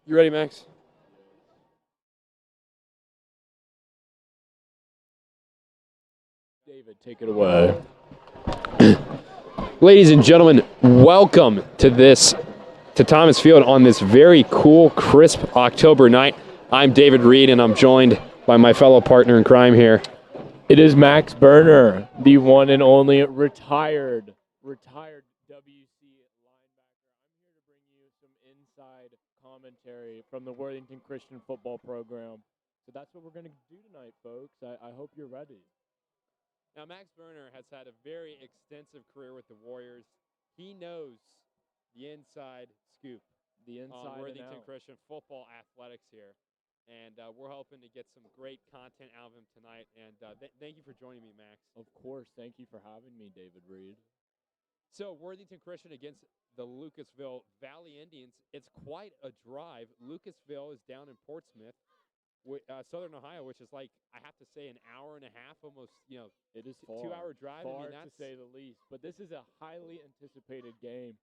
You ready, Max? David, take it away. Ladies and gentlemen, welcome to Thomas Field on this very cool, crisp October night. I'm David Reid, and I'm joined by my fellow partner in crime here. It is Max Berner, the one and only retired WC linebacker. I'm here to bring you some inside commentary from the Worthington Christian football program. So that's what we're going to do tonight, folks. I hope you're ready. Now, Max Berner has had a very extensive career with the Warriors. He knows the inside scoop on Worthington Christian football athletics here. And we're hoping to get some great content out of him tonight. And thank you for joining me, Max. Of course. Thank you for having me, David Reid. So, Worthington Christian against the Lucasville Valley Indians. It's quite a drive. Lucasville is down in Portsmouth, Southern Ohio, which is like, I have to say, an hour and a half, almost, it is 2-hour drive. Far, to say the least. But this is a highly anticipated game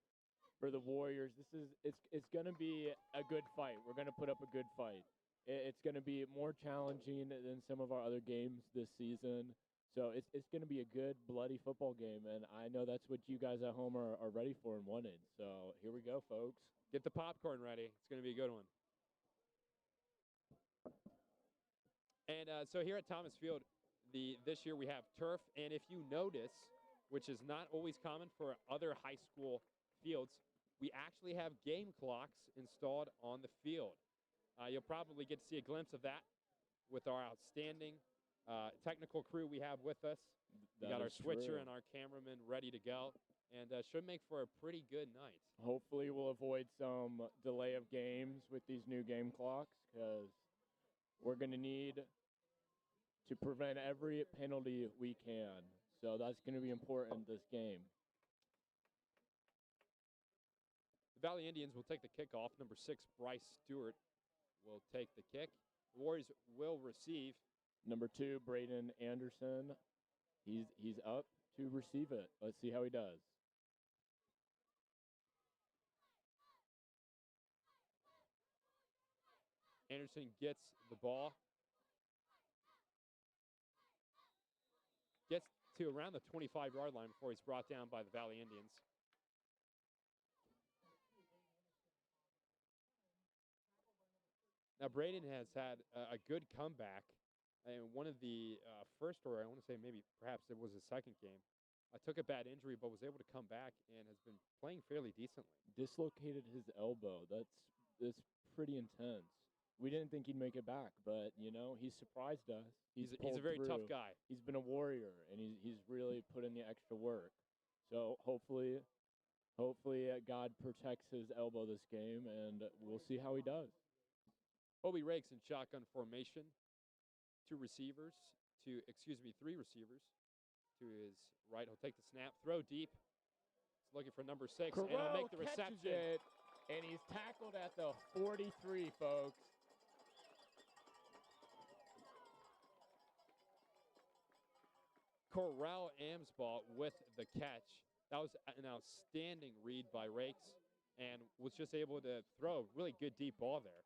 for the Warriors. It's going to be a good fight. We're going to put up a good fight. It's going to be more challenging than some of our other games this season. So it's going to be a good, bloody football game, and I know that's what you guys at home are ready for and wanted. So here we go, folks. Get the popcorn ready. It's going to be a good one. And so here at Thomas Field, this year we have turf, and if you notice, which is not always common for other high school fields, we actually have game clocks installed on the field. You'll probably get to see a glimpse of that with our outstanding technical crew we have with us. We got our switcher and our cameraman ready to go, and should make for a pretty good night. Hopefully we'll avoid some delay of games with these new game clocks, because we're going to need to prevent every penalty we can. So that's going to be important this game. The Valley Indians will take the kickoff. Number 6, Bryce Stewart, will take the kick. The Warriors will receive. Number 2, Braden Anderson. He's up to receive it. Let's see how he does. Anderson gets the ball. Gets to around the 25-yard line before he's brought down by the Valley Indians. Now, Braden has had a good comeback. And one of the first, or I want to say maybe perhaps it was his second game, took a bad injury but was able to come back and has been playing fairly decently. Dislocated his elbow. That's pretty intense. We didn't think he'd make it back, but, he surprised us. He's a very tough guy. He's been a warrior, and he's really put in the extra work. So hopefully God protects his elbow this game, and we'll see how he does. Bobby Rakes in shotgun formation. 3 receivers. To his right. He'll take the snap, throw deep. He's looking for number 6, and he'll make the reception. It, and he's tackled at the 43, folks. Corral Amsball with the catch. That was an outstanding read by Rakes, and was just able to throw a really good deep ball there.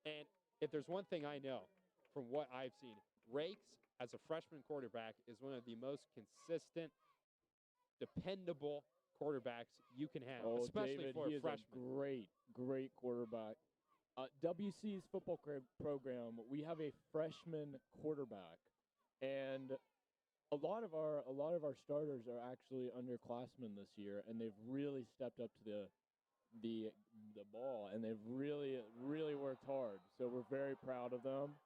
And if there's one thing I know from what I've seen, Rakes, as a freshman quarterback, is one of the most consistent, dependable quarterbacks you can have, especially David, for a freshman. He is a great quarterback. WC's football program, we have a freshman quarterback, and a lot of our starters are actually underclassmen this year, and they've really stepped up to the ball, and they've really worked hard. So we're very proud of them.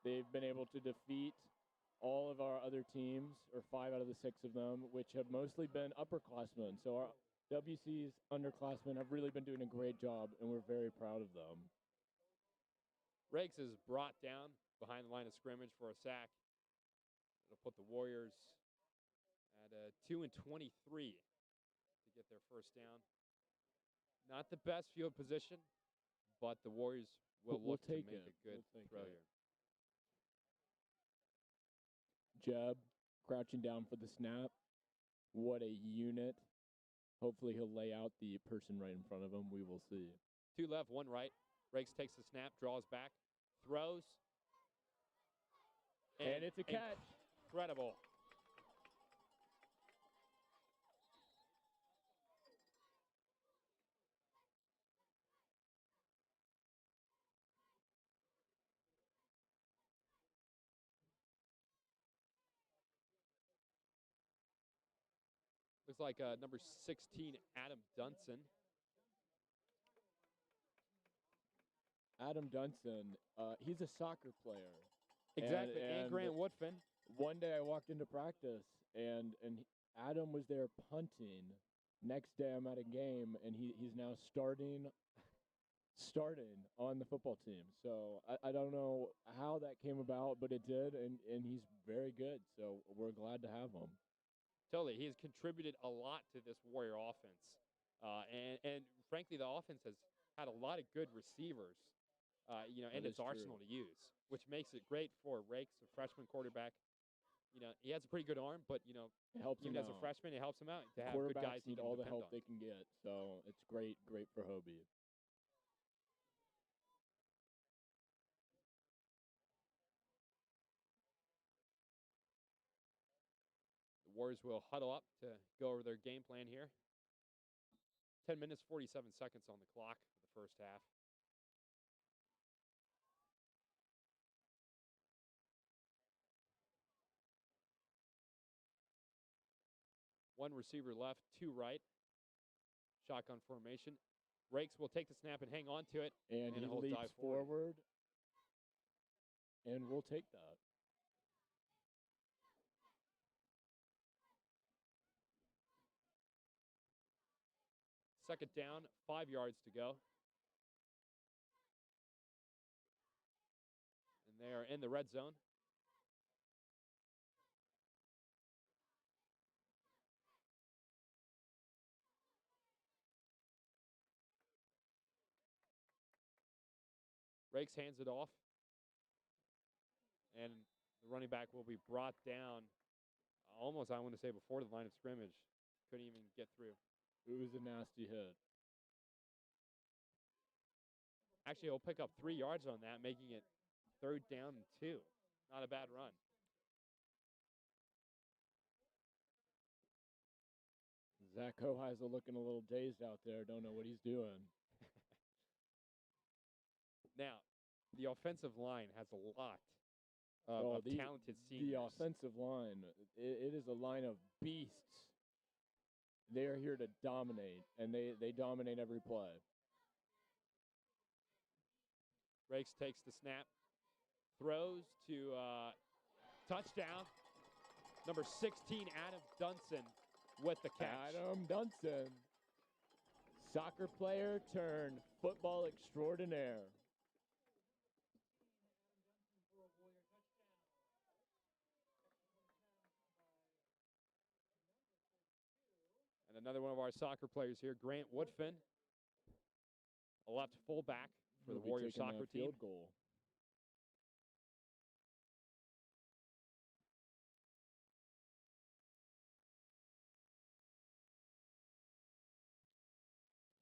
They've been able to defeat all of our other teams, or 5 out of the 6 of them, which have mostly been upperclassmen. So our WC's underclassmen have really been doing a great job, and we're very proud of them. Rakes is brought down behind the line of scrimmage for a sack. It'll put the Warriors at 2 and 23 to get their first down. Not the best field position, but the Warriors will look to make a good throw here. Jeb crouching down for the snap. What a unit. Hopefully he'll lay out the person right in front of him. We will see. 2 left, 1 right. Rakes takes the snap, draws back, throws. And it's a catch. Incredible. Looks like number 16, Adam Dunson. Adam Dunson, he's a soccer player. Exactly, and Grant Woodfin. One day I walked into practice, and Adam was there punting. Next day I'm at a game, and he's now starting on the football team. So I don't know how that came about, but it did, and he's very good. So we're glad to have him. Totally. He has contributed a lot to this Warrior offense. And frankly, the offense has had a lot of good receivers, in its arsenal to use, which makes it great for Rakes, a freshman quarterback. He has a pretty good arm, but, it helps even him as out. a freshman, it helps him out to have good guys he need can all the depend help on. they can get. So it's great for Hobie. The Warriors will huddle up to go over their game plan here. 10 minutes, 47 seconds on the clock for the first half. One receiver left, two right. Shotgun formation. Rakes will take the snap and hang on to it. And he he'll leaps dive forward. And we'll take that. Second down, 5 yards to go. And they are in the red zone. Rakes hands it off. And the running back will be brought down almost, I want to say, before the line of scrimmage. Couldn't even get through. It was a nasty hit. Actually, he'll pick up 3 yards on that, making it 3rd down and 2. Not a bad run. Zach Hoheisel looking a little dazed out there. Don't know what he's doing. Now, the offensive line has a lot of talented seniors. The offensive line, it is a line of beasts. They are here to dominate, and they dominate every play. Rakes takes the snap, throws to touchdown. Number 16, Adam Dunson with the catch. Adam Dunson, soccer player turned football extraordinaire. And another one of our soccer players here, Grant Woodfin, a left fullback for the Warriors soccer team. Field goal.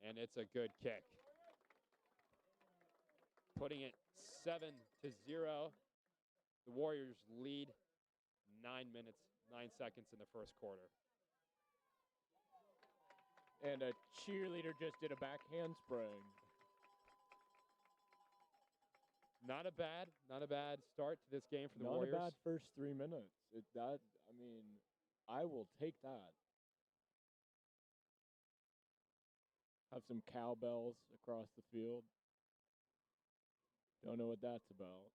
And it's a good kick. Putting it 7-0. The Warriors lead 9 minutes, 9 seconds in the first quarter. And a cheerleader just did a back handspring. Not a bad start to this game for the Warriors. Not a bad first 3 minutes. I will take that. Have some cowbells across the field. Don't know what that's about.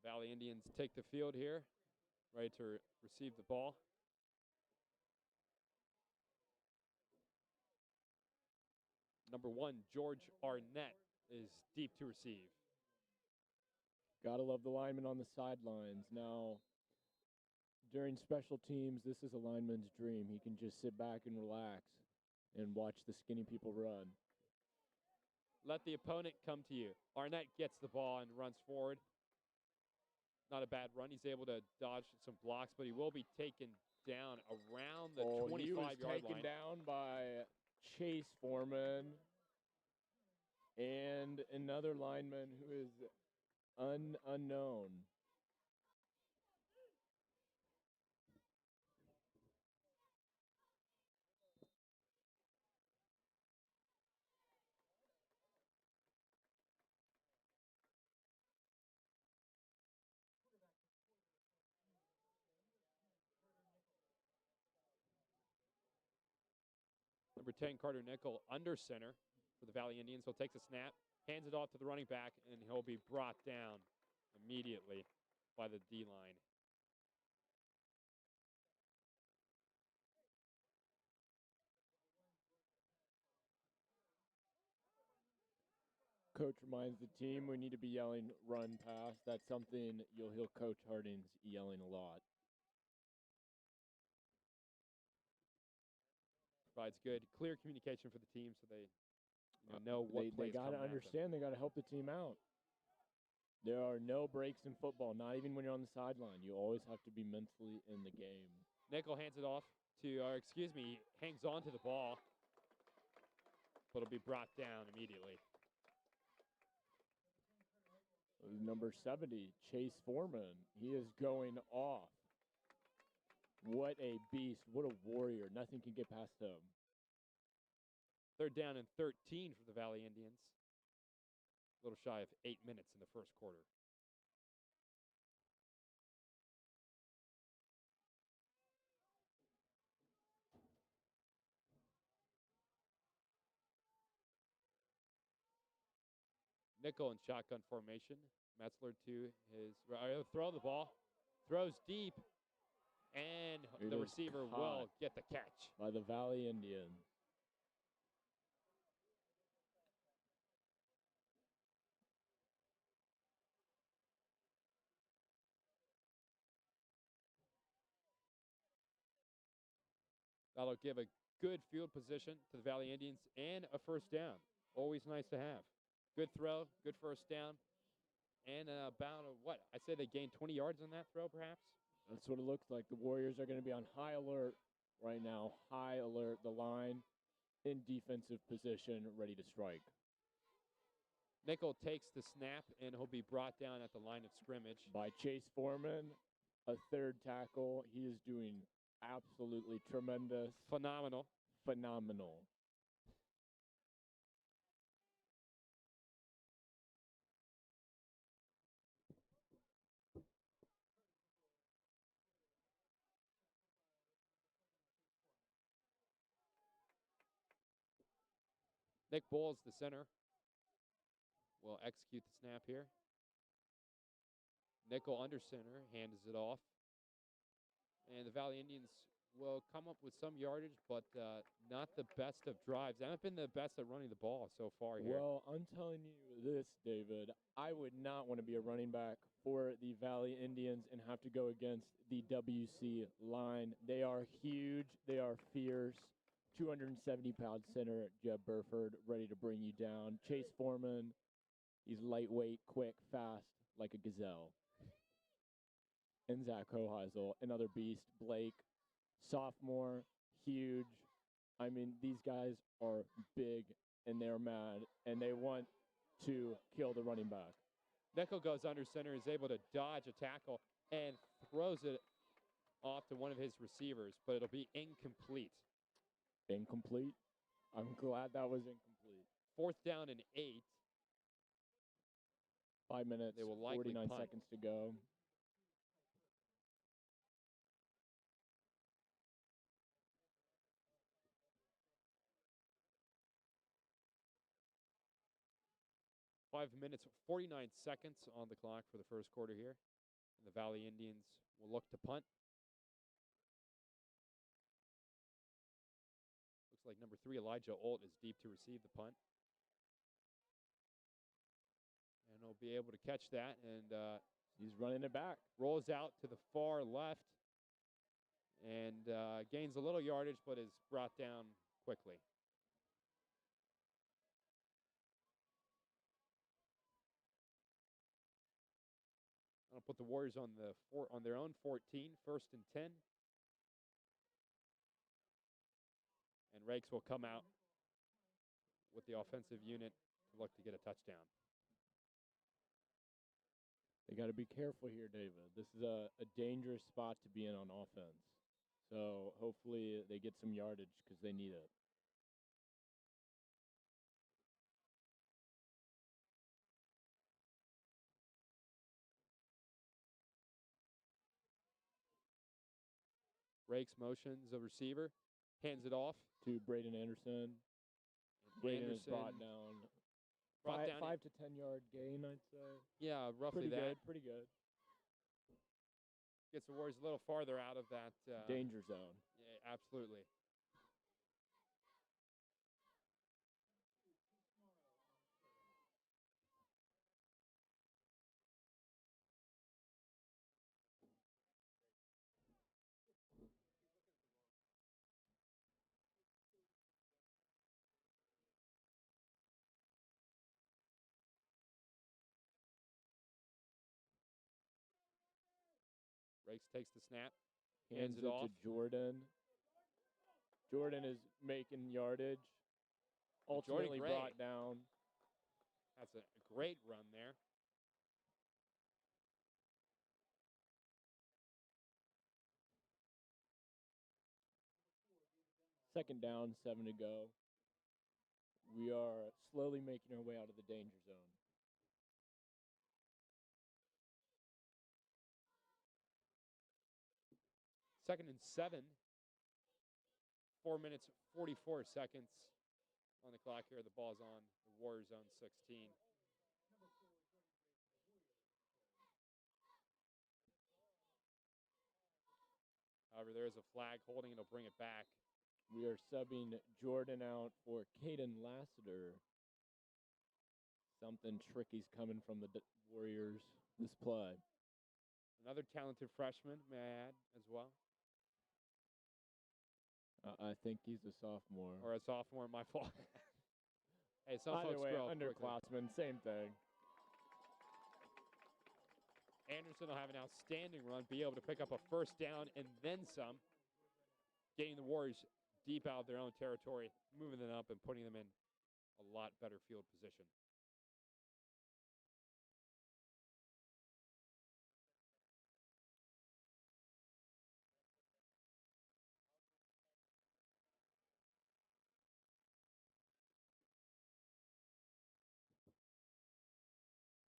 The Valley Indians take the field here, ready to receive the ball. Number 1, George Arnett, is deep to receive. Gotta love the lineman on the sidelines. Now, during special teams, this is a lineman's dream. He can just sit back and relax and watch the skinny people run. Let the opponent come to you. Arnett gets the ball and runs forward. Not a bad run. He's able to dodge some blocks, but he will be taken down around the 25-yard line. He was taken down by Chase Foreman and another lineman who is unknown. Number 10, Carter Nickel, under center for the Valley Indians. He'll take the snap, hands it off to the running back, and he'll be brought down immediately by the D-line. Coach reminds the team we need to be yelling run pass. That's something you'll hear Coach Harding's yelling a lot. Provides good, clear communication for the team so they know what They plays got to understand. They got to help the team out. There are no breaks in football, not even when you're on the sideline. You always have to be mentally in the game. Nickel hands it off to, hangs on to the ball, but it'll be brought down immediately. Number 70, Chase Foreman. He is going off. What a beast. What a warrior. Nothing can get past him. 3rd down and 13 for the Valley Indians. A little shy of 8 minutes in the first quarter. Nickel in shotgun formation. Metzler to his throw the ball. Throws deep. And the receiver will get the catch. By the Valley Indians. That'll give a good field position to the Valley Indians and a first down. Always nice to have. Good throw, good first down. And about, I'd say they gained 20 yards on that throw, perhaps? That's what it looks like. The Warriors are going to be on high alert right now. High alert. The line in defensive position, ready to strike. Nickel takes the snap, and he'll be brought down at the line of scrimmage. By Chase Foreman, a 3rd tackle. He is doing absolutely tremendous. Phenomenal. Nick Bowles, the center, will execute the snap here. Nickel under center, hands it off. And the Valley Indians will come up with some yardage, but not the best of drives. They haven't been the best at running the ball so far here. Well, I'm telling you this, David. I would not want to be a running back for the Valley Indians and have to go against the WC line. They are huge. They are fierce. 270-pound center, Jeb Burford, ready to bring you down. Chase Foreman, he's lightweight, quick, fast, like a gazelle. And Zach Hoheisel, another beast. Blake, sophomore, huge. I mean, these guys are big, and they're mad, and they want to kill the running back. Nickel goes under center, is able to dodge a tackle, and throws it off to one of his receivers, but it'll be incomplete. Incomplete? I'm glad that was incomplete. 4th down and 8. 5 minutes, they will likely 49 punt. seconds to go. Five minutes, 49 seconds on the clock for the first quarter here. And the Valley Indians will look to punt. Looks like number 3, Elijah Olt, is deep to receive the punt. And he'll be able to catch that, and he's running it back. Rolls out to the far left. and gains a little yardage, but is brought down quickly. I'll put the Warriors on their own 14, 1st and 10. And Rakes will come out with the offensive unit to look to get a touchdown. They got to be careful here, David. This is a dangerous spot to be in on offense. So hopefully they get some yardage because they need it. Rakes motions the receiver, hands it off to Braden Anderson. Braden is brought down. 5 to 10 yard gain, I'd say. Yeah, roughly that. Pretty good. Gets the Warriors a little farther out of that danger zone. Yeah, absolutely. Rakes takes the snap, hands it off to Jordan. Jordan is making yardage. Ultimately brought down. That's a great run there. Second down, 7 to go. We are slowly making our way out of the danger zone. Second and 7. 4 minutes, 44 seconds on the clock here. The ball's on the Warriors zone 16. However, there is a flag holding. It'll bring it back. We are subbing Jordan out for Caden Lassiter. Something tricky's coming from the Warriors this play. Another talented freshman, may I add, as well. I think he's a sophomore. Or a sophomore, my fault. Hey, some Either folks way, grow up underclassmen, same thing. Anderson will have an outstanding run, be able to pick up a first down and then some, getting the Warriors deep out of their own territory, moving them up and putting them in a lot better field position.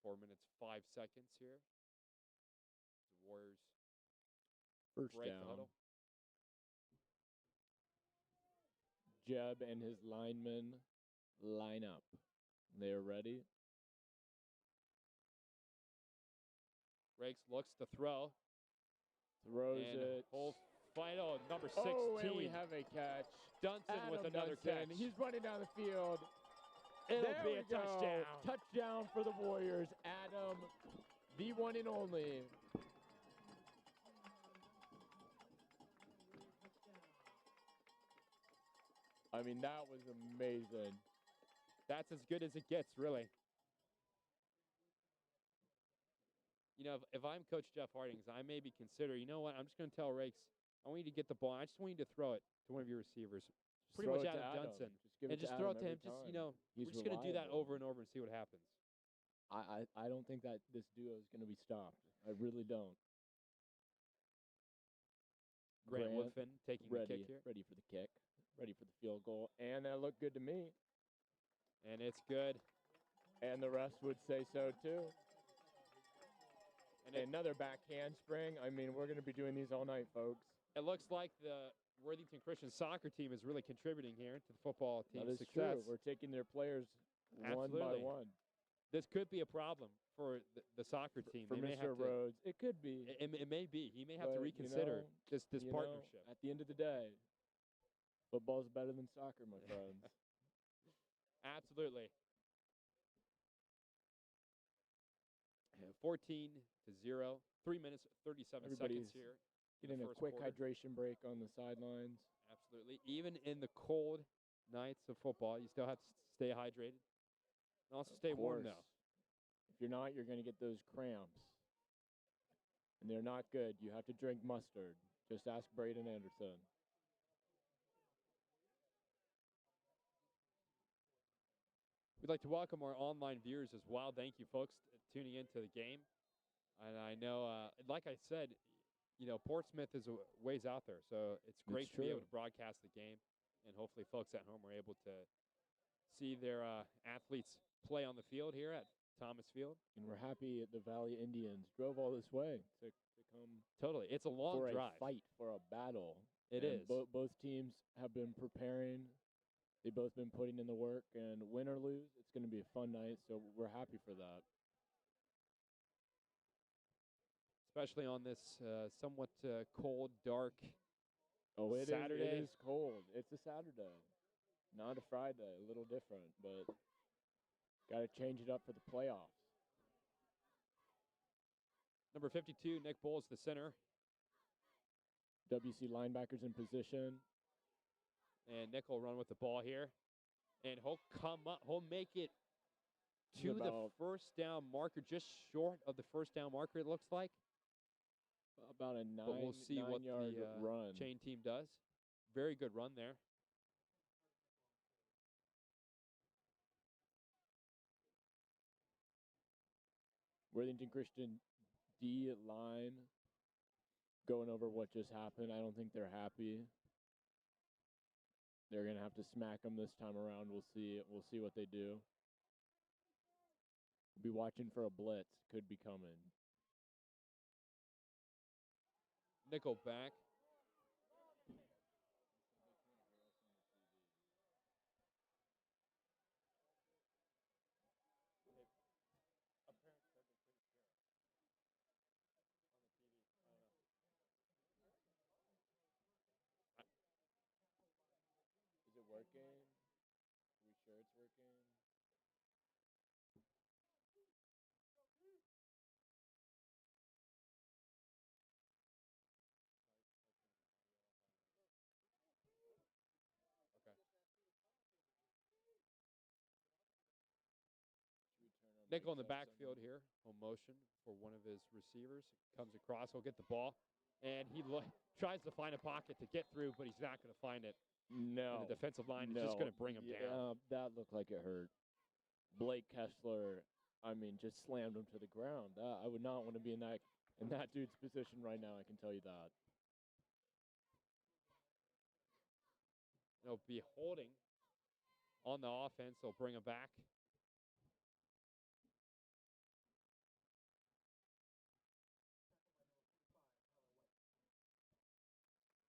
Four minutes, 5 seconds here. The Warriors first break down. the huddle. Jeb and his linemen line up. They're ready. Rakes looks to throw. Throws and it. Whole final, number 16. Oh, and we have a catch. Dunson with another catch. He's running down the field. It'll be a touchdown. Touchdown for the Warriors. Adam, the one and only. I mean, that was amazing. That's as good as it gets, really. You know, if I'm Coach Jeff Hardings, I maybe consider, you know what, I'm just going to tell Rakes, I want you to get the ball. I just want you to throw it to one of your receivers. Pretty much Adam Dunson. And just throw it to him. Just, you know, we're just going to do that over and over and see what happens. I don't think that this duo is going to be stopped. I really don't. Grant Woodfin taking the kick here. Ready for the kick. Ready for the field goal. And that looked good to me. And it's good. And the rest would say so, too. And another back handspring. I mean, we're going to be doing these all night, folks. It looks like the Worthington Christian soccer team is really contributing here to the football team's success. True. We're taking their players one by one. This could be a problem for the soccer team. For Mr. Rhodes. It could be. It may be. He may have to reconsider this partnership. At the end of the day, football's better than soccer, my friends. Absolutely. 14-0. 3 minutes, 37 seconds here. Getting a first quick quarter. hydration break on the sidelines. Absolutely. Even in the cold nights of football, you still have to stay hydrated. And also stay warm, Course. though. If you're not, you're going to get those cramps. And they're not good. You have to drink mustard. Just ask Braden Anderson. We'd like to welcome our online viewers as well. Thank you, folks, tuning into the game. And I know, like I said, Portsmouth is a ways out there, so it's great to be able to broadcast the game, and hopefully folks at home are able to see their athletes play on the field here at Thomas Field. And we're happy the Valley Indians drove all this way to come. Totally. It's a long drive. For a fight, for a battle. It is. Both teams have been preparing. They've both been putting in the work, and win or lose, it's going to be a fun night, so we're happy for that. Especially on this somewhat cold, dark Saturday. Saturday. It is cold. It's a Saturday, not a Friday. A little different, but got to change it up for the playoffs. Number 52, Nick Bowles, the center. WC linebackers in position. And Nick will run with the ball here. And he'll come up. He'll make it to the first down marker, just short of the first down marker, it looks like. About a but we'll see what nine-yard the run. chain team does. Very good run there. Worthington Christian D line going over what just happened. I don't think they're happy. They're going to have to smack them this time around. We'll see. We'll see what they do. We'll be watching for a blitz. Could be coming. Nickel back. Is it working? Are we sure it's working? Nickel in the backfield here. On motion for one of his receivers. Comes across. He'll get the ball. And he tries to find a pocket to get through, but he's not going to find it. No. And the defensive line is just going to bring him down. That looked like it hurt. Blake Kessler, just slammed him to the ground. I would not want to be in that dude's position right now, I can tell you that. They'll be holding on the offense. They'll bring him back.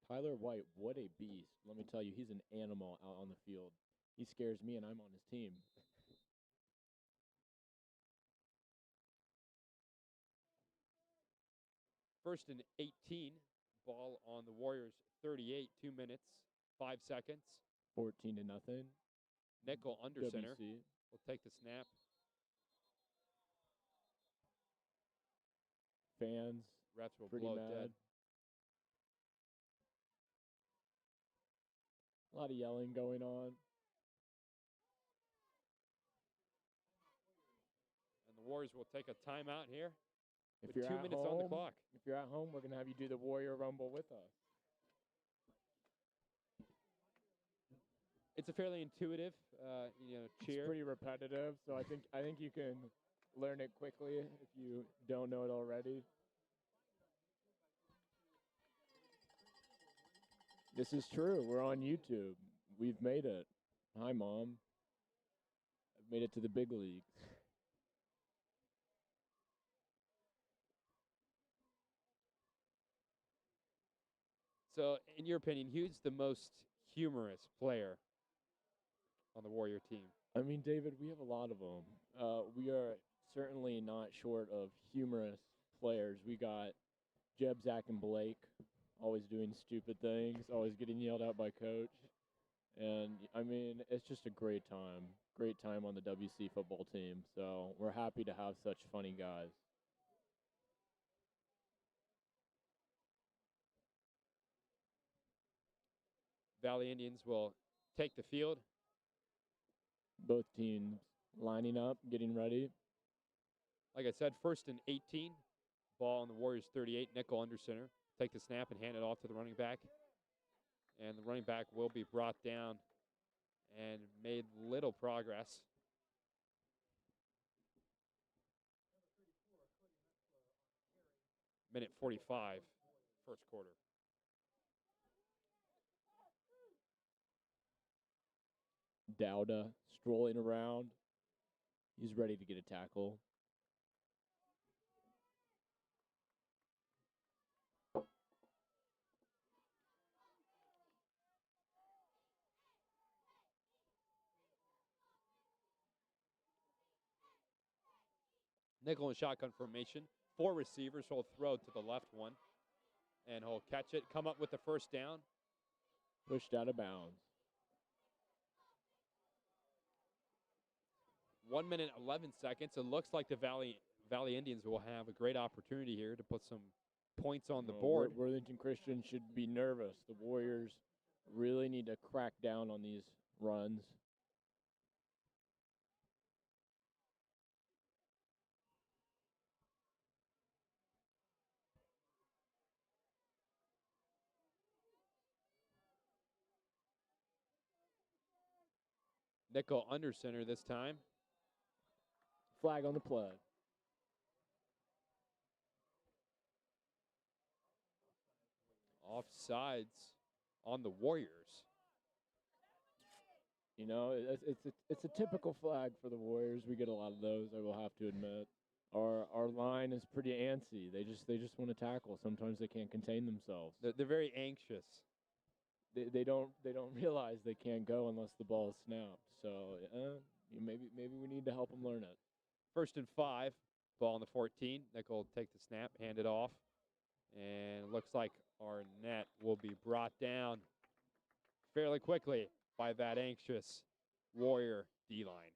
Tyler White, what a beast. Let me tell you, he's an animal out on the field. He scares me, and I'm on his team. First and 18. Ball on the Warriors, 38, 2 minutes, 5 seconds. 14-0. Nickel under WC. center. We'll take the snap. Fans Refs will pretty blow mad. dead. A lot of yelling going on. And the Warriors will take a timeout here. If with you're 2 at minutes home, on the clock. If you're at home, we're going to have you do the Warrior Rumble with us. It's a fairly intuitive, cheer. It's pretty repetitive, so I think you can learn it quickly if you don't know it already. This is true. We're on YouTube. We've made it. Hi, Mom. I've made it to the big leagues. So, in your opinion, who's the most humorous player on the Warrior team? David, we have a lot of them. We are certainly not short of humorous players. We got Jeb, Zach, and Blake, always doing stupid things, always getting yelled at by coach. And, it's just a great time on the WC football team. So we're happy to have such funny guys. Valley Indians will take the field. Both teams lining up, getting ready. Like I said, 1st and 18. Ball on the Warriors 38, nickel under center. Take the snap and hand it off to the running back. And the running back will be brought down and made little progress. Minute 45, first quarter. Dowda strolling around. He's ready to get a tackle. Nickel and shotgun formation. 4 receivers. He'll throw to the left one. And he'll catch it, come up with the first down. Pushed out of bounds. 1 minute, 11 seconds. It looks like the Valley Indians will have a great opportunity here to put some points on the board. Worthington Christian should be nervous. The Warriors really need to crack down on these runs. Nickel under center this time. Flag on the play. Offsides on the Warriors. You know, it's a typical flag for the Warriors. We get a lot of those, I will have to admit. Our line is pretty antsy. They just want to tackle. Sometimes they can't contain themselves. They're very anxious. They don't realize they can't go unless the ball is snapped. So maybe we need to help them learn it. 1st and 5, ball on the 14. Nickel will take the snap, hand it off, and it looks like Arnett will be brought down fairly quickly by that anxious Warrior D-line.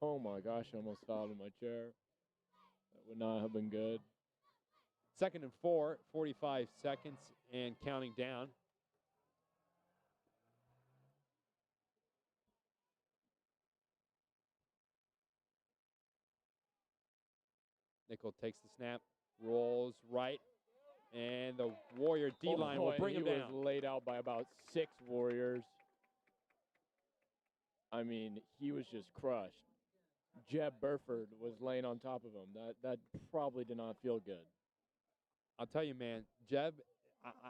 Oh my gosh, I almost fell out of my chair. That would not have been good. 2nd and 4, 45 seconds and counting down. Nickel takes the snap, rolls right, and the Warrior D-line will bring him down. He was laid out by about 6 Warriors. I mean, he was just crushed. Jeb Burford was laying on top of him. That probably did not feel good. I'll tell you, man, Jeb,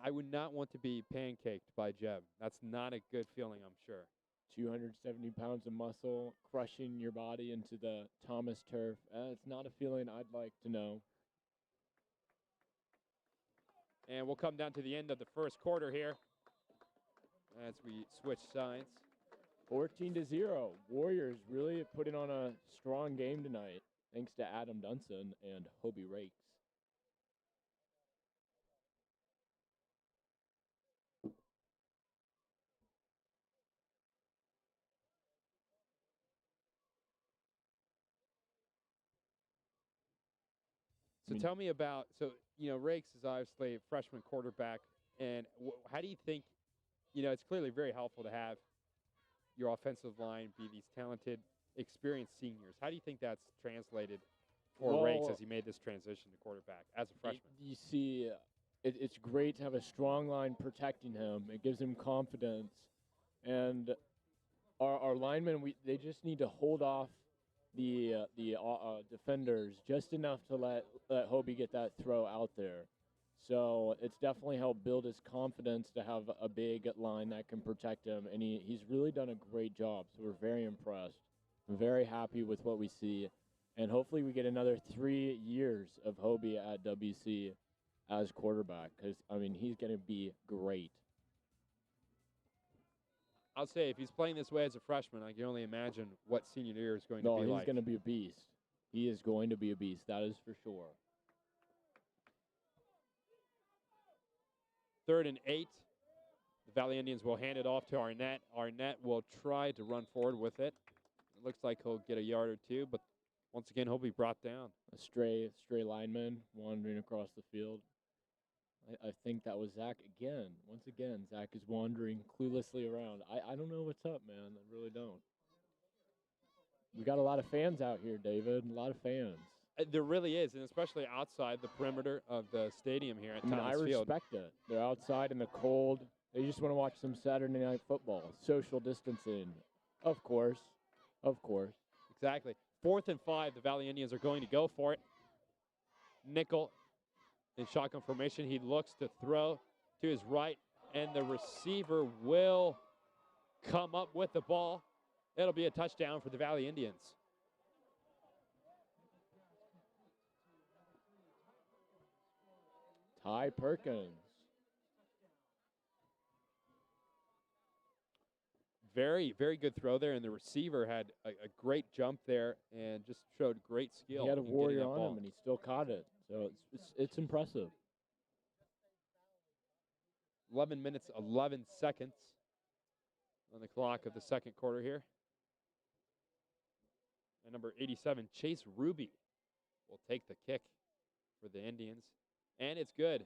I would not want to be pancaked by Jeb. That's not a good feeling, I'm sure. 270 pounds of muscle crushing your body into the Thomas turf. It's not a feeling I'd like to know. And we'll come down to the end of the first quarter here as we switch sides. 14-0. Warriors really putting on a strong game tonight, thanks to Adam Dunson and Hobie Rakes. So tell me about, Rakes is obviously a freshman quarterback, and how do you think, it's clearly very helpful to have your offensive line be these talented, experienced seniors. How do you think that's translated for Rakes as he made this transition to quarterback as a freshman? You see, it's great to have a strong line protecting him. It gives him confidence. And our linemen, they just need to hold off the defenders just enough to let Hobie get that throw out there. So it's definitely helped build his confidence to have a big line that can protect him, and he's really done a great job. So we're very impressed. I'm very happy with what we see, and hopefully we get another 3 years of Hobie at WC as quarterback, because, he's going to be great. I'll say if he's playing this way as a freshman, I can only imagine what senior year is going to be like. No, he's going to be a beast. He is going to be a beast, that is for sure. 3rd and 8. The Valley Indians will hand it off to Arnett. Arnett will try to run forward with it. It looks like he'll get a yard or two, but Once again, he'll be brought down. A stray lineman wandering across the field. I think that was Zach again. Once again, Zach is wandering cluelessly around. I don't know what's up, man. I really don't. We got a lot of fans out here, David. A lot of fans. There really is, and especially outside the perimeter of the stadium here at Thomas I Field. respect it. They're outside in the cold. They just want to watch some Saturday night football. Social distancing. Of course. Of course. Exactly. 4th and 5, the Valley Indians are going to go for it. Nickel in shotgun formation. He looks to throw to his right, and the receiver will come up with the ball. It'll be a touchdown for the Valley Indians. Ty Perkins. Very, very good throw there, and the receiver had a great jump there and just showed great skill. He had a warrior on ball. him, and he still caught it. So it's impressive. 11 minutes, 11 seconds on the clock of the second quarter here. And number 87, Chase Ruby, will take the kick for the Indians. And it's good.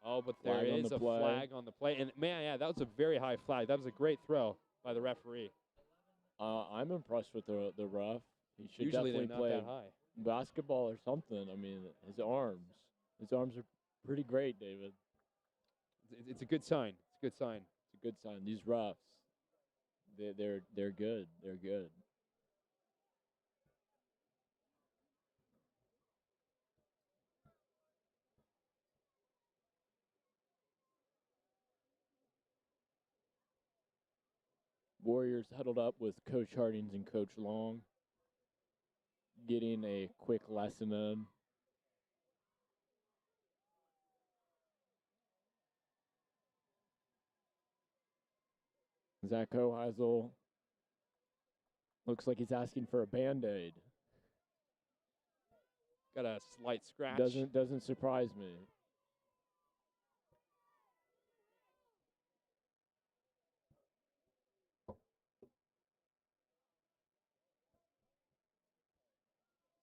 Oh, but there is a flag on the play. And, man, yeah, that was a very high flag. That was a great throw by the referee. I'm impressed with the ref. He should Usually definitely they're not play that high. basketball or something. I mean, his arms are pretty great, David. It's a good sign. It's a good sign. It's a good sign. These refs, they're good. They're good. Warriors huddled up with Coach Hardings and Coach Long, getting a quick lesson in. Zach Hoheisel looks like he's asking for a Band-Aid. Got a slight scratch. Doesn't surprise me.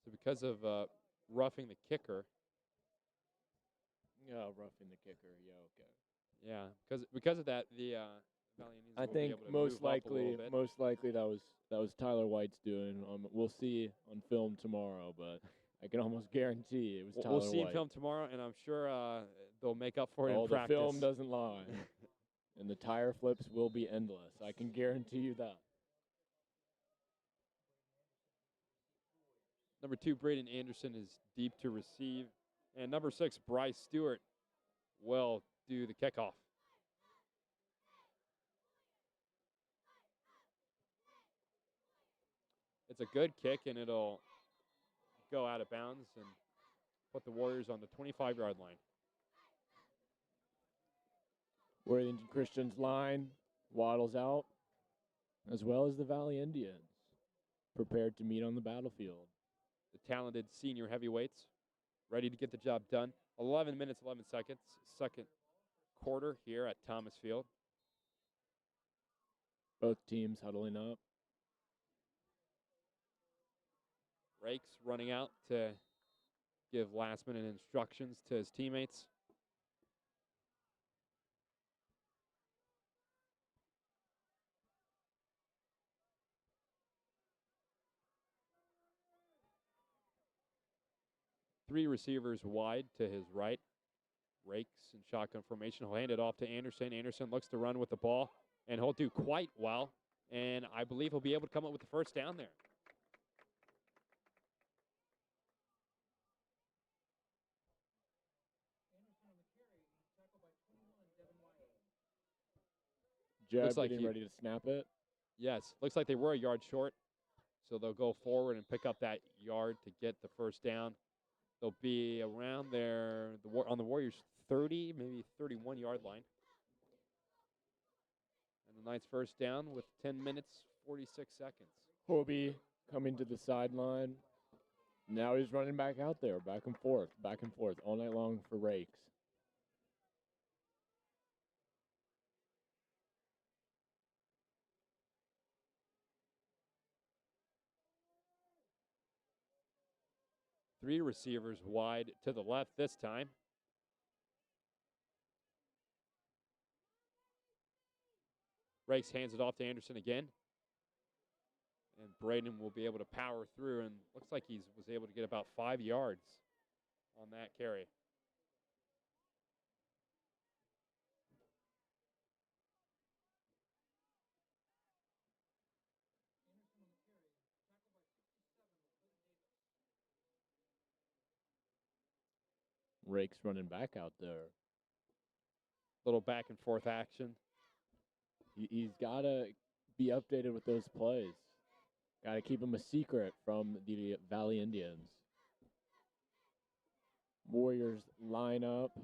So because of roughing the kicker. Yeah, roughing the kicker. Yeah, okay. Yeah, because of that, the Valley Indians I will think be able to most move up a little bit. likely that was Tyler White's doing. We'll see on film tomorrow, but I can almost guarantee it was Tyler White. We'll see film tomorrow, and I'm sure they'll make up for it in the practice. film doesn't lie. And the tire flips will be endless. I can guarantee you that. Number 2, Braden Anderson is deep to receive. And number 6, Bryce Stewart will do the kickoff. It's a good kick, and it'll go out of bounds and put the Warriors on the 25-yard line. Worthington Christian's line waddles out, as well as the Valley Indians, prepared to meet on the battlefield. The talented senior heavyweights ready to get the job done. 11 minutes, 11 seconds, second quarter here at Thomas Field. Both teams huddling up. Rakes running out to give last-minute instructions to his teammates. Three receivers wide to his right. Rakes in shotgun formation. He'll hand it off to Anderson. Anderson looks to run with the ball, and he'll do quite well. And I believe he'll be able to come up with the first down there. Jeb Looks like getting ready to snap it. Yes, looks like they were a yard short. So they'll go forward and pick up that yard to get the first down. They'll be around there on the Warriors' 30, maybe 31-yard line. And the Knights first down with 10 minutes, 46 seconds. Hobie coming to the sideline. Now he's running back out there, back and forth, all night long for Rakes. 3 receivers wide to the left this time. Rakes hands it off to Anderson again. And Braden will be able to power through, and looks like he was able to get about 5 yards on that carry. Rakes running back out there. Little back and forth action. He's got to be updated with those plays. Got to keep him a secret from the Valley Indians. Warriors line up.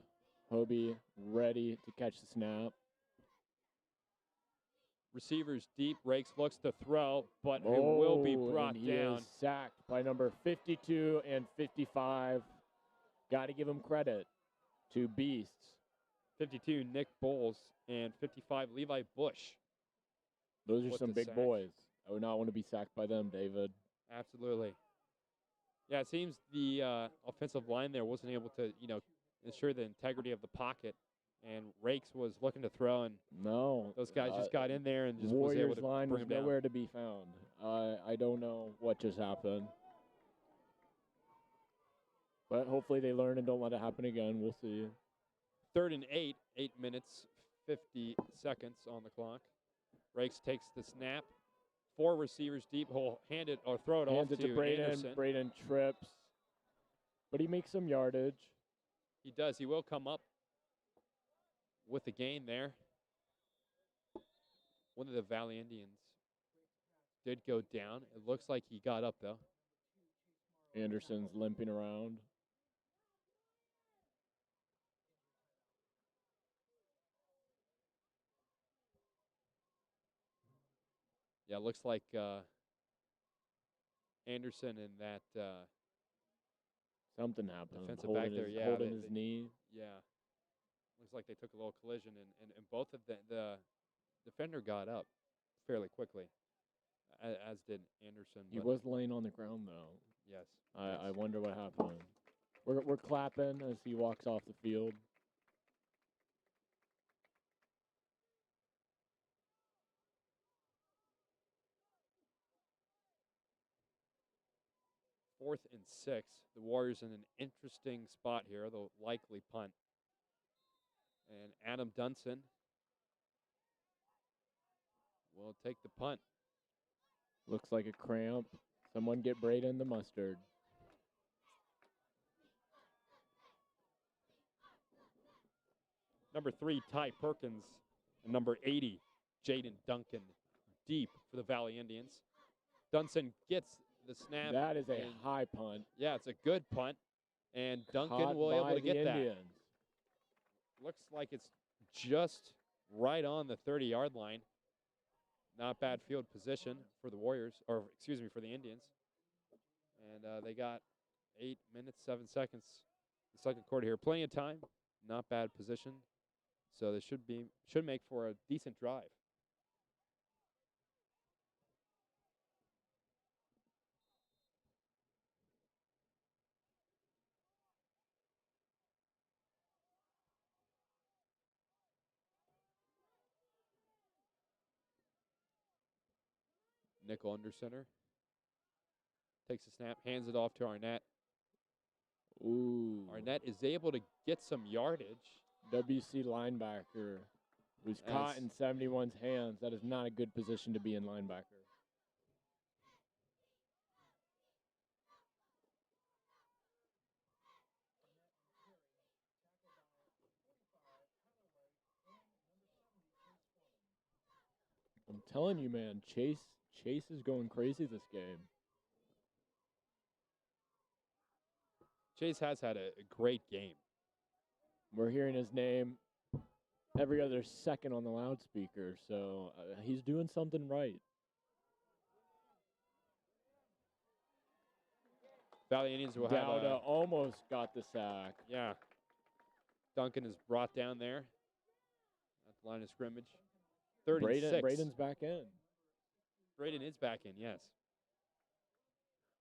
Hobie ready to catch the snap. Receivers deep. Rakes looks to throw, but it will be brought and he down. Is sacked by number 52 and 55. Got to give him credit to beasts. 52, Nick Bowles, and 55, Levi Bush. Those are some big sack. boys. I would not want to be sacked by them, David. Absolutely. Yeah, it seems the offensive line there wasn't able to, ensure the integrity of the pocket. And Rakes was looking to throw, and those guys just got in there and just was able to line bring was him down. nowhere to be found. I don't know what just happened. But hopefully they learn and don't let it happen again. We'll see. 3rd and 8, 8 minutes, 50 seconds on the clock. Rakes takes the snap. 4 receivers deep. He'll hand it or throw it off to Braden. Anderson. Braden trips, but he makes some yardage. He does. He will come up with the gain there. One of the Valley Indians did go down. It looks like he got up, though. Anderson's limping around. Yeah, it looks like Anderson and that something happened. Defensive back there, yeah. Holding his knee. Yeah. Looks like they took a little collision, and both of the defender got up fairly quickly, as did Anderson. He was laying on the ground, though. Yes. I wonder what happened. We're clapping as he walks off the field. Fourth and 6. The Warriors in an interesting spot here. They'll likely punt. And Adam Dunson will take the punt. Looks like a cramp. Someone get Braden the mustard. Number 3, Ty Perkins. And number 80, Jaden Duncan, deep for the Valley Indians. Dunson gets the snap. That is a high punt. Yeah, it's a good punt. And Duncan will be able to get that. Looks like it's just right on the 30-yard line. Not bad field position for the Warriors, or excuse me, for the Indians. And they got 8 minutes, 7 seconds. The second quarter here. Plenty of time. Not bad position. So they should make for a decent drive. Nickel under center. Takes a snap, hands it off to Arnett. Ooh. Arnett is able to get some yardage. WC linebacker was caught in 71's hands. That is not a good position to be in, linebacker. I'm telling you, man, Chase is going crazy this game. Chase has had a great game. We're hearing his name every other second on the loudspeaker, so he's doing something right. Valley Indians will have almost got the sack. Yeah. Duncan is brought down there at the line of scrimmage. 36. Braden's back in. Braden is back in, yes.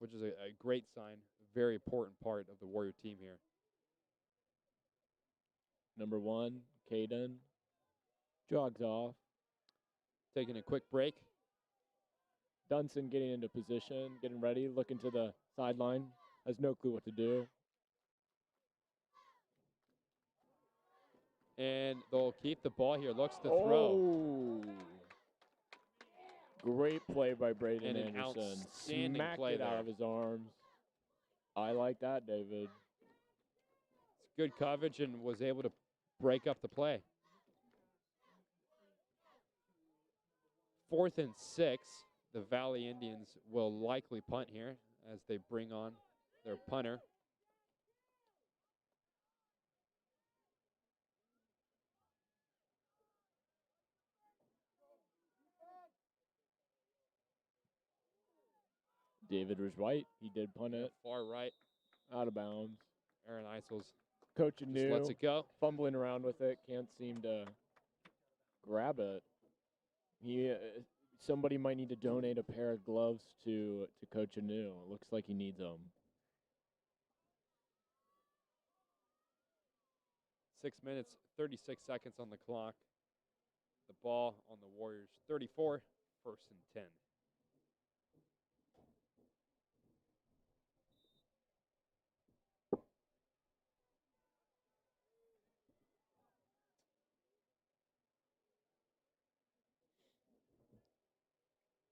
Which is a great sign. very important part of the Warrior team here. Number 1, Caden, jogs off. Taking a quick break. Dunson getting into position, getting ready, looking to the sideline. Has no clue what to do. And they'll keep the ball here. Looks to throw. Great play by Braden And an Anderson. outstanding Smacked play it out there. of his arms. I like that, David. It's good coverage and was able to break up the play. 4th and 6. The Valley Indians will likely punt here as they bring on their punter. David was right. He did punt it Far right. out of bounds. Aaron Eisels Coach just Anu lets it go. fumbling around with it. Can't seem to grab it. Somebody might need to donate a pair of gloves to Coach Anu. It looks like he needs them. 6 minutes, 36 seconds on the clock. The ball on the Warriors 34, 1st and 10.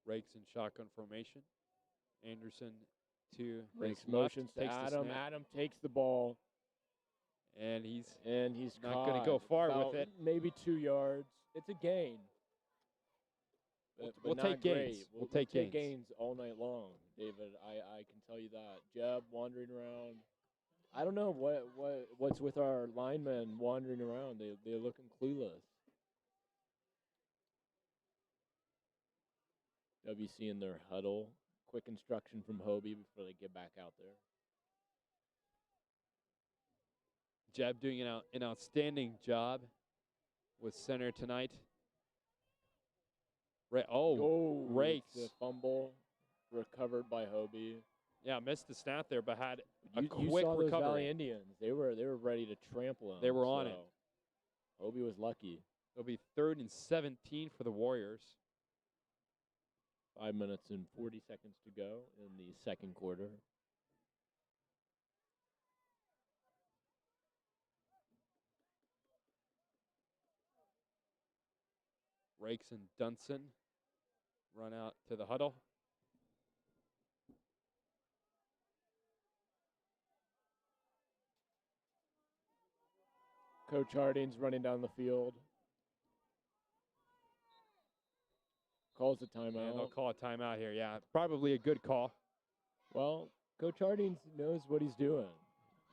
Rakes in shotgun formation. Anderson to Rakes his left, motions to takes the Adam. snap, Adam takes the ball. and he's caught not going to go far with about it. Maybe 2 yards. It's a gain. We'll not take great. gains. We'll take gains all night long, David. I can tell you that. Jeb wandering around. I don't know what's with our linemen wandering around. They're looking clueless. WC in their huddle. Quick instruction from Hobie before they get back out there. Jeb doing an outstanding job with center tonight. Rakes. The fumble recovered by Hobie. Yeah, missed the snap there, but had a You quick saw those Valley recovery. Indians. They were ready to trample him. They were on it. Hobie was lucky. It'll be 3rd and 17 for the Warriors. 5 minutes and 40 seconds to go in the second quarter. Rakes and Dunson run out to the huddle. Coach Harding's running down the field. Calls a timeout. And they'll call a timeout here. Yeah, probably a good call. Well, Coach Harding knows what he's doing.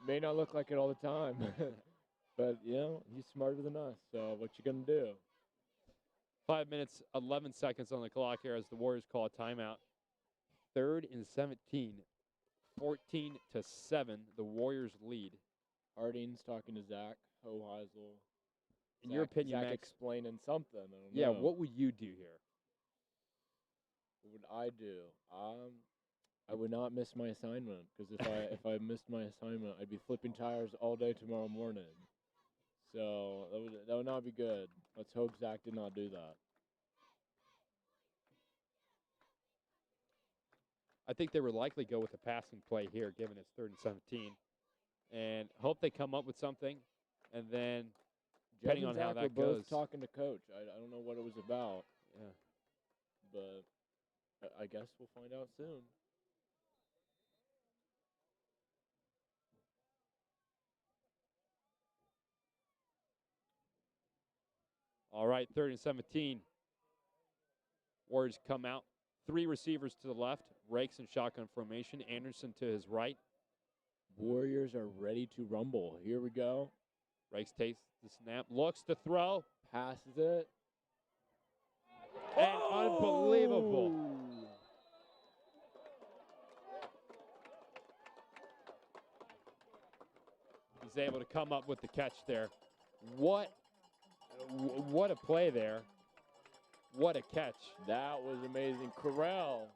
May not look like it all the time, but, he's smarter than us, so what you going to do? 5 minutes, 11 seconds on the clock here as the Warriors call a timeout. 3rd and 17, 14-7, the Warriors lead. Harding's talking to Zach Hoheisel. In your opinion, Zach Max, explaining something. I don't yeah, know. what would you do here? What would I do? I would not miss my assignment because if I missed my assignment, I'd be flipping tires all day tomorrow morning. So that would not be good. Let's hope Zach did not do that. I think they would likely go with a passing play here, given it's 3rd and 17, and hope they come up with something, and then depending on how that we're goes. both talking to Coach. I don't know what it was about. Yeah. But I guess we'll find out soon. All right, 3rd and 17. Warriors come out. 3 receivers to the left. Rakes in shotgun formation. Anderson to his right. Warriors are ready to rumble. Here we go. Rakes takes the snap. Looks to throw. Passes it. And unbelievable. He's able to come up with the catch there. What a play there. What a catch. That was amazing. Corral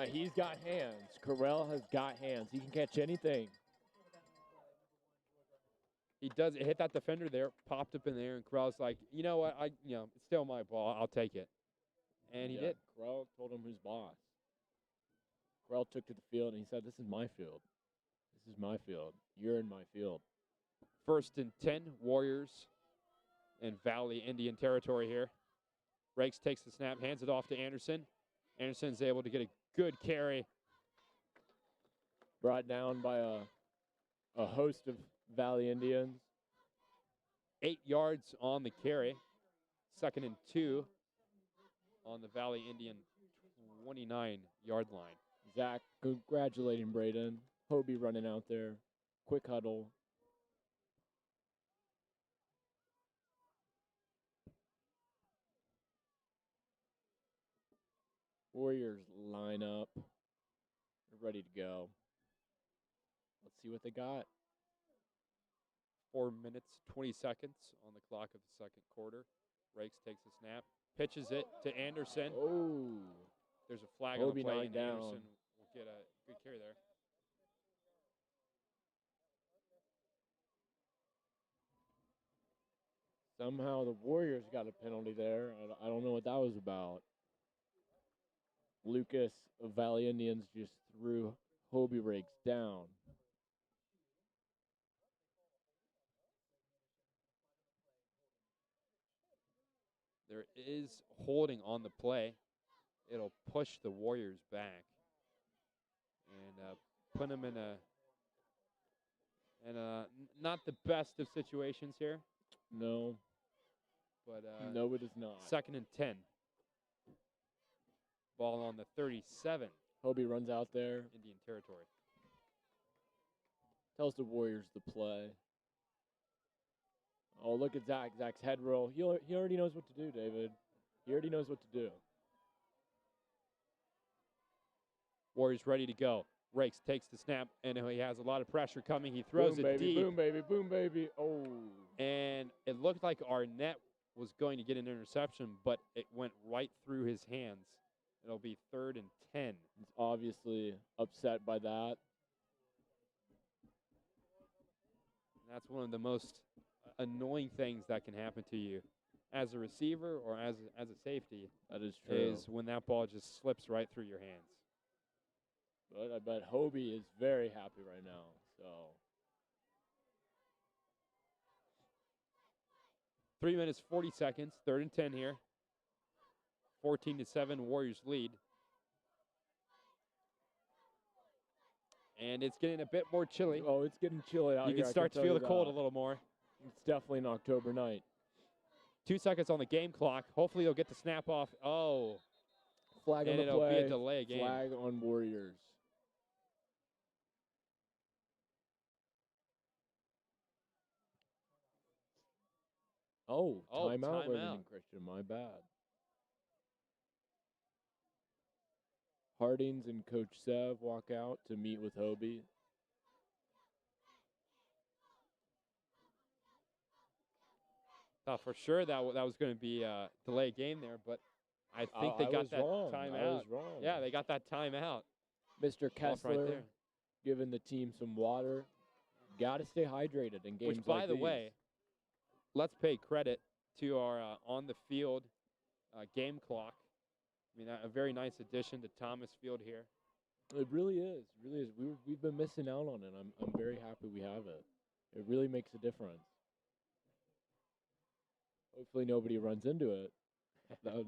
He's got hands. Correll has got hands. He can catch anything. He does. It hit that defender there, popped up in the air, and Corral's like, you know what? It's still my ball. I'll take it. And he did. Correll told him who's boss. Correll took to the field, and he said, this is my field. This is my field. You're in my field. 1st and 10, Warriors in Valley Indian territory here. Rakes takes the snap, hands it off to Anderson. Anderson's able to get a good carry. Brought down by a host of Valley Indians. 8 yards on the carry. 2nd and 2 on the Valley Indian 29-yard line. Zach congratulating Braden. Hobie running out there. Quick huddle. Warriors line up. They're ready to go. Let's see what they got. 4 minutes, 20 seconds on the clock of the 2nd quarter. Rakes takes the snap, pitches it to Anderson. Oh. There's a flag on the play, and down. Anderson will get a good carry there. Somehow the Warriors got a penalty there. I don't know what that was about. Lucas of Valley Indians just threw Hobie Rakes down. There is holding on the play. It'll push the Warriors back and put them in a not the best of situations here. No. But no, it is not. 2nd and 10. Ball on the 37. Hobie runs out there. Indian territory. Tells the Warriors to play. Oh, look at Zach. Zach's head roll. He already knows what to do, David. He already knows what to do. Warriors ready to go. Rakes takes the snap, and he has a lot of pressure coming. He throws boom, it baby, deep. Boom, baby. Boom, baby. Oh. And it looked like Arnett was going to get an interception, but it went right through his hands. It'll be 3rd and 10. He's obviously upset by that. And that's one of the most annoying things that can happen to you as a receiver or as a safety. That is true. Is when that ball just slips right through your hands. But I bet Hobie is very happy right now. So 3 minutes, 40 seconds, 3rd and 10 here. 14-7, Warriors lead. And it's getting a bit more chilly. Oh, it's getting chilly out here. You can start to feel the cold a little more. It's definitely an October night. 2 seconds on the game clock. Hopefully they'll get the snap off. Oh. Flag on the play. And it'll be a delay game. Flag on Warriors. Oh, timeout, Worthington Christian. My bad. Hardings and Coach Sev walk out to meet with Hobie. Thought for sure that was going to be a delay game there, but I think they got that timeout. I was wrong. Yeah, they got that timeout. Mr. Kessler right there. giving the team some water. Got to stay hydrated in games like these. Which, by the way, let's pay credit to our on-the-field game clock. I mean, a very nice addition to Thomas Field here. It really is. It really is. We've been missing out on it. I'm very happy we have it. It really makes a difference. Hopefully nobody runs into it. That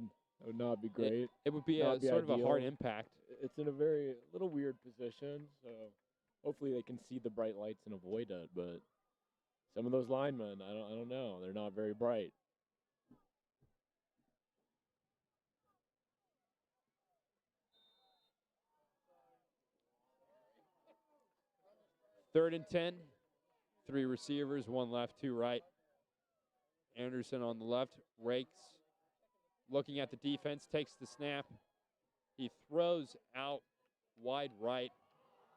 would not be great. It would be sort of a hard impact. It's in a very little weird position, so hopefully they can see the bright lights and avoid it. But some of those linemen, I don't know. They're not very bright. Third and 10. 3 receivers, 1 left, 2 right. Anderson on the left, Rakes looking at the defense, takes the snap. He throws out wide right,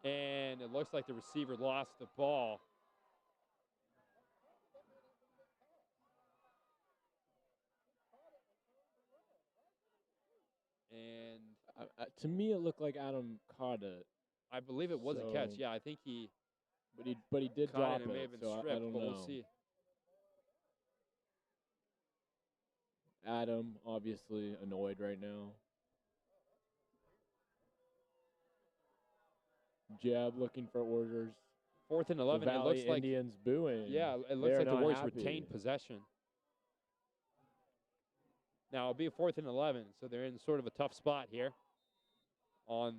and it looks like the receiver lost the ball. And To me, it looked like Adam caught it, I believe it was a catch. So- Yeah, I think he but he did caught drop it and it may have been so I stripped, don't but know. we'll see. Adam, obviously annoyed right now. Jeb looking for orders. 4th and The 11. It Valley looks like Indians booing. yeah, it looks They're like the not Warriors happy. retained possession. Now it'll be a 4th and 11, so they're in sort of a tough spot here on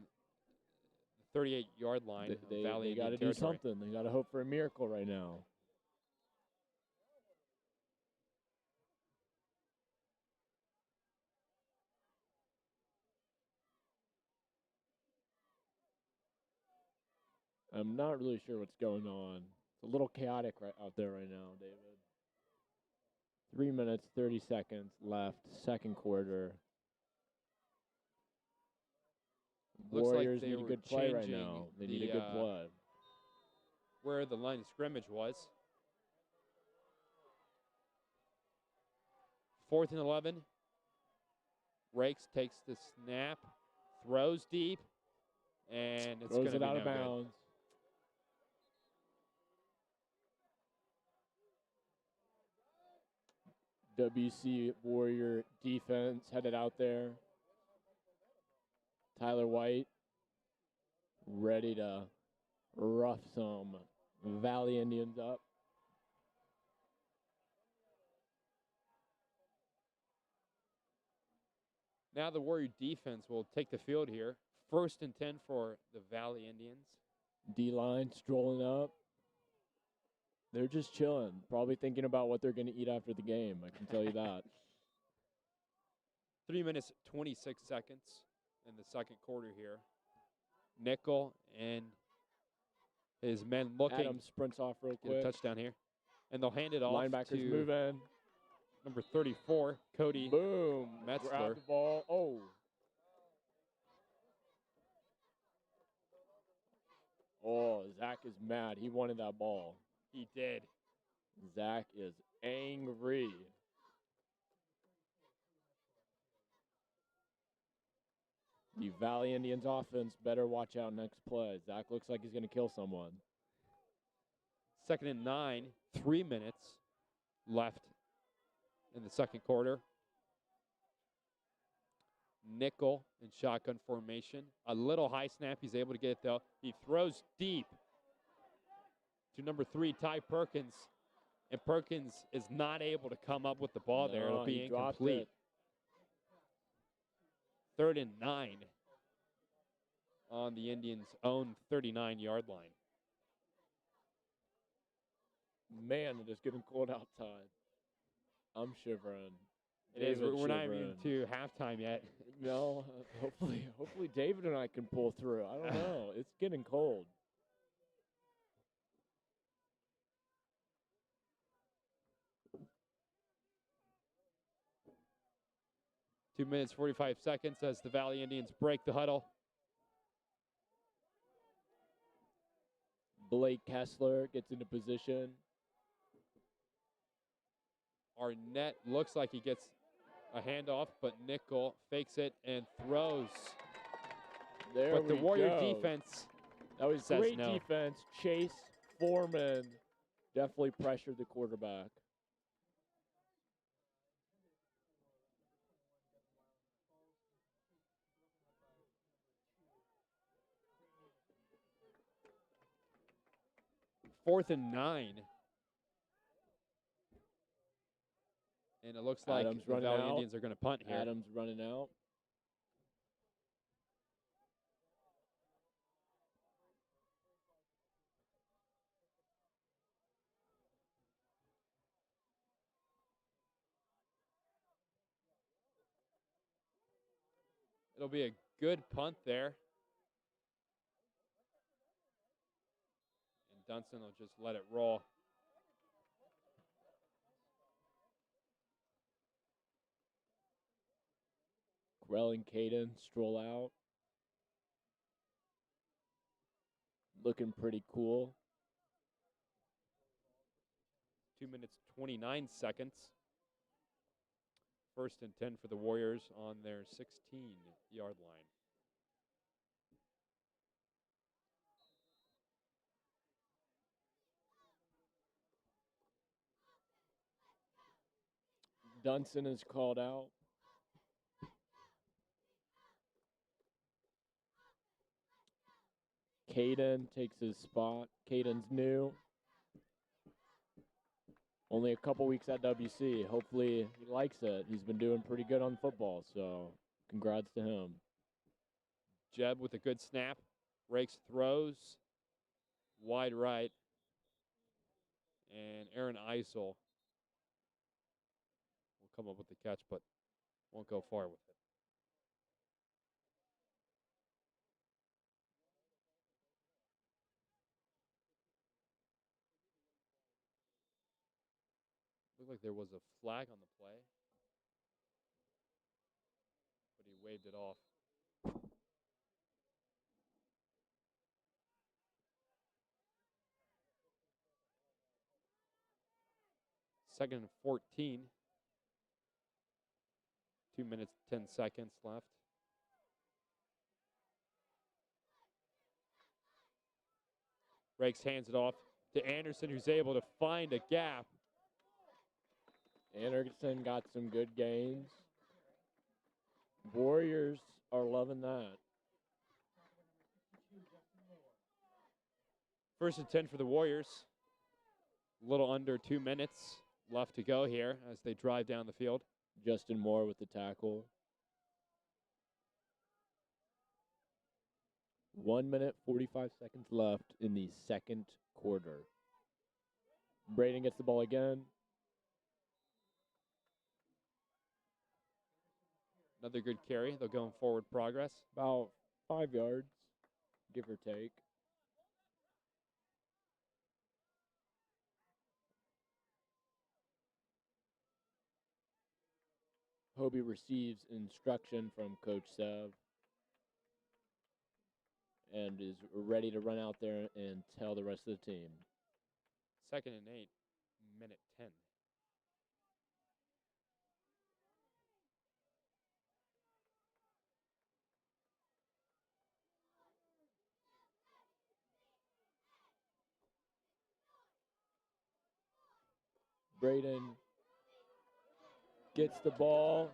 the 38-yard line of Valley They got Indian to do territory. something. They got to hope for a miracle right now. I'm not really sure what's going on. It's a little chaotic right out there right now, David. 3 minutes, 30 seconds left, second quarter. Looks like Warriors they need a were good play right changing now. They need a the, good play. where the line of scrimmage was. 4th and 11. Rakes takes the snap, throws deep, and it's going Throws to it be out no of good. bounds. WC Warrior defense headed out there. Tyler White ready to rough some Valley Indians up. Now the Warrior defense will take the field here. 1st and 10 for the Valley Indians. D-line strolling up. They're just chilling, probably thinking about what they're going to eat after the game. I can tell you that. 3 minutes, 26 seconds in the second quarter here. Nickel and his men looking Adam sprints off real to get a quick. touchdown here. And they'll hand it off Linebackers to moving. number 34, Cody. Boom. Metzler. Grab the ball. Oh. Oh, Zach is mad. He wanted that ball. He did. Zach is angry. The Valley Indians offense better watch out next play. Zach looks like he's going to kill someone. 2nd and 9, 3 minutes left in the second quarter. Nickel in shotgun formation. A little high snap. He's able to get it, though. He throws deep to number 3, Ty Perkins. And Perkins is not able to come up with the ball there. It'll be incomplete. 3rd and 9 on the Indians' own 39-yard line. Man, it is getting cold outside. I'm shivering. It is. David's We're not even shivering. to halftime yet. No, hopefully David and I can pull through. I don't know. It's getting cold. Two minutes, 45 seconds as the Valley Indians break the huddle. Blake Kessler gets into position. Arnett looks like he gets a handoff, but Nickel fakes it and throws. There But the we Warrior go. defense That was says great no. defense. Chase Foreman definitely pressured the quarterback. Fourth and 9. And it looks like Adams the running Valley out. Indians are going to punt here. Adams running out. It'll be a good punt there. And Dunson will just let it roll. Grell and Caden stroll out. Looking pretty cool. 2 minutes, 29 seconds. First and 10 for the Warriors on their 16-yard line. Dunson is called out. Caden takes his spot. Caden's new. Only a couple weeks at WC. Hopefully he likes it. He's been doing pretty good on football, so congrats to him. Jeb with a good snap. Rakes throws. Wide right. And Aaron Eisel will come up with the catch, but won't go far with it. Looked like there was a flag on the play, but he waved it off. Second and 14. 2 minutes, 10 seconds left. Rakes hands it off to Anderson, who's able to find a gap. Anderson got some good gains. Warriors are loving that. First and 10 for the Warriors. A little under 2 minutes left to go here as they drive down the field. Justin Moore with the tackle. 1 minute, 45 seconds left in the second quarter. Braden gets the ball again. Another good carry. They'll go in forward progress. About 5 yards, give or take. Hobie receives instruction from Coach Sev and is ready to run out there and tell the rest of the team. Second and 8, minute 10. Braden gets the ball.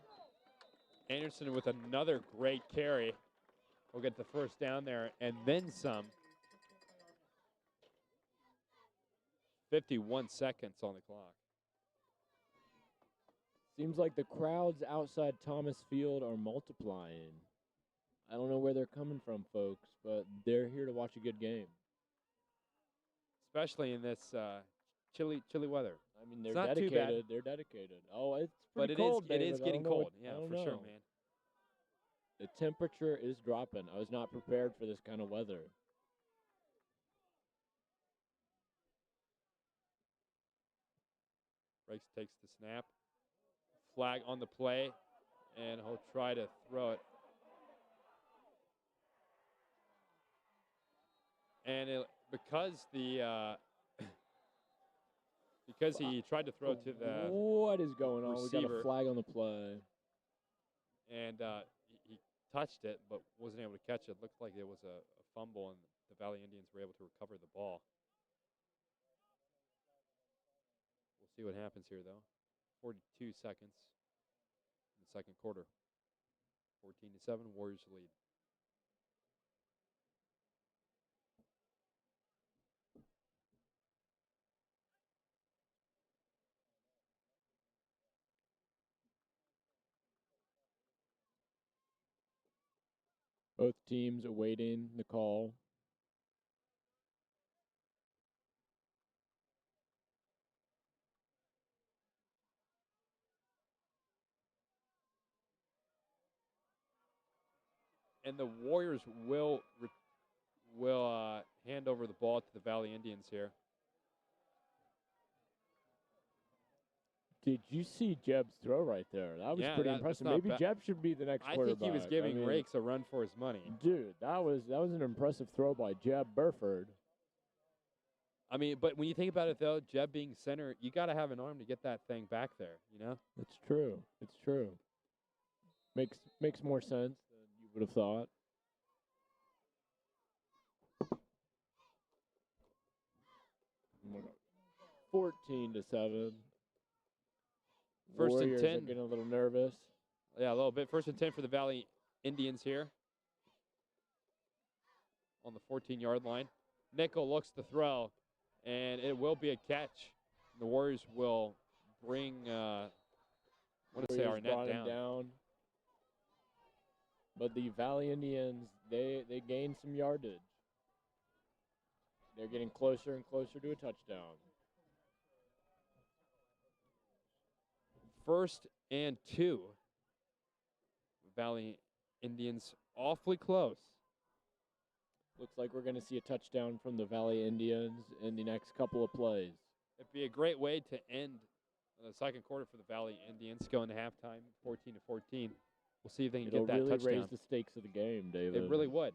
Anderson with another great carry. We'll get the first down there and then some. 51 seconds on the clock. Seems like the crowds outside Thomas Field are multiplying. I don't know where they're coming from, folks, but they're here to watch a good game. Especially in this chilly weather. I mean, they're not too bad. dedicated. They're dedicated. Oh, it's pretty cold, it David. is getting cold. Yeah, for know. sure, man. The temperature is dropping. I was not prepared for this kind of weather. Rakes takes the snap. Flag on the play, and he'll try to throw it. And because he tried to throw it to the what is going on? receiver, We got a flag on the play. And he touched it, but wasn't able to catch it. Looked like it was a fumble, and the Valley Indians were able to recover the ball. We'll see what happens here, though. 42 seconds in the second quarter. 14-7, Warriors lead. Both teams awaiting the call. And the Warriors will hand over the ball to the Valley Indians here. Did you see Jeb's throw right there? That was pretty impressive. Maybe Jeb should be the next quarterback. I think he was giving Rakes a run for his money. Dude, that was an impressive throw by Jeb Burford. I mean, but when you think about it, though, Jeb being center, you got to have an arm to get that thing back there, you know? It's true. It's true. Makes more sense than you would have thought. Oh my God. 14-7. First and Warriors 10. are getting a little nervous. Yeah, a little bit. First and 10 for the Valley Indians here on the 14-yard line. Nickel looks to throw, and it will be a catch. The Warriors will bring, Arnett down. But the Valley Indians, they gained some yardage. They're getting closer and closer to a touchdown. First and 2. Valley Indians awfully close. Looks like we're going to see a touchdown from the Valley Indians in the next couple of plays. It'd be a great way to end the second quarter for the Valley Indians, going to halftime, 14-14. We'll see if they can get that really touchdown. Raise the stakes of the game, David. It really would.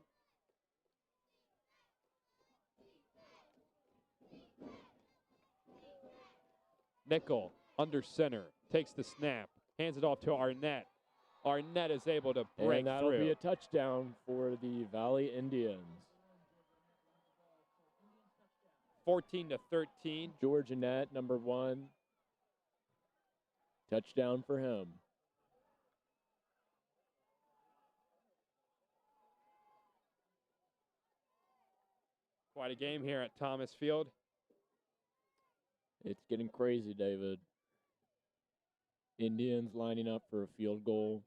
Nickel under center, takes the snap, hands it off to Arnett. Arnett is able to break and that'll through. be a touchdown for the Valley Indians. 14-13. George Annett, number 1. Touchdown for him. Quite a game here at Thomas Field. It's getting crazy, David. Indians lining up for a field goal.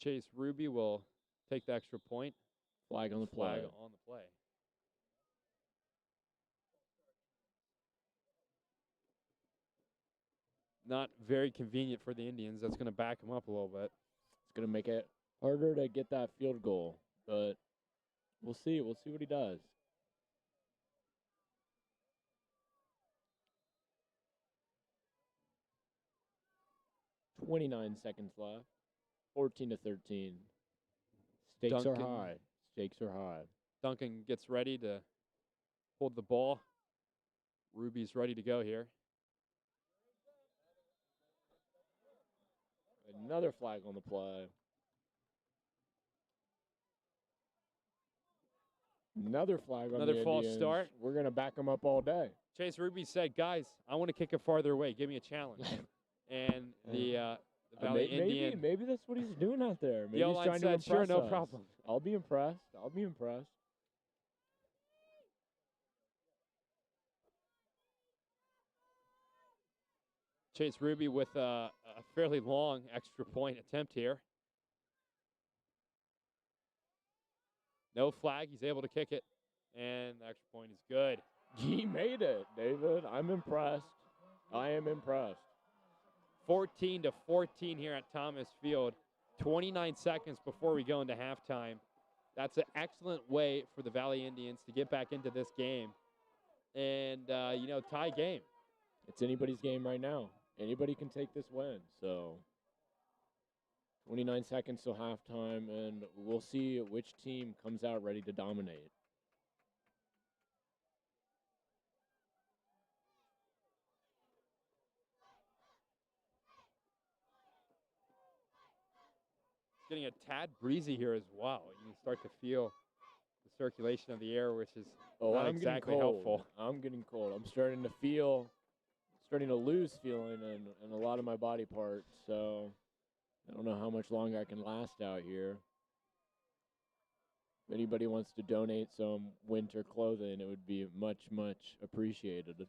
Chase Ruby will take the extra point. Flag on the play. Flag on the play. Not very convenient for the Indians. That's going to back them up a little bit. It's going to make it harder to get that field goal, but we'll see. We'll see what he does. .29 seconds left. 14-13. Stakes are high. Stakes are high. Duncan gets ready to hold the ball. Ruby's ready to go here. Another flag on the play. Another flag on the Indians. Another false start. We're going to back them up all day. Chase Ruby said, guys, I want to kick it farther away. Give me a challenge. And the Valley Indian. Maybe that's what he's doing out there. Maybe the he's trying to impress sure, no us. problem. I'll be impressed. I'll be impressed. Chase Ruby with a fairly long extra point attempt here. No flag. He's able to kick it. And the extra point is good. He made it, David. I'm impressed. I am impressed. 14-14 here at Thomas Field. 29 seconds before we go into halftime. That's an excellent way for the Valley Indians to get back into this game and, tie game. It's anybody's game right now. Anybody can take this win. So 29 seconds till halftime, and we'll see which team comes out ready to dominate. It's getting a tad breezy here as well. You can start to feel the circulation of the air, which is not exactly helpful. I'm getting cold. I'm starting to lose feeling in a lot of my body parts. So I don't know how much longer I can last out here. If anybody wants to donate some winter clothing, it would be much, much appreciated.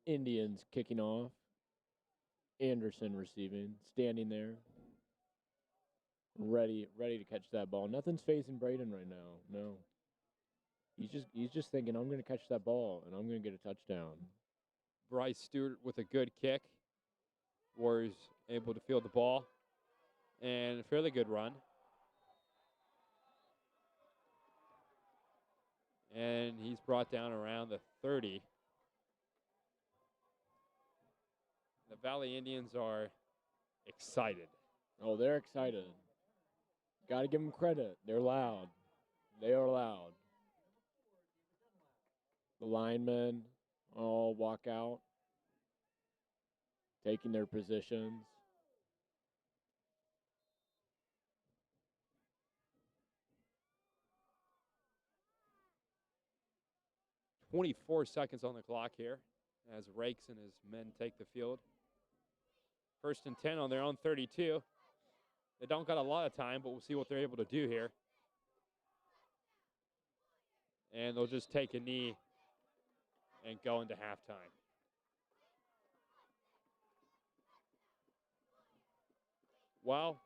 Indians kicking off. Anderson receiving, standing there, ready to catch that ball. Nothing's facing Braden right now. No. He's just thinking, I'm going to catch that ball, and I'm going to get a touchdown. Bryce Stewart with a good kick. Warriors able to field the ball. And a fairly good run. And he's brought down around the 30. The Valley Indians are excited. Oh, they're excited. Got to give them credit. They're loud. They are loud. The linemen all walk out, taking their positions. 24 seconds on the clock here as Rakes and his men take the field. 1st and 10 on their own 32. They don't got a lot of time, but we'll see what they're able to do here. And they'll just take a knee and go into halftime. Well,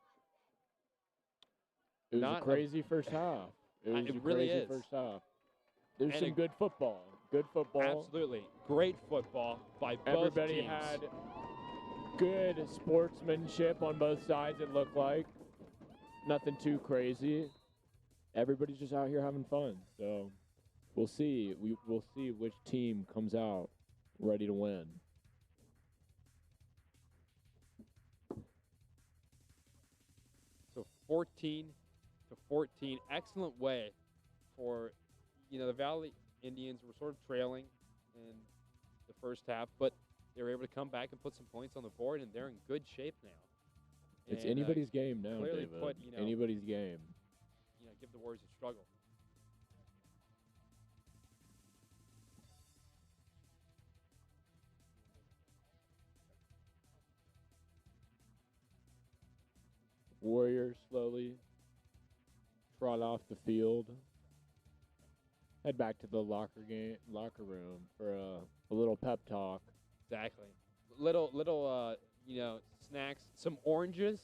it was a crazy first half. It really is. First half. There's some good football. Good football. Absolutely. Great football by both Everybody teams. had good sportsmanship on both sides, it looked like. Nothing too crazy. Everybody's just out here having fun. So we'll see. We'll see which team comes out ready to win. So 14-14. Excellent way for, the Valley Indians were sort of trailing in the first half, but they were able to come back and put some points on the board, and they're in good shape now. It's anybody's game now, clearly David. Put, anybody's game. Give the Warriors a struggle. Warriors slowly trot off the field. Head back to the locker room for a little pep talk. Exactly. Little snacks, some oranges,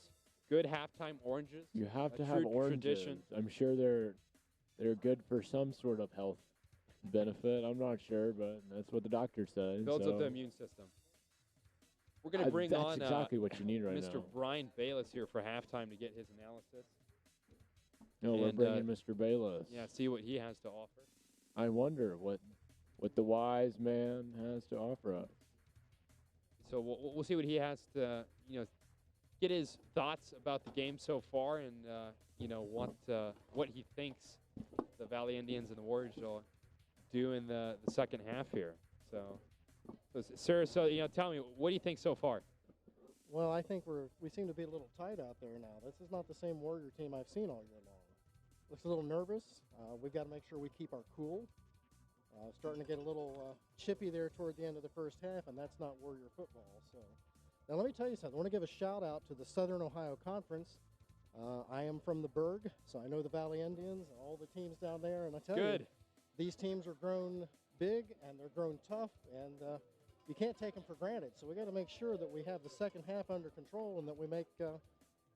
good halftime oranges. You have to have oranges. Tradition. I'm sure they're good for some sort of health benefit. I'm not sure, but that's what the doctor said. Builds up the immune system. We're going to bring on that's exactly what you need right Mr. now. Brian Bayless here for halftime to get his analysis. No, we're bringing Mr. Bayless. Yeah, see what he has to offer. I wonder what the wise man has to offer us. So we'll see what he has to, get his thoughts about the game so far, and what he thinks the Valley Indians and the Warriors will do in the second half here. So sir, tell me, what do you think so far? Well, I think we seem to be a little tight out there now. This is not the same Warrior team I've seen all year long. Looks a little nervous. We've got to make sure we keep our cool. Starting to get a little chippy there toward the end of the first half, and that's not Warrior football. So, now let me tell you something. I want to give a shout out to the Southern Ohio Conference. I am from the Berg, so I know the Valley Indians, all the teams down there, and I tell you, these teams are grown big and they're grown tough, and you can't take them for granted. So we got to make sure that we have the second half under control and that we make the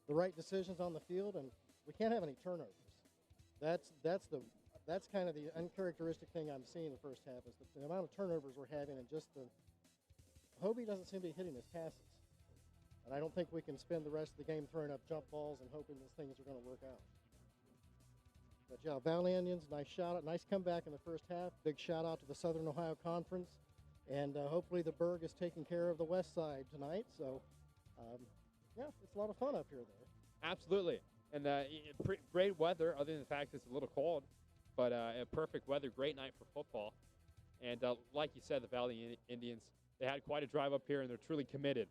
right decisions on the field, and we can't have any turnovers. That's kind of the uncharacteristic thing I'm seeing in the first half is the amount of turnovers we're having, and just Hobie doesn't seem to be hitting his passes. And I don't think we can spend the rest of the game throwing up jump balls and hoping that things are going to work out. But yeah, Valley Indians, nice comeback in the first half. Big shout out to the Southern Ohio Conference. And hopefully the Berg is taking care of the West Side tonight. So, yeah, it's a lot of fun up here, though. Absolutely. And great weather, other than the fact it's a little cold. But perfect weather, great night for football. And like you said, the Valley Indians, they had quite a drive up here, and they're truly committed.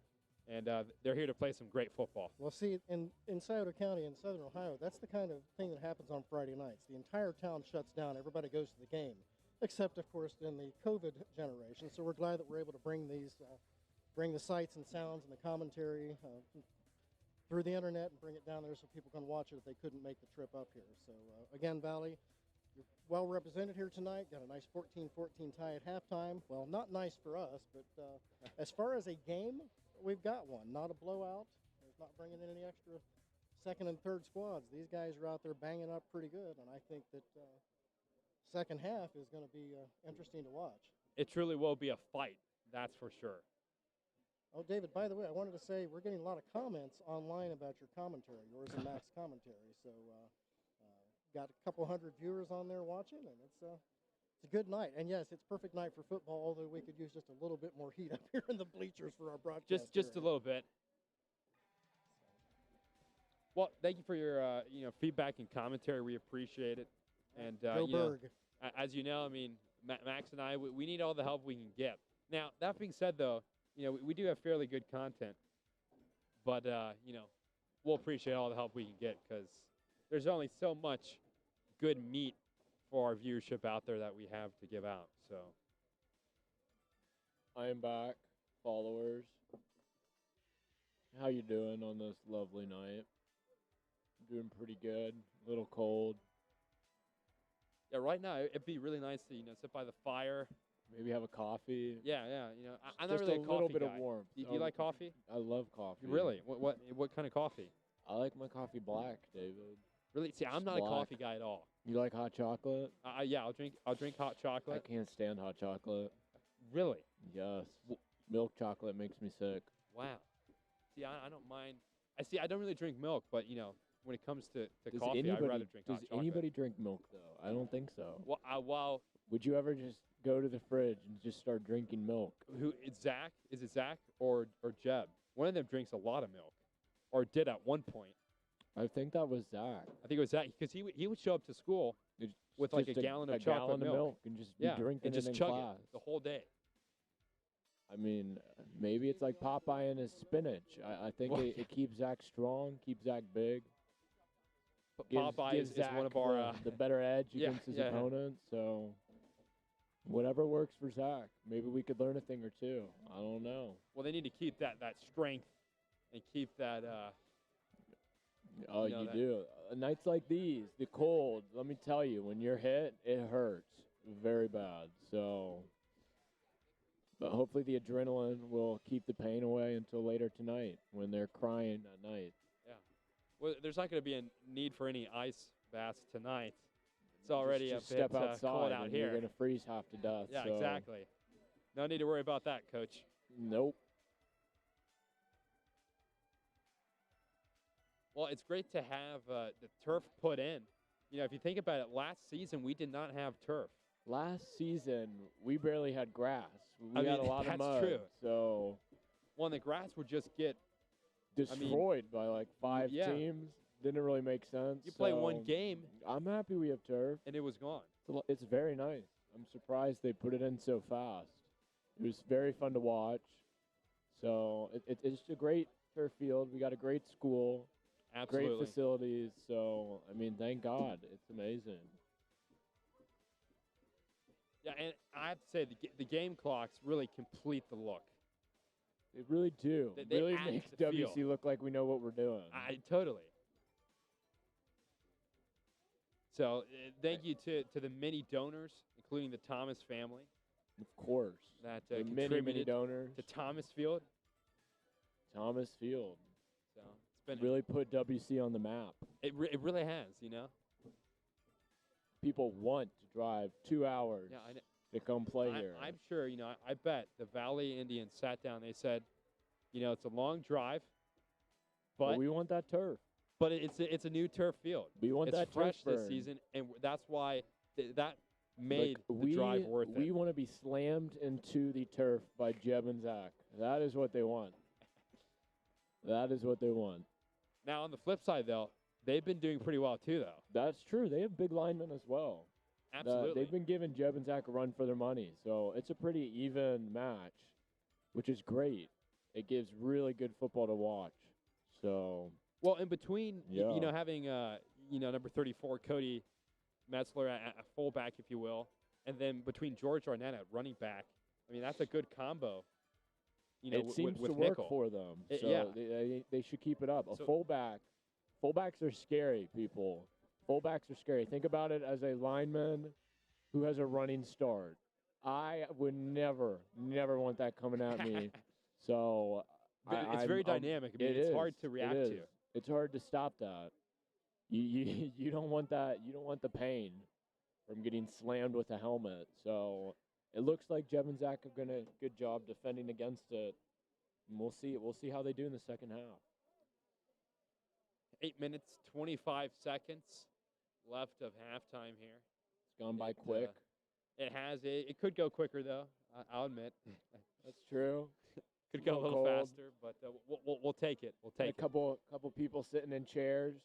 And they're here to play some great football. Well, see, in Scioto County in Southern Ohio, that's the kind of thing that happens on Friday nights. The entire town shuts down. Everybody goes to the game, except, of course, in the COVID generation. So we're glad that we're able to bring the sights and sounds and the commentary through the internet and bring it down there so people can watch it if they couldn't make the trip up here. So, again, Valley, you're well represented here tonight. Got a nice 14-14 tie at halftime. Well, not nice for us, but as far as a game, we've got one. Not a blowout. There's not bringing in any extra second and third squads. These guys are out there banging up pretty good, and I think that second half is going to be interesting to watch. It truly will be a fight, that's for sure. Oh, David, by the way, I wanted to say we're getting a lot of comments online about your commentary, yours and Mac's commentary. So got a couple hundred viewers on there watching, and it's a good night. And, yes, it's a perfect night for football, although we could use just a little bit more heat up here in the bleachers for our broadcast. Just a little bit. Well, thank you for your feedback and commentary. We appreciate it. And Go Berg. As you know, I mean, Max and I, we need all the help we can get. Now, that being said, though, we do have fairly good content. But, we'll appreciate all the help we can get because there's only so much good meat for our viewership out there that we have to give out. So I am back, followers. How you doing on this lovely night? Doing pretty good. A little cold. Yeah, right now it'd be really nice to sit by the fire. Maybe have a coffee. Yeah. I'm not Just really a coffee little bit guy. of warmth. Do you like coffee? I love coffee. Really? What kind of coffee? I like my coffee black, David. Really? See, I'm Just not a black. coffee guy at all. You like hot chocolate? Yeah, I'll drink hot chocolate. I can't stand hot chocolate. Really? Yes. Milk chocolate makes me sick. Wow. See, I don't mind. I don't really drink milk, but when it comes to coffee, I'd rather drink hot chocolate. Does anybody drink milk though? I don't think so. Well, Would you ever just go to the fridge and just start drinking milk? Zach? Is it Zach or Jeb? One of them drinks a lot of milk, or did at one point. I think that was Zach. I think it was Zach because he would show up to school with like a gallon of chocolate milk and just be drinking and just it in chug class. it the whole day. I mean, maybe it's like Popeye and his spinach. I think it keeps Zach strong, keeps Zach big. But Popeye gives is Zach one of our the better edge yeah, against his yeah. opponent. So whatever works for Zach. Maybe we could learn a thing or two. I don't know. Well, they need to keep that strength and keep that. Oh, you do. Nights like these, the cold. Let me tell you, when you're hit, it hurts very bad. So. But hopefully the adrenaline will keep the pain away until later tonight when they're crying at night. Yeah. Well, there's not going to be a need for any ice baths tonight. It's already just a bit step outside cold out and here. You're going to freeze half to death. Yeah, so. exactly. No need to worry about that, Coach. Nope. Well, it's great to have the turf put in. If you think about it, last season we did not have turf. Last season, we barely had grass. We had a lot of mud. That's true. So Well, and the grass would just get destroyed by like 5 teams. Didn't really make sense. You play one game. I'm happy we have turf. And it was gone. It's very nice. I'm surprised they put it in so fast. It was very fun to watch. So it's just a great turf field. We got a great school. Absolutely. Great facilities. So, I mean, thank God. It's amazing. Yeah, and I have to say, the game clocks really complete the look. They really do. They really add makes to the WC feel. look like we know what we're doing. Totally. So thank you to the many donors, including the Thomas family. Of course. That the contributed many donors. to Thomas Field. Thomas Field. So it's been really put WC on the map. It really has, People want to drive 2 hours to come play here. I'm sure, I bet the Valley Indians sat down. They said, it's a long drive, but we want that turf. But it's a new turf field. We want that fresh turf this season, and that's why that made the drive worth it. We want to be slammed into the turf by Jeb and Zach. That is what they want. That is what they want. Now, on the flip side, though, they've been doing pretty well, too, though. That's true. They have big linemen as well. Absolutely. They've been giving Jeb and Zach a run for their money. So it's a pretty even match, which is great. It gives really good football to watch. So. Well, in between, having, number 34, Cody Metzler at fullback, if you will, and then between George Arnett at running back, I mean, that's a good combo. It seems with to work nickel. for them. They should keep it up. Fullbacks are scary, people. Fullbacks are scary. Think about it as a lineman who has a running start. I would never want that coming at me. So it's very dynamic. I mean, it's hard to react to. It's hard to stop that. You don't want that. You don't want the pain from getting slammed with a helmet. So it looks like Jeb and Zach have done a good job defending against it. And we'll see. We'll see how they do in the second half. 8 minutes, 25 seconds left of halftime here. It's gone by quick. It has. It could go quicker, though. I'll admit. That's true. Could go a little faster, but we'll take it. We'll take it. A couple people sitting in chairs.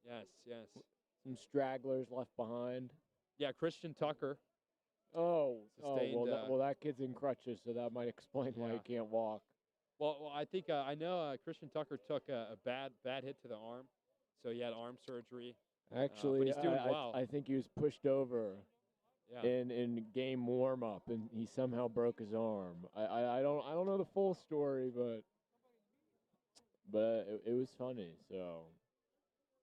Yes. Some stragglers left behind. Yeah, Christian Tucker. Well, that kid's in crutches, so that might explain why he can't walk. Well, I think I know Christian Tucker took a bad hit to the arm, so he had arm surgery. Actually, but he's doing well. I think he was pushed over Yeah. in game warm up, and he somehow broke his arm. I don't know the full story, but it was funny. So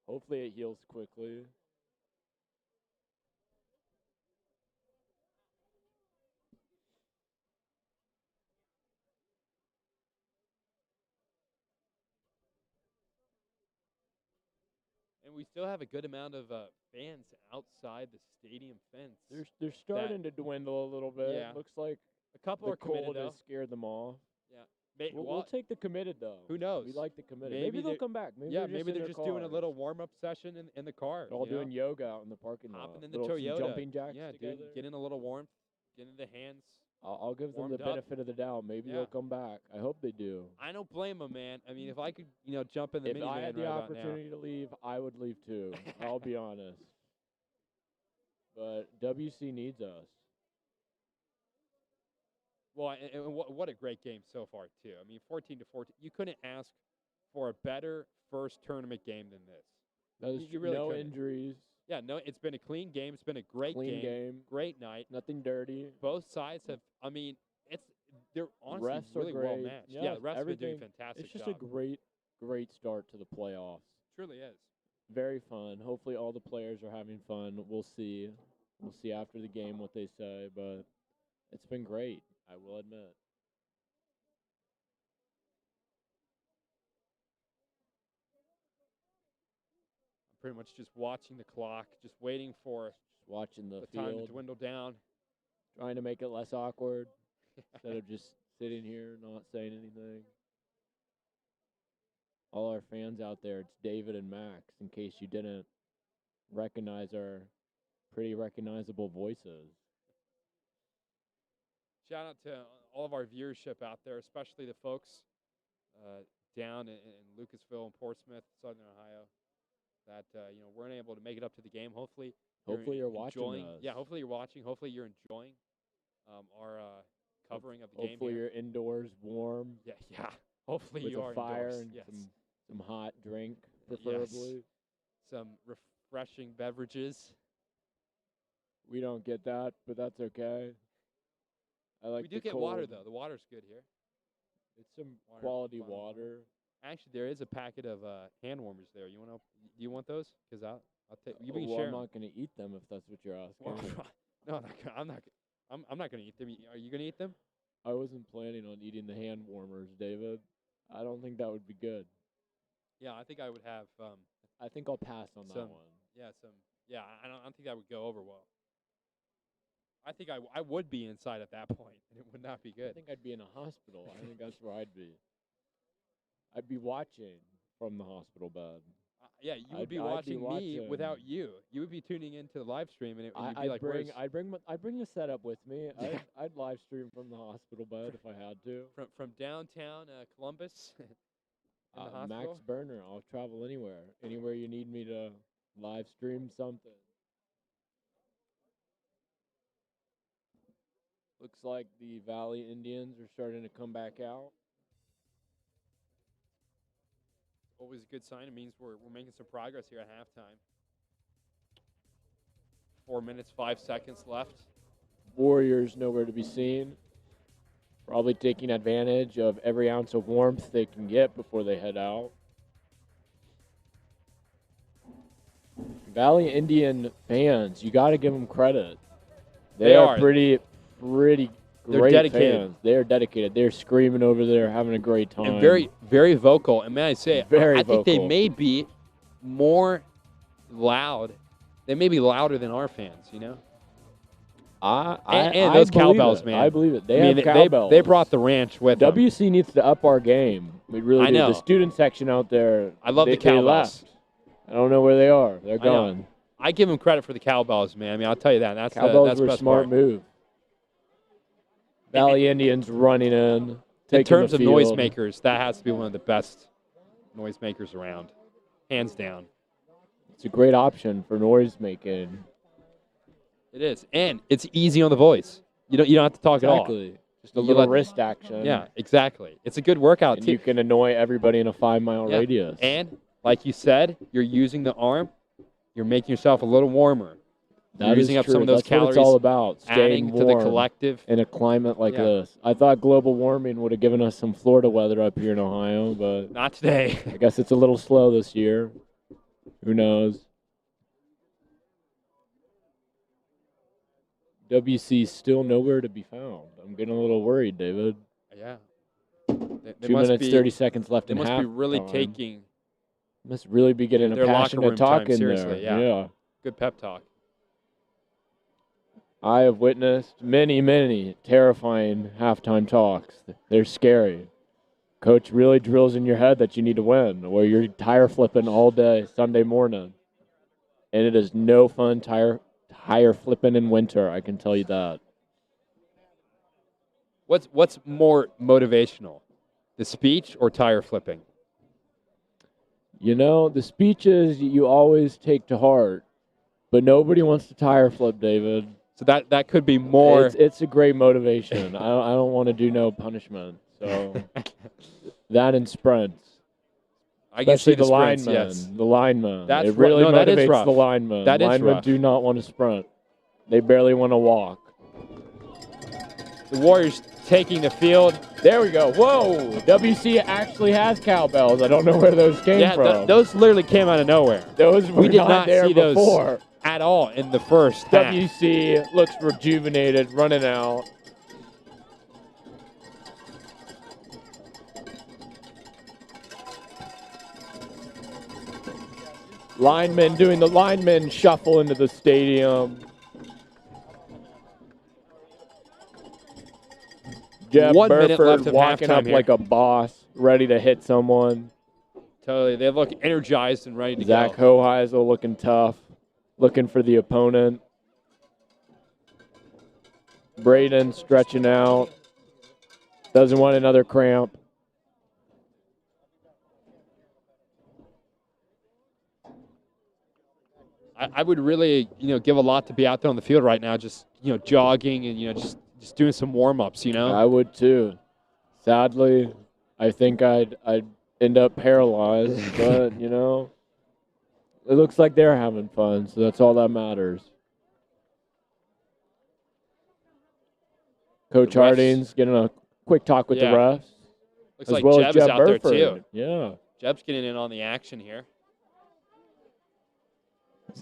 hopefully it heals quickly. And we still have a good amount of fans outside the stadium fence. They're starting to dwindle a little bit. Yeah. Looks like A couple the are committed, cold though. has scared them off. Yeah. We'll take the committed though. Who knows? We like the committed. Maybe Maybe they'll they're- come back. Maybe maybe in they're their just doing a cars. little warm-up session in the car. They're all you know? doing yoga out in the parking lot. Hopping in the Some Toyota. jumping jacks Yeah, together. getting a little warmth, getting the hands. I'll give them the warmed up. benefit of the doubt. Maybe Yeah. they'll come back. I hope they do. I don't blame them, man. I mean, if I could, jump in the If minivan I had the right about now. opportunity to leave, I would leave too. I'll be honest. But WC needs us. Well, and what a great game so far too. I mean, 14-14. You couldn't ask for a better first tournament game than this. That was You really no couldn't. injuries. Yeah, no, it's been a clean game. It's been a great Clean game. Great night. Nothing dirty. Both sides have. I mean, they're honestly Refs are really well great. matched. Yeah, the refs have been doing a everything. fantastic It's just job. a great start to the playoffs. Truly is. Very fun. Hopefully all the players are having fun. We'll see. We'll see after the game what they say, but it's been great, I will admit. I'm pretty much just watching the clock, just waiting for Just watching the the time to field, dwindle down. trying to make it less awkward instead of just sitting here not saying anything. All our fans out there, it's David and Max, in case you didn't recognize our pretty recognizable voices. Shout out to all of our viewership out there, especially the folks down in Lucasville and Portsmouth, Southern Ohio, that weren't able to make it up to the game. Hopefully Hopefully you're watching enjoying. us. Yeah, hopefully you're watching. Hopefully you're enjoying our covering of the game. Hopefully here. you're indoors, warm, Yeah. Hopefully with you a are fire indoors. and Yes. some hot drink, preferably. Some refreshing beverages. We don't get that, but that's okay. I like We do the get water cold. though. The water's good here. It's some Water, quality bottled water. water. Actually, there is a packet of hand warmers there. Do you want those? Because I'll take. You can Well, share I'm 'em. not going to eat them if that's what you're asking. Well, no, I'm not. I'm not gonna eat them. Are you gonna eat them? I wasn't planning on eating the hand warmers, David. I don't think that would be good. Yeah, I think I would have. I think I'll pass on that Some- one. Yeah, I don't think that would go over well. I think I would be inside at that point, and it would not be I good. think I'd be in a hospital. I think that's where I'd be. I'd be watching from the hospital bed. Yeah, you would I'd be be watching me watching. without you. You would be tuning into the live stream, and you'd be I'd like, bring "Where's I'd bring the setup with me. Yeah. I'd live stream from the hospital bed if I had to. from downtown Columbus?" in the Max hospital? Berner. I'll travel anywhere you need me to live stream something. Looks like the Valley Indians are starting to come back out. Always a good sign. It means we're making some progress here at halftime. 4 minutes, 5 seconds left. Warriors nowhere to be seen. Probably taking advantage of every ounce of warmth they can get before they head out. Valley Indian fans, you got to give them credit. They are are. pretty They're great dedicated. fans. They're dedicated. They're screaming over there, having a great time. And very, very vocal. And may I say, Very I think they vocal. may be more loud. They may be louder than our fans, you know? And those believe cowbells, it. man. I believe it. They I mean, have cowbells. they brought the ranch with them. WC needs to up our game. We really I do. know. The student section out there. I love they, the cowbells. They left. I don't know where they are. They're I know. gone. I give them credit for the cowbells, man. I mean, I'll tell you that. That's Cowbells that's the were a best smart part. move. Valley Indians running in. In taking terms the of field. noisemakers, that has to be one of the best noisemakers around, hands down. It's a great option for noise making. It is, and it's easy on the voice. You don't have to talk at all. Exactly. Just a You little let- wrist action. Yeah, exactly. It's a good workout And too. you can annoy everybody in a 5-mile Yeah. radius. And like you said, you're using the arm. You're making yourself a little warmer. You're using up true. some of those That's calories. What it's all about. Adding Staying to the warm collective. in a climate like this. I thought global warming would have given us some Florida weather up here in Ohio, but not today. I guess it's a little slow this year. Who knows? WC's still nowhere to be found. I'm getting a little worried, David. Yeah. 2 minutes, 30 seconds left in half. They must be really taking. Must really be getting their a passionate talk in seriously, there. Yeah. Good pep talk. I have witnessed many, many terrifying halftime talks. They're scary. Coach really drills in your head that you need to win, where you're tire flipping all day Sunday morning. And it is no fun tire flipping in winter, I can tell you that. What's more motivational, the speech or tire flipping? You know, the speeches you always take to heart, but nobody wants to tire flip, David. So that could be more. It's a great motivation. I don't want to do no punishment. So that and sprints. I can see the sprints, linemen. yes. The linemen. That's it really that is motivates rough. the linemen. That is linemen rough. do not want to sprint. They barely want to walk. The Warriors taking the field. There we go. Whoa! WC actually has cowbells. I don't know where those came from. Yeah, those literally came out of nowhere. Those were we did not there see before. Those at all in the first half. WC looks rejuvenated, running out. Linemen doing the linemen shuffle into the stadium. Jeff 1 minute Burford left of walking halftime up here. like a boss, ready to hit someone. Totally. They look energized and ready to Zach go. Hoheisel looking tough, looking for the opponent. Braden stretching out. Doesn't want another cramp. I would really, give a lot to be out there on the field right now, just, jogging and, just doing some warm-ups, I would too. Sadly, I think I'd end up paralyzed, but, it looks like they're having fun, so that's all that matters. Coach Harding's getting a quick talk with the refs. Looks as like well Jeb as is Jeb out Burford. there too. Yeah. Jeb's getting in on the action here.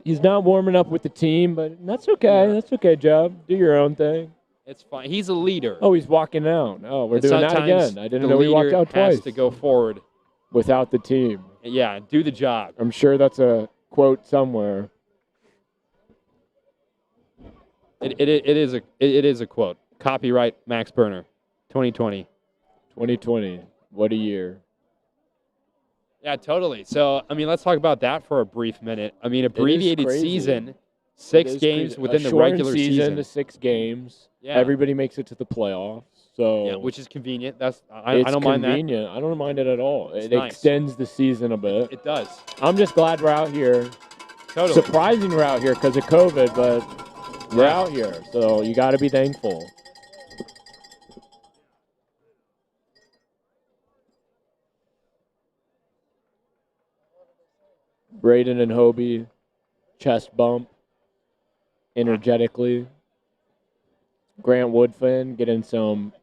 He's not warming up with the team, but that's okay. Yeah. That's okay, Jeb. Do your own thing. It's fine. He's a leader. Oh, he's walking out. Oh, we're doing that again. I didn't know he walked out twice. Has to go forward without the team. Yeah, do the job. I'm sure that's a quote somewhere. It is a quote. Copyright Max Berner, 2020. 2020. What a year. Yeah, totally. So, let's talk about that for a brief minute. Abbreviated season, 6 games within the regular season. To 6 games. Yeah. Everybody makes it to the playoffs. So yeah, which is convenient. I don't mind that. It's convenient. I don't mind it at all. It's it nice. Extends the season a bit. It does. I'm just glad we're out here. Totally. Surprising we're out here because of COVID, but we're out here. So you got to be thankful. Braden and Hobie, chest bump, energetically. Grant Woodfin getting some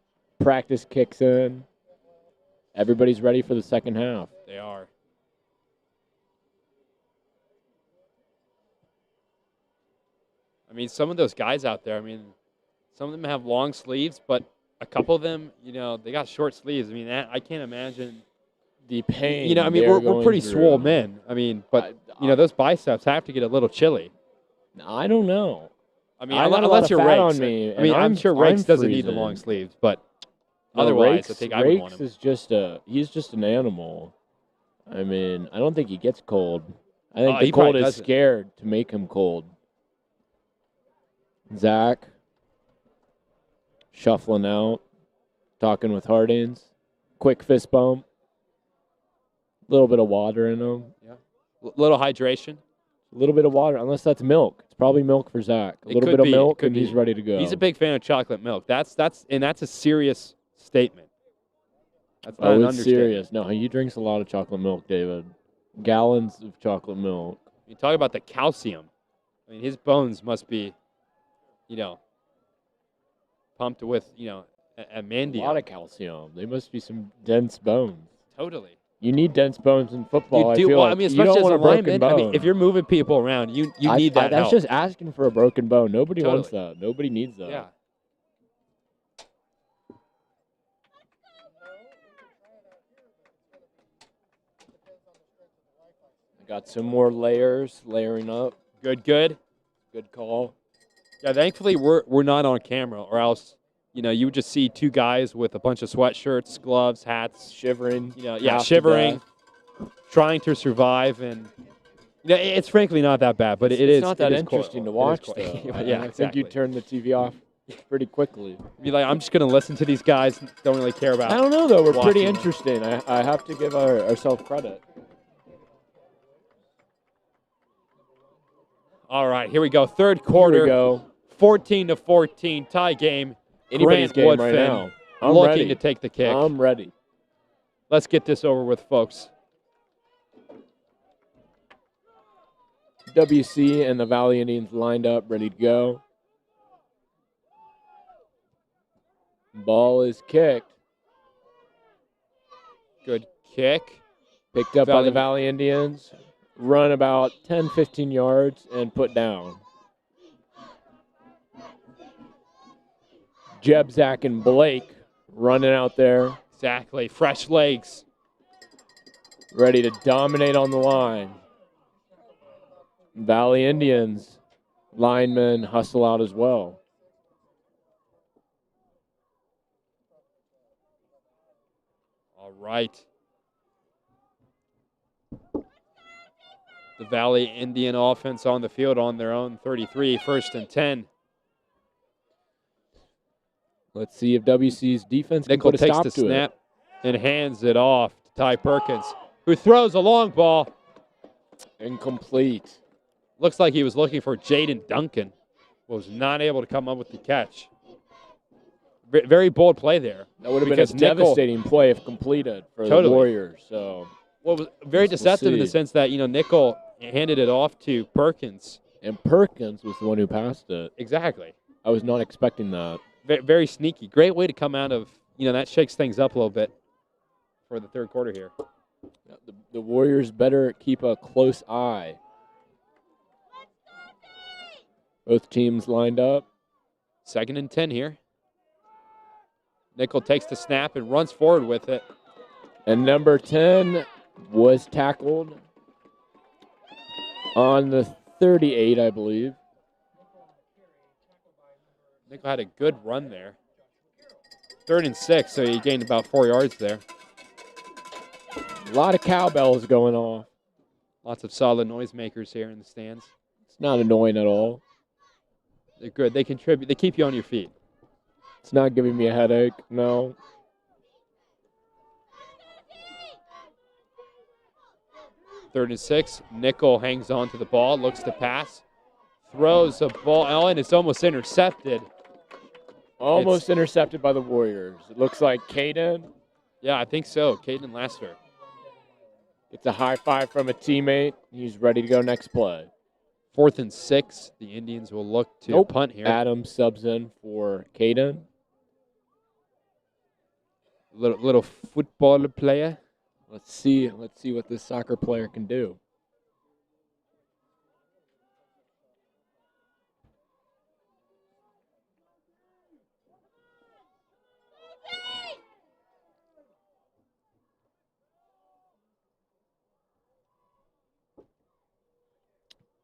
practice kicks in. Everybody's ready for the second half. They are. Some of those guys out there, some of them have long sleeves, but a couple of them, they got short sleeves. I can't imagine the pain. We're pretty swole men. But those biceps have to get a little chilly. I don't know. Unless you're Rakes. On me, I'm sure Rakes doesn't freezing. need the long sleeves, but no, otherwise, Rakes, I think I would want him. He's just an animal. I don't think he gets cold. I think the he cold is doesn't. scared to make him cold. Zach shuffling out, talking with Hardings. Quick fist bump. A little bit of water in him. Yeah. Little hydration. A little bit of water, unless that's milk. It's probably milk for Zach. A little bit of milk, and he's ready to go. He's a big fan of chocolate milk. That's a serious statement. That's not an understatement. Serious. No, he drinks a lot of chocolate milk, David. Gallons of chocolate milk. You talk about the calcium I mean, his bones must be, pumped with, a A mandium. lot of calcium. They must be some dense bones. Totally. You need dense bones in football. You do. I feel Well, like I mean, you especially don't as want a a broken lineman. bone. I mean, if you're moving people around, you need that that's help. just asking for a broken bone. Nobody wants Totally. that. Nobody needs that. Yeah. Got some more layering up. Good. Good call. Yeah, thankfully we're not on camera, or else, you would just see two guys with a bunch of sweatshirts, gloves, hats, Shivering. yeah, shivering, trying to survive, and it's frankly not that bad, but It's not that interesting to watch, though. Yeah, I think you turn the TV off pretty quickly. Be like, I'm just gonna listen to these guys. Don't really care about. I don't know though. We're pretty watching. interesting. I have to give ourselves credit. All right, here we go. Third quarter. Here we go. 14-14 tie game. Anybody's Grant game Woodfin right now. I'm looking ready. to take the kick. I'm ready. Let's get this over with, folks. WC and the Valley Indians lined up, ready to go. Ball is kicked. Good kick. Picked up by the Valley Indians. Run about 10, 15 yards and put down. Jeb, Zach, and Blake running out there. Exactly. Fresh legs. Ready to dominate on the line. Valley Indians linemen hustle out as well. All right. The Valley Indian offense on the field on their own 33, 1st and 10. Let's see if WC's defense can Nickel put a takes stop the to snap and hands it off to Ty Perkins, who throws a long ball. Incomplete. Looks like he was looking for Jaden Duncan. Was not able to come up with the catch. Very bold play there. That would have been a devastating play if completed for the Warriors. So, well, it was very deceptive in the sense that, Nickel handed it off to Perkins. And Perkins was the one who passed it. Exactly. I was not expecting that. Very sneaky. Great way to come out of, that shakes things up a little bit for the third quarter here. The Warriors better keep a close eye. Both teams lined up. 2nd and 10 here. Nickel takes the snap and runs forward with it. And number 10 was tackled on the 38, I believe. Nickel had a good run there. 3rd and 6, so he gained about 4 yards there. A lot of cowbells going off. Lots of solid noisemakers here in the stands. It's not annoying at all. They're good. They contribute. They keep you on your feet. It's not giving me a headache, no. Third and 6. Nickel hangs on to the ball, looks to pass, throws a ball, and it's almost intercepted. Almost intercepted by the Warriors. It looks like Caden. Yeah, I think so. Caden Lester. It's a high five from a teammate. He's ready to go next play. 4th and 6. The Indians will look to punt here. Adam subs in for Caden. Little football player. Let's see what this soccer player can do.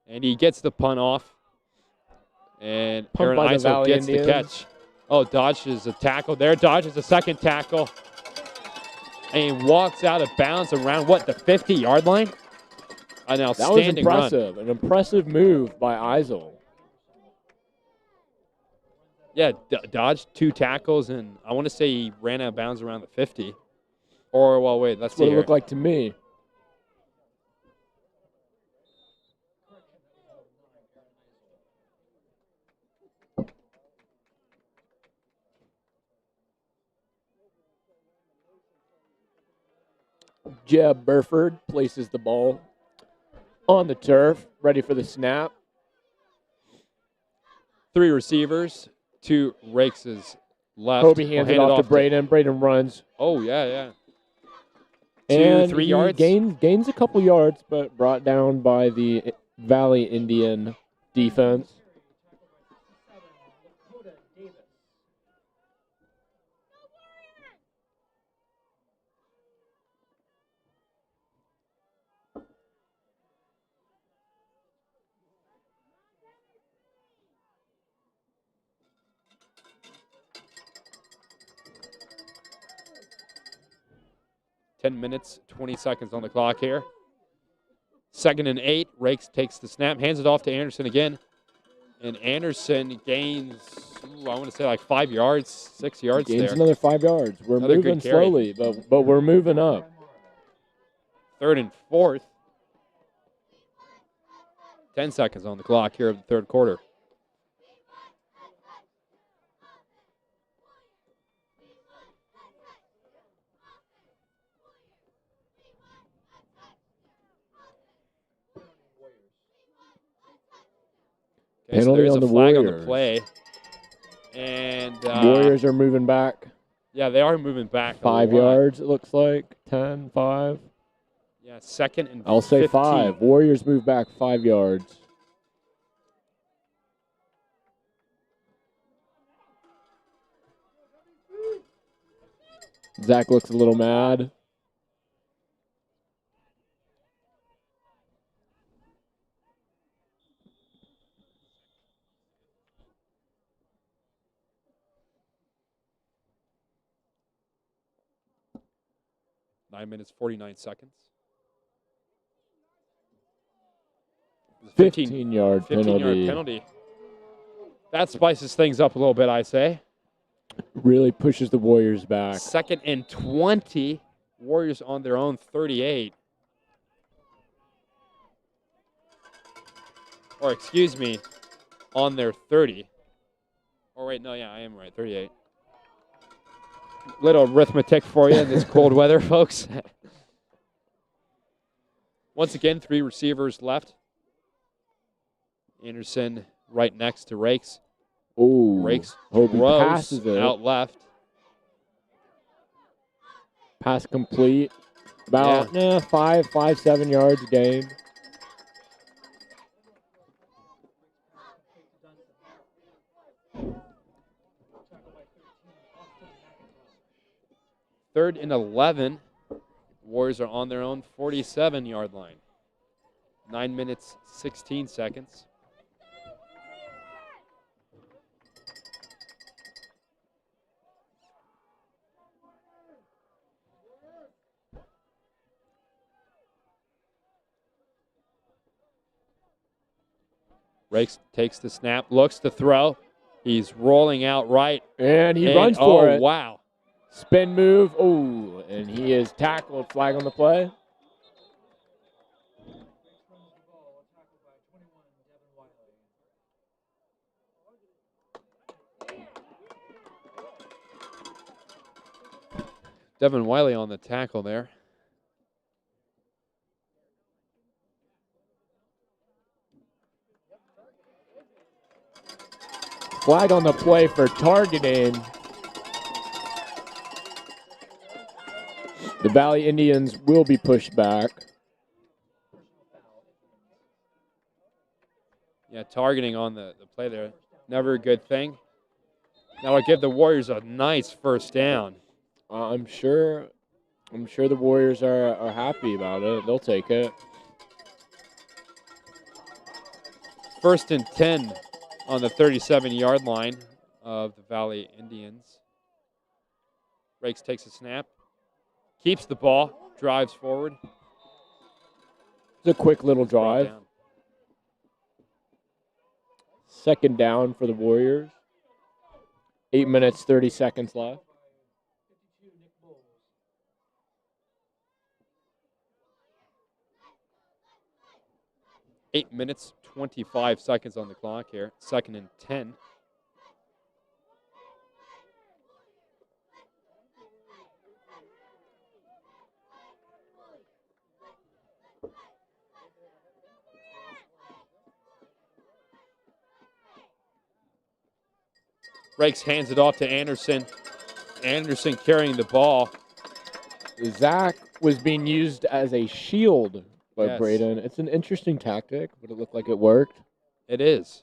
And he gets the punt off. And Punt Aaron by the Iso Valley gets Indians. the catch. Oh, dodges a tackle there. Dodges a second tackle. And he walks out of bounds around, the 50-yard line? An outstanding that was impressive. run. An impressive move by Isel. Yeah, dodged 2 tackles, and I want to say he ran out of bounds around the 50. Or, well, wait, let's see What it here. looked like to me. Jeb Burford places the ball on the turf, ready for the snap. 3 receivers to Rakes' left. Kobe hands it off to Braden. Braden runs. Oh, yeah. 2, And 3 he yards. gains a couple yards, but brought down by the Valley Indian defense. Ten minutes, 20 seconds on the clock here. 2nd and 8. Rakes takes the snap, hands it off to Anderson again. And Anderson gains, I want to say like 5 yards, 6 yards Gains there. another 5 yards. We're Another moving good carry. slowly, but we're moving up. 3rd and 4. 10 seconds on the clock here of the third quarter. Okay, so Penalty there's on a the flag on Warriors. the play. And Warriors are moving back. Yeah, they are moving back 5 a lot. yards, it looks like. 10, 5. Yeah, 2nd and I'll say 15. 5. Warriors move back 5 yards. Zach looks a little mad. Nine minutes, 49 seconds. 15-yard 15-yard penalty. That spices things up a little bit, I say. Really pushes the Warriors back. 2nd and 20. Warriors on their own 38. Or excuse me, on their 30. Oh, wait, no, yeah, I am right, 38. Little arithmetic for you in this cold weather, folks. Once again, 3 receivers left. Anderson right next to Rakes. Ooh, Rakes hope he throws passes it. out left. Pass complete. About 7 yards gain. Third and 11. Warriors are on their own 47-yard line. 9 minutes, 16 seconds. Rakes takes the snap, looks to throw. He's rolling out right. And he runs for it. Oh, wow. Spin move. Oh, and he is tackled. Flag on the play. Devin Wiley on the tackle there. Flag on the play for targeting. The Valley Indians will be pushed back. Yeah, targeting on the play there. Never a good thing. That'll give the Warriors a nice first down. I'm sure the Warriors are happy about it. They'll take it. 1st and 10 on the 37-yard line of the Valley Indians. Rakes takes a snap, keeps the ball, drives forward. It's a quick little drive. 2nd down for the Warriors. 8 minutes, 30 seconds left. Eight minutes, 25 seconds on the clock here. 2nd and 10. Rakes hands it off to Anderson. Anderson carrying the ball. Zach was being used as a shield by Yes. Braden. It's an interesting tactic, but it looked like it worked. It is.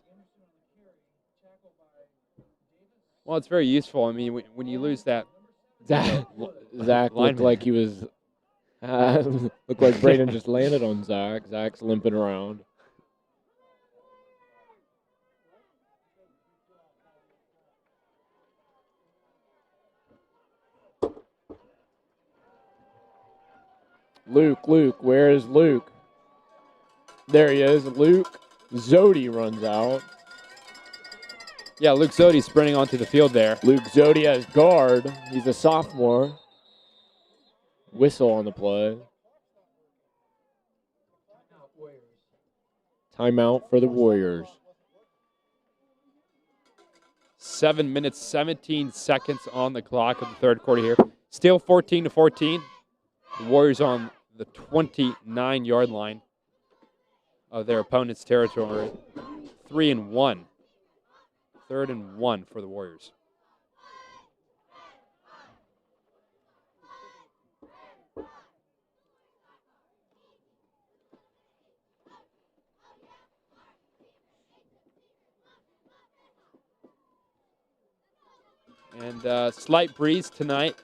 Well, it's very useful. I mean, when you lose that, Zach looked lineman. like he was. Looked like Braden just landed on Zach. Zach's limping around. Luke, where is Luke? There he is, Luke. Zodi runs out. Yeah, Luke Zodi sprinting onto the field there. Luke Zodi as guard. He's a sophomore. Whistle on the play. Timeout for the Warriors. 7 minutes, 17 seconds on the clock of the third quarter here. Still 14-14. The Warriors on the 29-yard line of their opponent's territory. 3-1. 3rd and 1 for the Warriors. And slight breeze tonight.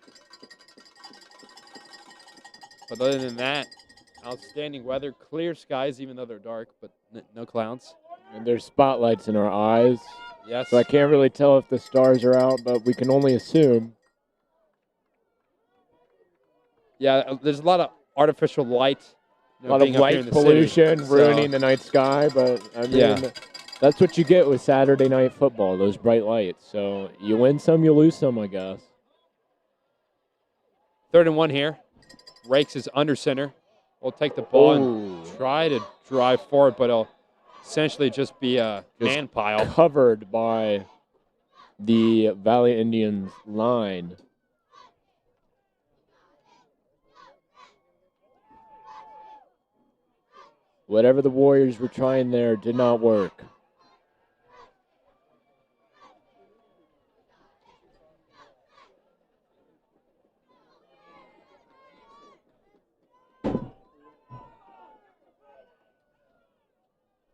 But other than that, outstanding weather. Clear skies, even though they're dark, but no clouds. And there's spotlights in our eyes. Yes. So I can't really tell if the stars are out, but we can only assume. Yeah, there's a lot of artificial light. A lot of light pollution ruining the night sky, but I mean, that's what you get with Saturday night football, those bright lights. So you win some, you lose some, I guess. 3rd and 1 here. Rakes is under center. We'll take the ball and try to drive forward, but it'll essentially just be a man pile. Covered by the Valley Indians line. Whatever the Warriors were trying there did not work.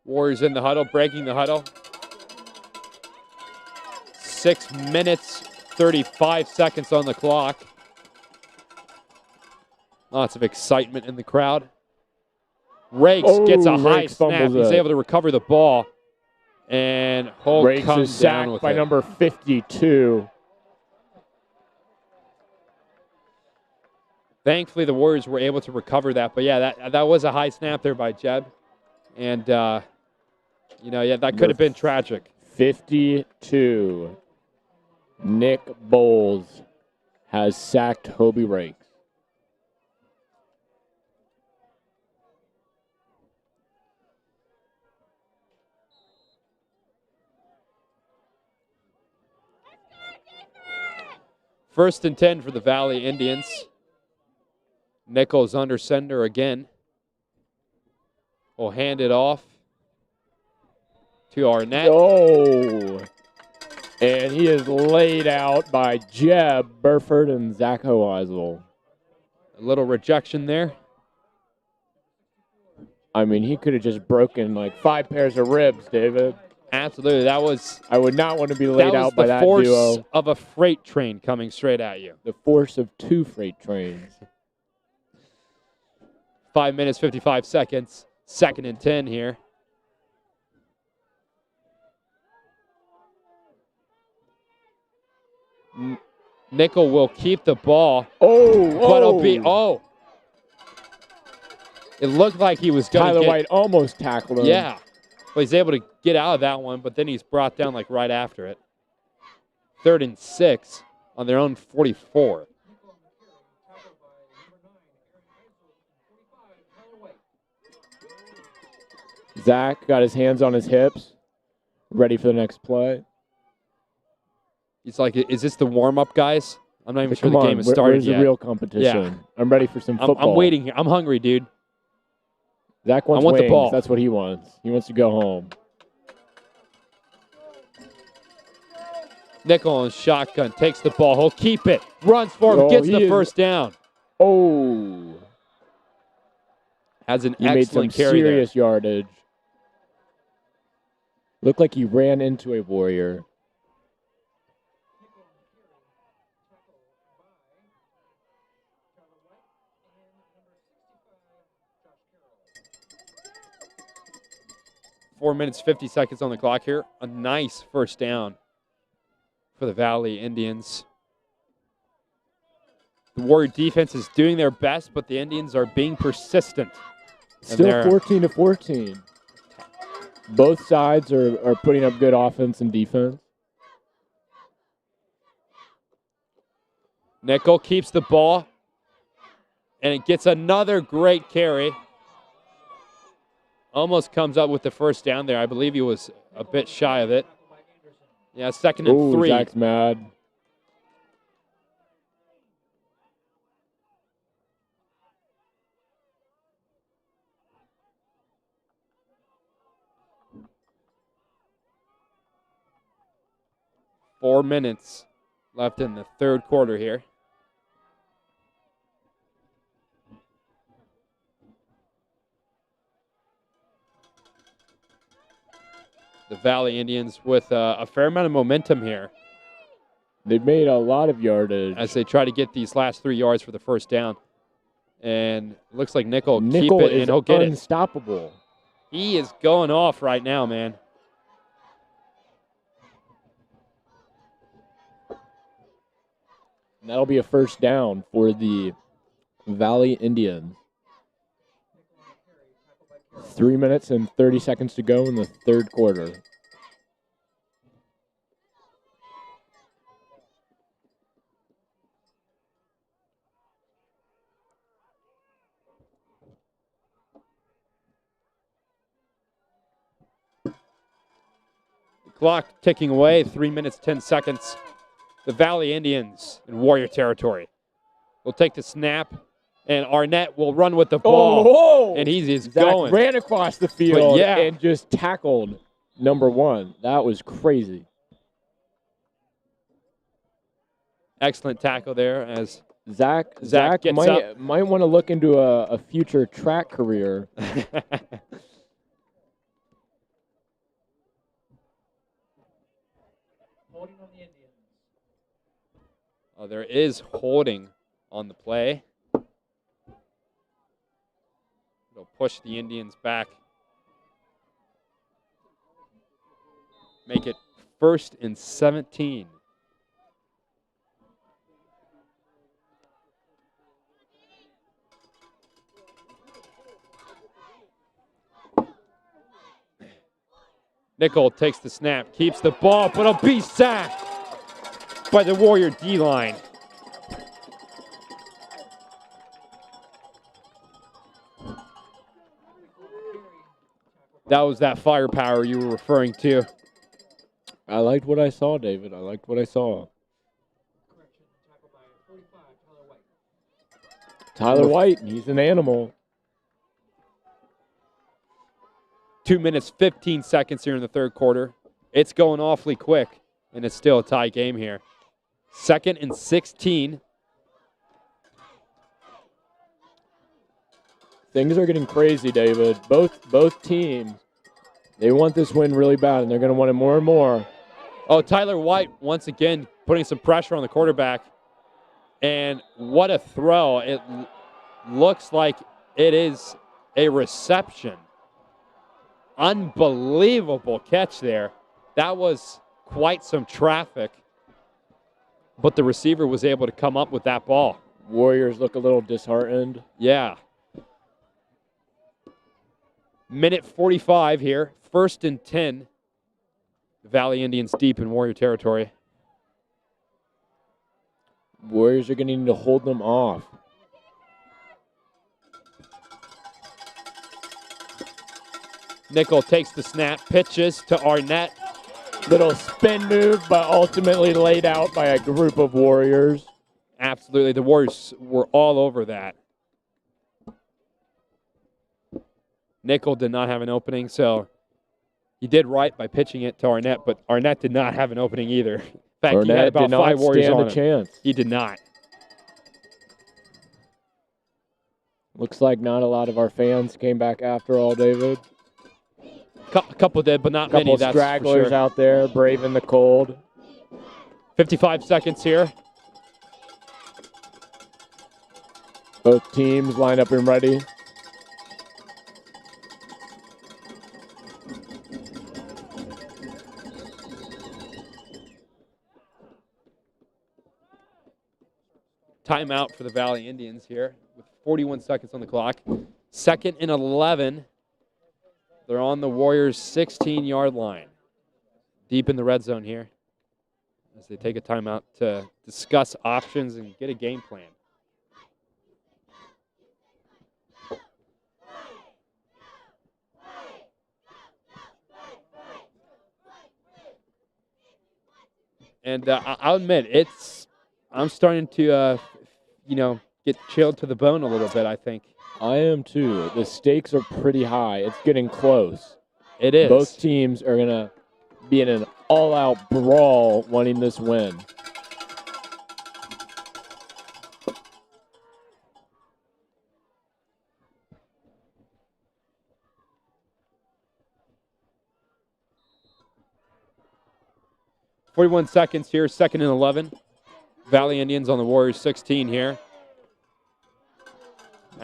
Warriors in the huddle, breaking the huddle. 6 minutes, 35 seconds on the clock. Lots of excitement in the crowd. Rakes gets a high snap. He's able to recover the ball. And Holt Rakes comes is down sacked with by it. number 52. Thankfully, the Warriors were able to recover that. But, yeah, that was a high snap there by Jeb. And, that could have been tragic. 52. Nick Bowles has sacked Hobie Rakes. First and 10 for the Valley Indians. Nichols under center again. We'll hand it off to Arnett. Oh, and he is laid out by Jeb Burford and Zach Hoeisel. A little rejection there. I mean, he could have just broken like 5 pairs of ribs, David. Absolutely, that was. I would not want to be laid out by that duo. The duo. force of a freight train coming straight at you. The force of 2 freight trains. 5 minutes, 55 seconds. 2nd and 10 here. Nickel will keep the ball. But it'll be. It looked like he was going to Tyler White almost tackled him. Yeah. But he's able to get out of that one, but then he's brought down like right after it. 3rd and 6 on their own 44. Zach got his hands on his hips, ready for the next play. He's like, is this the warm-up, guys? I'm not even sure the game has started where's yet. The real competition? Yeah. I'm ready for some football. I'm waiting here. I'm hungry, dude. Zach wants wings. The ball. That's what he wants. He wants to go home. Nickel and shotgun takes the ball. He'll keep it. Runs for him. Gets the first down. Oh. Has an He made some excellent carry serious yardage. Looked like he ran into a Warrior. there. 4 minutes, 50 seconds on the clock here. A nice first down for the Valley Indians. The Warrior defense is doing their best, but the Indians are being persistent. Still 14-14. Both sides are putting up good offense and defense. Nickel keeps the ball, and it gets another great carry. Almost comes up with the first down there. I believe he was a bit shy of it. Yeah, 2nd and 3. Zach's mad. Four minutes left in the third quarter here. The Valley Indians with a fair amount of momentum here. They've made a lot of yardage. As they try to get these last 3 yards for the first down. And it looks like Nickel keep it and he'll get it. Unstoppable. He is going off right now, man. And that'll be a first down for the Valley Indians. 3 minutes and 30 seconds to go in the third quarter. The clock ticking away, 3 minutes, 10 seconds. The Valley Indians in Warrior territory will take the snap, and Arnett will run with the ball. And he's going. Ran across the field and just tackled number 1. That was crazy. Excellent tackle there as Zach gets might want to look into a future track career. There is holding on the play. It'll push the Indians back. Make it 1st and 17. Nickel takes the snap, keeps the ball, but it'll be sacked by the Warrior D-line. That was that firepower you were referring to. I liked what I saw, David. I liked what I saw. Tyler White, he's an animal. 2 minutes, 15 seconds here in the third quarter. It's going awfully quick, and it's still a tie game here. 2nd and 16. Things are getting crazy, David. Both teams, they want this win really bad, and they're going to want it more and more. Oh, Tyler White, once again, putting some pressure on the quarterback. And what a throw. It looks like it is a reception. Unbelievable catch there. That was quite some traffic. But the receiver was able to come up with that ball. Warriors look a little disheartened. Yeah. Minute 45 here. 1st and 10. Valley Indians deep in Warrior territory. Warriors are going to need to hold them off. Nickel takes the snap, pitches to Arnett. Little spin move, but ultimately laid out by a group of Warriors. Absolutely. The Warriors were all over that. Nickel did not have an opening, so he did right by pitching it to Arnett, but Arnett did not have an opening either. fact, he had Burnett about did not 5 Warriors stand on a him. chance. He did not. Looks like not a lot of our fans came back after all, David. A couple did, but not many. Couple That's stragglers for sure. out there braving the cold. 55 seconds here. Both teams lined up and ready. Timeout for the Valley Indians here with 41 seconds on the clock. 2nd and 11. They're on the Warriors' 16-yard line. Deep in the red zone here as they take a timeout to discuss options and get a game plan. And I'll admit, I'm starting to, get chilled to the bone a little bit, I think. I am too. The stakes are pretty high. It's getting close. It is. Both teams are going to be in an all-out brawl wanting this win. .41 seconds here, 2nd and 11. Valley Indians on the Warriors 16 here.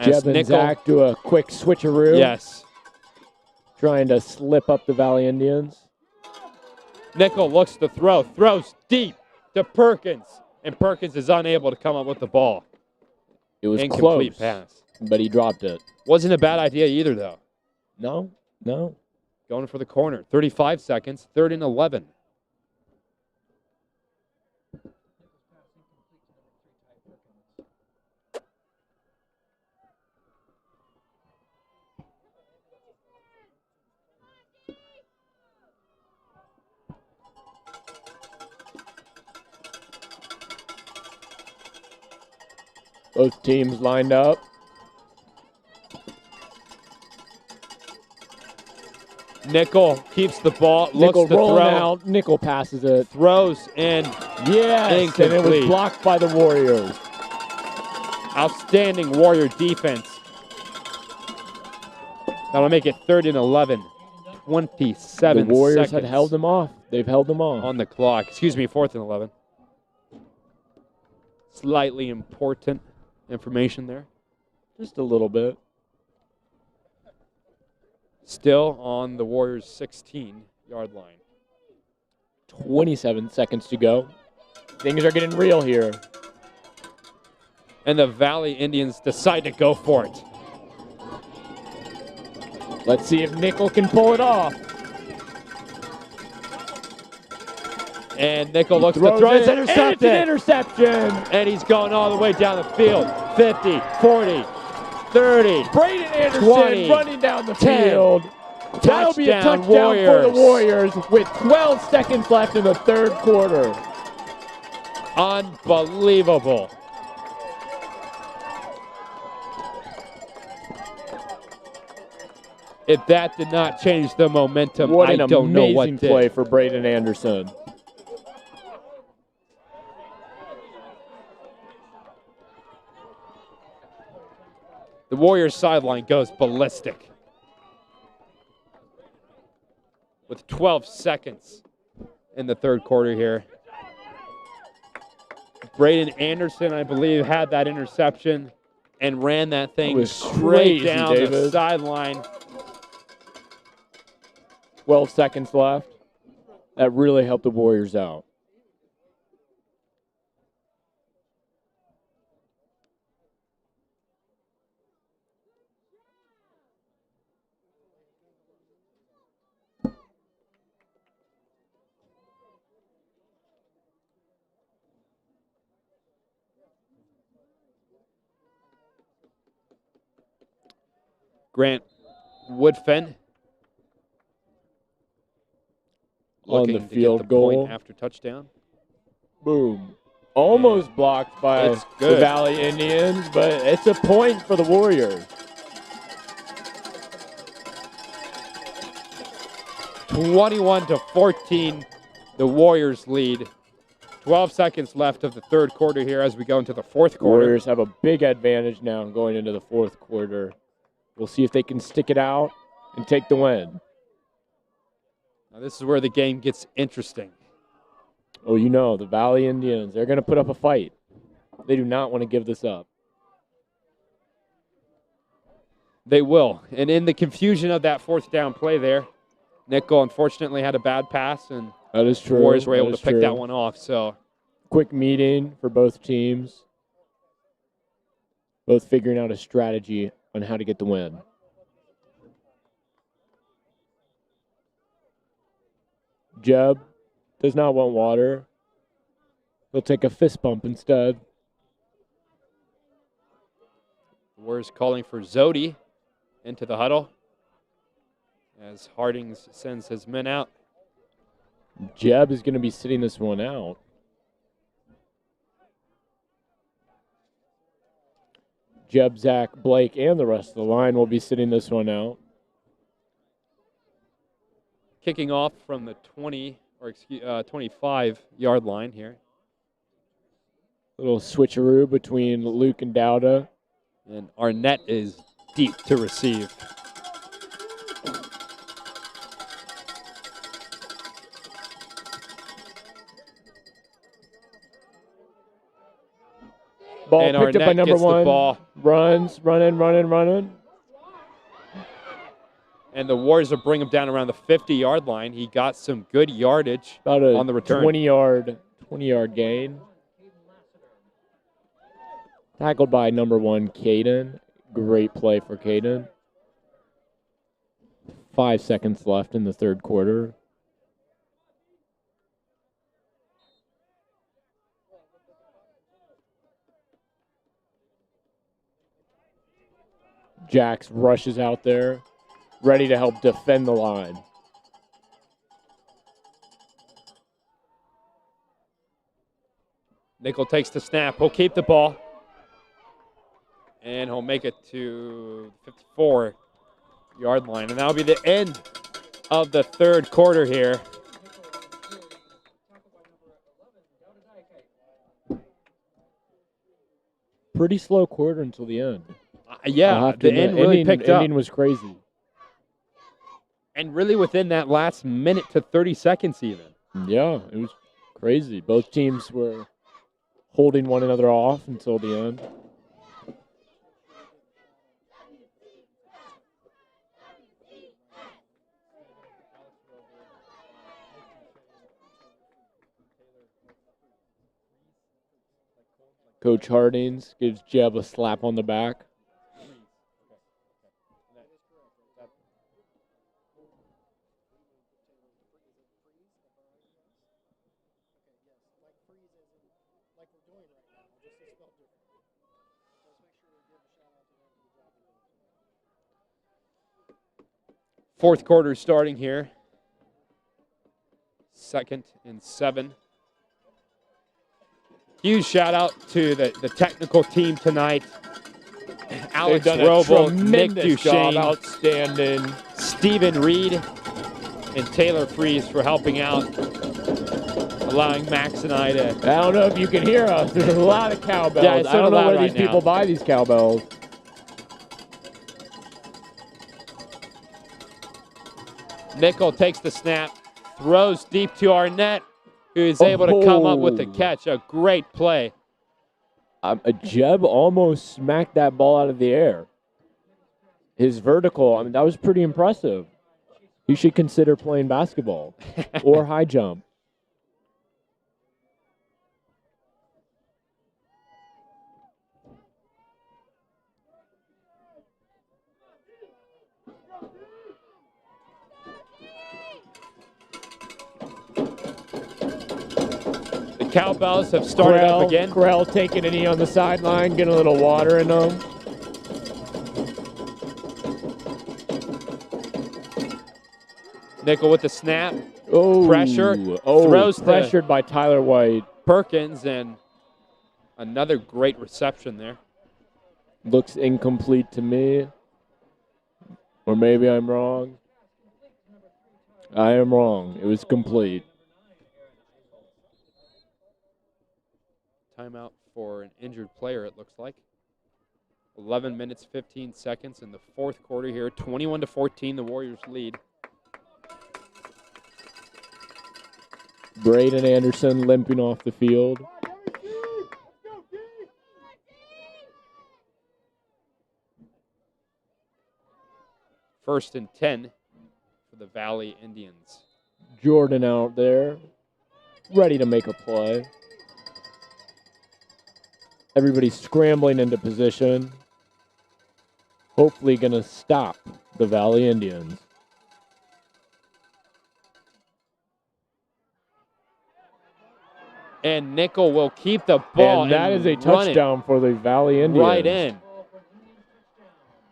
Jeb and Zach do a quick switcheroo. Yes. Trying to slip up the Valley Indians. Nickel looks to throw, throws deep to Perkins, and Perkins is unable to come up with the ball. It was incomplete close, pass. but he dropped it. Wasn't a bad idea either, though. No. Going for the corner. 35 seconds, 3rd and 11. Both teams lined up. Nickel keeps the ball, Nickel looks to rolling throw. out. Nickel passes it. Throws, and yes, and it was blocked by the Warriors. Outstanding Warrior defense. That'll make it 3rd and 11. 27 The Warriors seconds had held them off. They've held them off. on the clock. Excuse me, 4th and 11. Slightly important information there. Just a little bit. Still on the Warriors' 16-yard line. 27 seconds to go. Things are getting real here. And the Valley Indians decide to go for it. Let's see if Nickel can pull it off. And Nickel looks to throw. It's intercepted. It's an interception. And he's going all the way down the field. 50, 40, 30. Braden Anderson 20, running down the 10. field. That'll be a touchdown for the Warriors with 12 seconds left in the 3rd quarter. Unbelievable. If that did not change the momentum, What I an don't know what amazing did. play for Braden Anderson. The Warriors sideline goes ballistic. With 12 seconds in the 3rd quarter here. Braden Anderson, I believe, had that interception and ran that thing straight crazy, down the David. sideline. 12 seconds left. That really helped the Warriors out. Grant Woodfen On looking the to get field the goal. point after touchdown. Boom. Almost blocked by It's the good. Valley Indians, but it's a point for the Warriors. 21-14, the Warriors lead. 12 seconds left of the third quarter here as we go into the fourth quarter. Warriors have a big advantage now going into the fourth quarter. We'll see if they can stick it out and take the win. Now this is where the game gets interesting. Oh, you know, the Valley Indians, they're going to put up a fight. They do not want to give this up. They will. And in the confusion of that fourth down play there, Nickel unfortunately had a bad pass, and that is true. The Warriors were able to pick that one off. So, quick meeting for both teams. Both figuring out a strategy on how to get the win. Jeb does not want water. He'll take a fist bump instead. The Warriors calling for Zodi into the huddle as Hardings sends his men out. Jeb is going to be sitting this one out. Jeb, Zach, Blake, and the rest of the line will be sitting this one out. Kicking off from the 25-yard line here. Little switcheroo between Luke and Dowda. And Arnett is deep to receive. Ball and picked Arnett up by number gets one. The ball. Runs, running. And the Warriors will bring him down around the 50-yard line. He got some good yardage on the return. 20-yard gain. Tackled by number one, Caden. Great play for Caden. 5 seconds left in the third quarter. Jax rushes out there, ready to help defend the line. Nickel takes the snap. He'll keep the ball. And he'll make it to the 54-yard line. And that'll be the end of the third quarter here. Pretty slow quarter until the end. Yeah, the end really picked up. Ending was crazy. And really within that last minute to 30 seconds even. Yeah, it was crazy. Both teams were holding one another off until the end. Coach Hardings gives Jeb a slap on the back. Fourth quarter starting here. 2nd and 7. Huge shout out to the technical team tonight. Alex Roble, Nick Duchesne, outstanding. Stephen Reid, and Taylor Freeze for helping out, allowing Max and I to. I don't know if you can hear us. There's a lot of cowbells. Yeah, it's I don't know where right these people buy these cowbells. Nickel takes the snap, throws deep to Arnett, who is able to come up with the catch. A great play. Jeb almost smacked that ball out of the air. His vertical, that was pretty impressive. He should consider playing basketball or high jump. Cowbells have started up again. Corral taking a knee on the sideline, getting a little water in them. Nickel with the snap. Oh, pressure. Throws pressured by Tyler White. Perkins, and another great reception there. Looks incomplete to me. Or maybe I'm wrong. I am wrong. It was complete. Timeout for an injured player, it looks like. 11 minutes, 15 seconds in the fourth quarter here. 21-14, the Warriors lead. Braden Anderson limping off the field. First and 10 for the Valley Indians. Jordan out there, ready to make a play. Everybody's scrambling into position. Hopefully going to stop the Valley Indians. And Nickel will keep the ball. And that is a touchdown for the Valley Indians. Right in.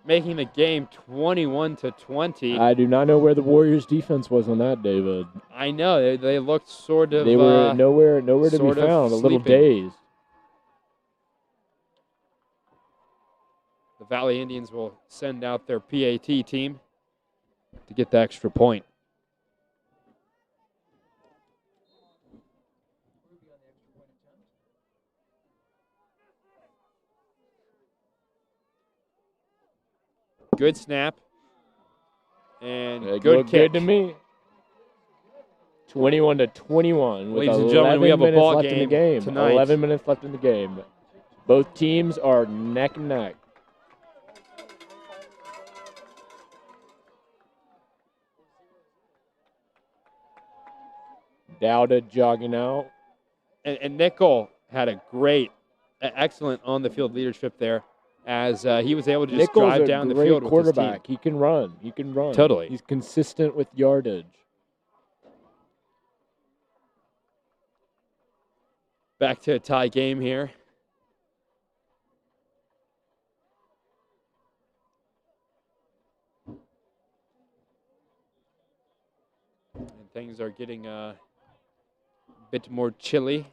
Making the game 21-20. I do not know where the Warriors defense was on that, David. I know. They looked sort of... They were nowhere to be found, a little dazed. The Valley Indians will send out their PAT team to get the extra point. Good snap. And good kick. Good to me. 21-21. Ladies and gentlemen, we have a ball game tonight. 11 minutes left in the game. Both teams are neck and neck. Dowda jogging out. And Nickel had a excellent on-the-field leadership there as he was able to just drive down the field with his team. He can run. Totally. He's consistent with yardage. Back to a tie game here. And things are getting a bit more chilly.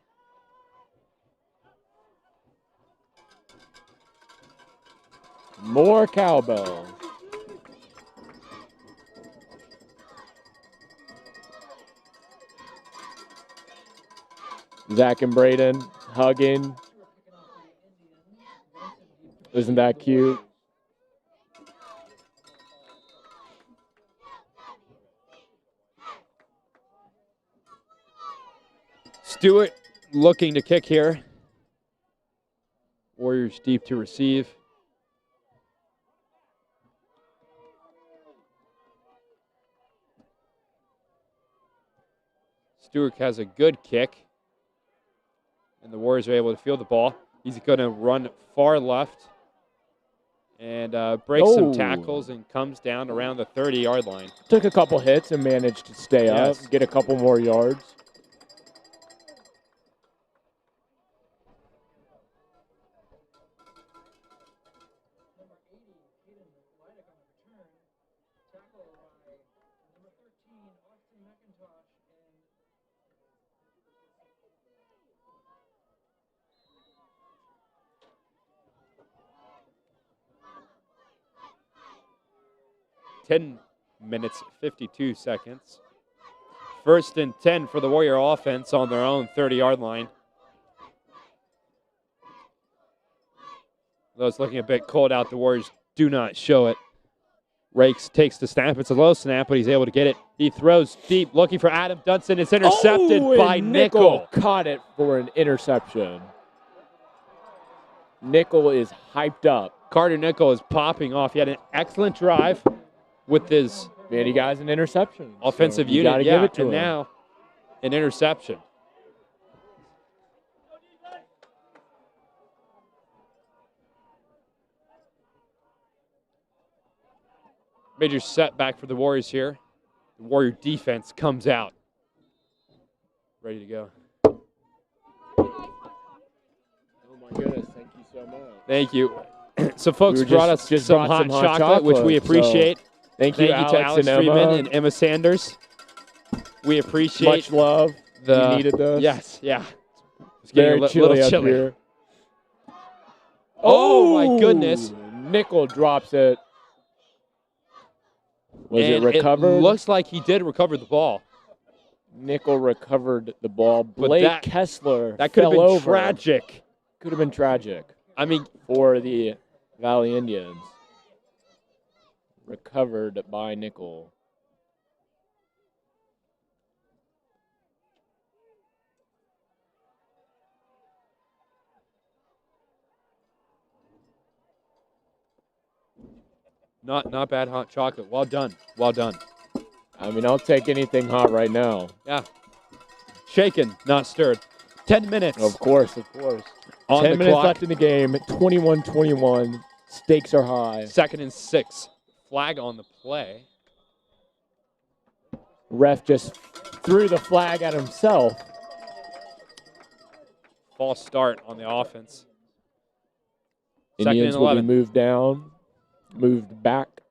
More cowbell. Zach and Braden hugging. Isn't that cute? Stewart looking to kick here. Warriors deep to receive. Stewart has a good kick. And the Warriors are able to field the ball. He's going to run far left and breaks some tackles and comes down around the 30-yard line. Took a couple hits and managed to stay up, get a couple more yards. Ten minutes, 52 seconds. First and 10 for the Warrior offense on their own 30-yard line. Though it's looking a bit cold out, the Warriors do not show it. Rakes takes the snap. It's a low snap, but he's able to get it. He throws deep, looking for Adam Dunson. It's intercepted by Nickel. Caught it for an interception. Nickel is hyped up. Carter Nickel is popping off. He had an excellent drive with his he got an interception. Offensive unit. Gotta give it to him. Now an interception. Major setback for the Warriors here. The Warrior defense comes out. Ready to go. Oh my goodness, thank you so much. Thank you. So folks brought us some hot chocolate, which we appreciate. Thank you, to Alex Freeman and Emma Sanders. We appreciate much love. You needed this. Yes, yeah. It's getting a little chilly. Here. Oh my goodness. Nickel drops it. Was it recovered? It looks like he did recover the ball. Nickel recovered the ball. Blake Kessler that could have been over. tragic Could have been tragic. I mean, for the Valley Indians. Recovered by Nickel. not bad hot chocolate. Well done. Well done. I mean, I'll take anything hot right now. Yeah. Shaken, not stirred. 10 minutes. Of course, of course. On 10 the minutes clock. left in the game. 21-21. Stakes are high. 2nd and 6. Flag on the play. Ref just threw the flag at himself. False start on the offense. Indians 2nd will and be 11. moved down, moved back.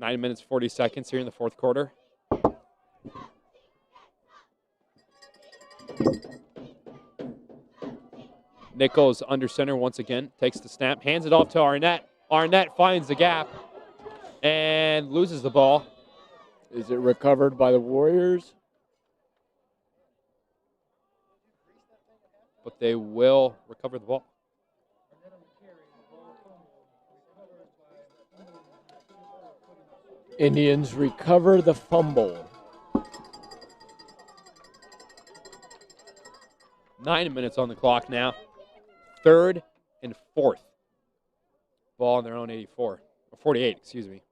Nine minutes, 40 seconds here in the fourth quarter. Nichols under center once again, takes the snap, hands it off to Arnett. Arnett finds the gap and loses the ball. Is it recovered by the Warriors? But they will recover the ball. Indians recover the fumble. 9 minutes on the clock now. 3rd and 4th. Ball on their own 84. Or 48, excuse me.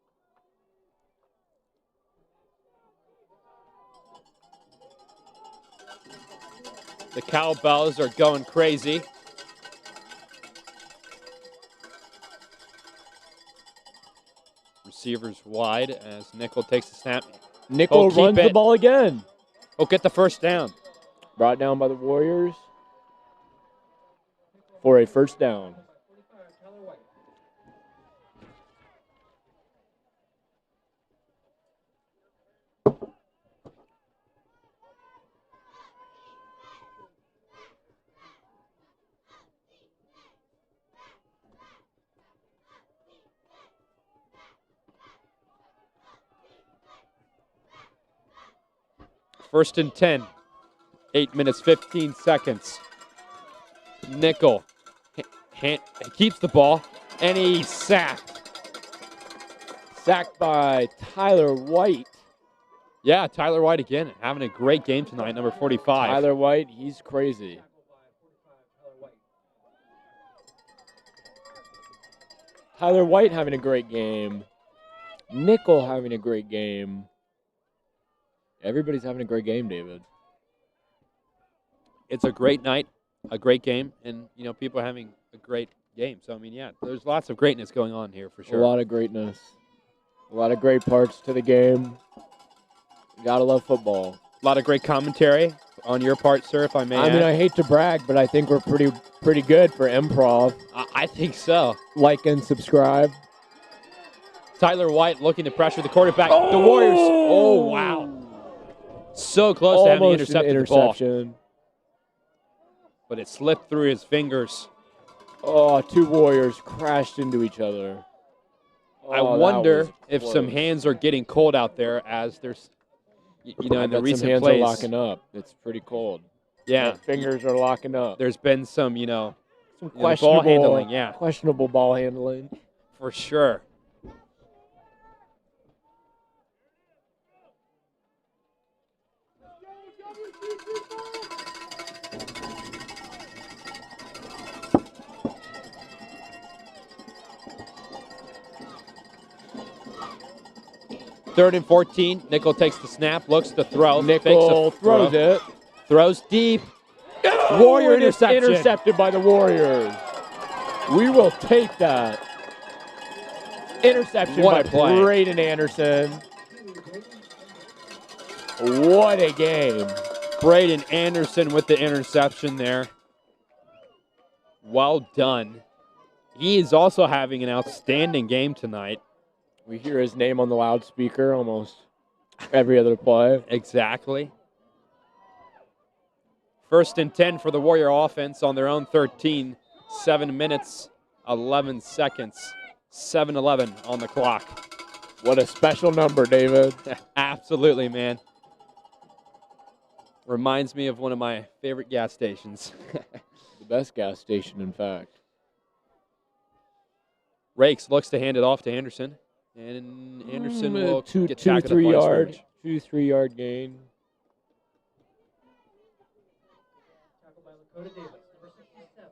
The cowbells are going crazy. Receivers wide as Nickel takes the snap. Nickel runs the ball again. Oh, get the first down. Brought down by the Warriors for a first down. First and 10. 8 minutes, 15 seconds. Nickel keeps the ball, and he's sacked. Sacked by Tyler White. Yeah, Tyler White again, having a great game tonight, number 45. Tyler White, he's crazy. Tyler White having a great game. Nickel having a great game. Everybody's having a great game, David. It's a great night, a great game, and, you know, people are having a great game. So, I mean, yeah, there's lots of greatness going on here for sure. A lot of greatness. A lot of great parts to the game. You gotta love football. A lot of great commentary on your part, sir, if I may I mean, I hate to brag, but I think we're pretty good for improv. I think so. Like and subscribe. Tyler White looking to pressure the quarterback. The Warriors. Oh, wow. So close to having Almost an intercepted the ball. interception. But it slipped through his fingers. Oh, two Warriors crashed into each other. I Oh, that wonder was if close. some hands are getting cold out there as there's, you know, I in the bet recent some hands plays. are locking up. It's pretty cold. Yeah. Fingers are locking up. There's been some, you know, Some ball handling, yeah, questionable ball handling. for sure. Third and 14. Nickel takes the snap, looks to throw. Nickel throws it. Throws deep. Warrior and it's interception. Intercepted by the Warriors. We will take that. Interception What a by play. Braden Anderson. What a game. Braden Anderson with the interception there. Well done. He is also having an outstanding game tonight. We hear his name on the loudspeaker almost every other play. Exactly. First and 10 for the Warrior offense on their own 13. 7 minutes, 11 seconds, 7:11 on the clock. What a special number, David. Absolutely, man. Reminds me of one of my favorite gas stations. The best gas station, in fact. Rakes looks to hand it off to Anderson. And Anderson will get two, tackled 3 up by yard, scrimmage. 2, 3 yard gain. Tackled by Lakota Davis, number 67.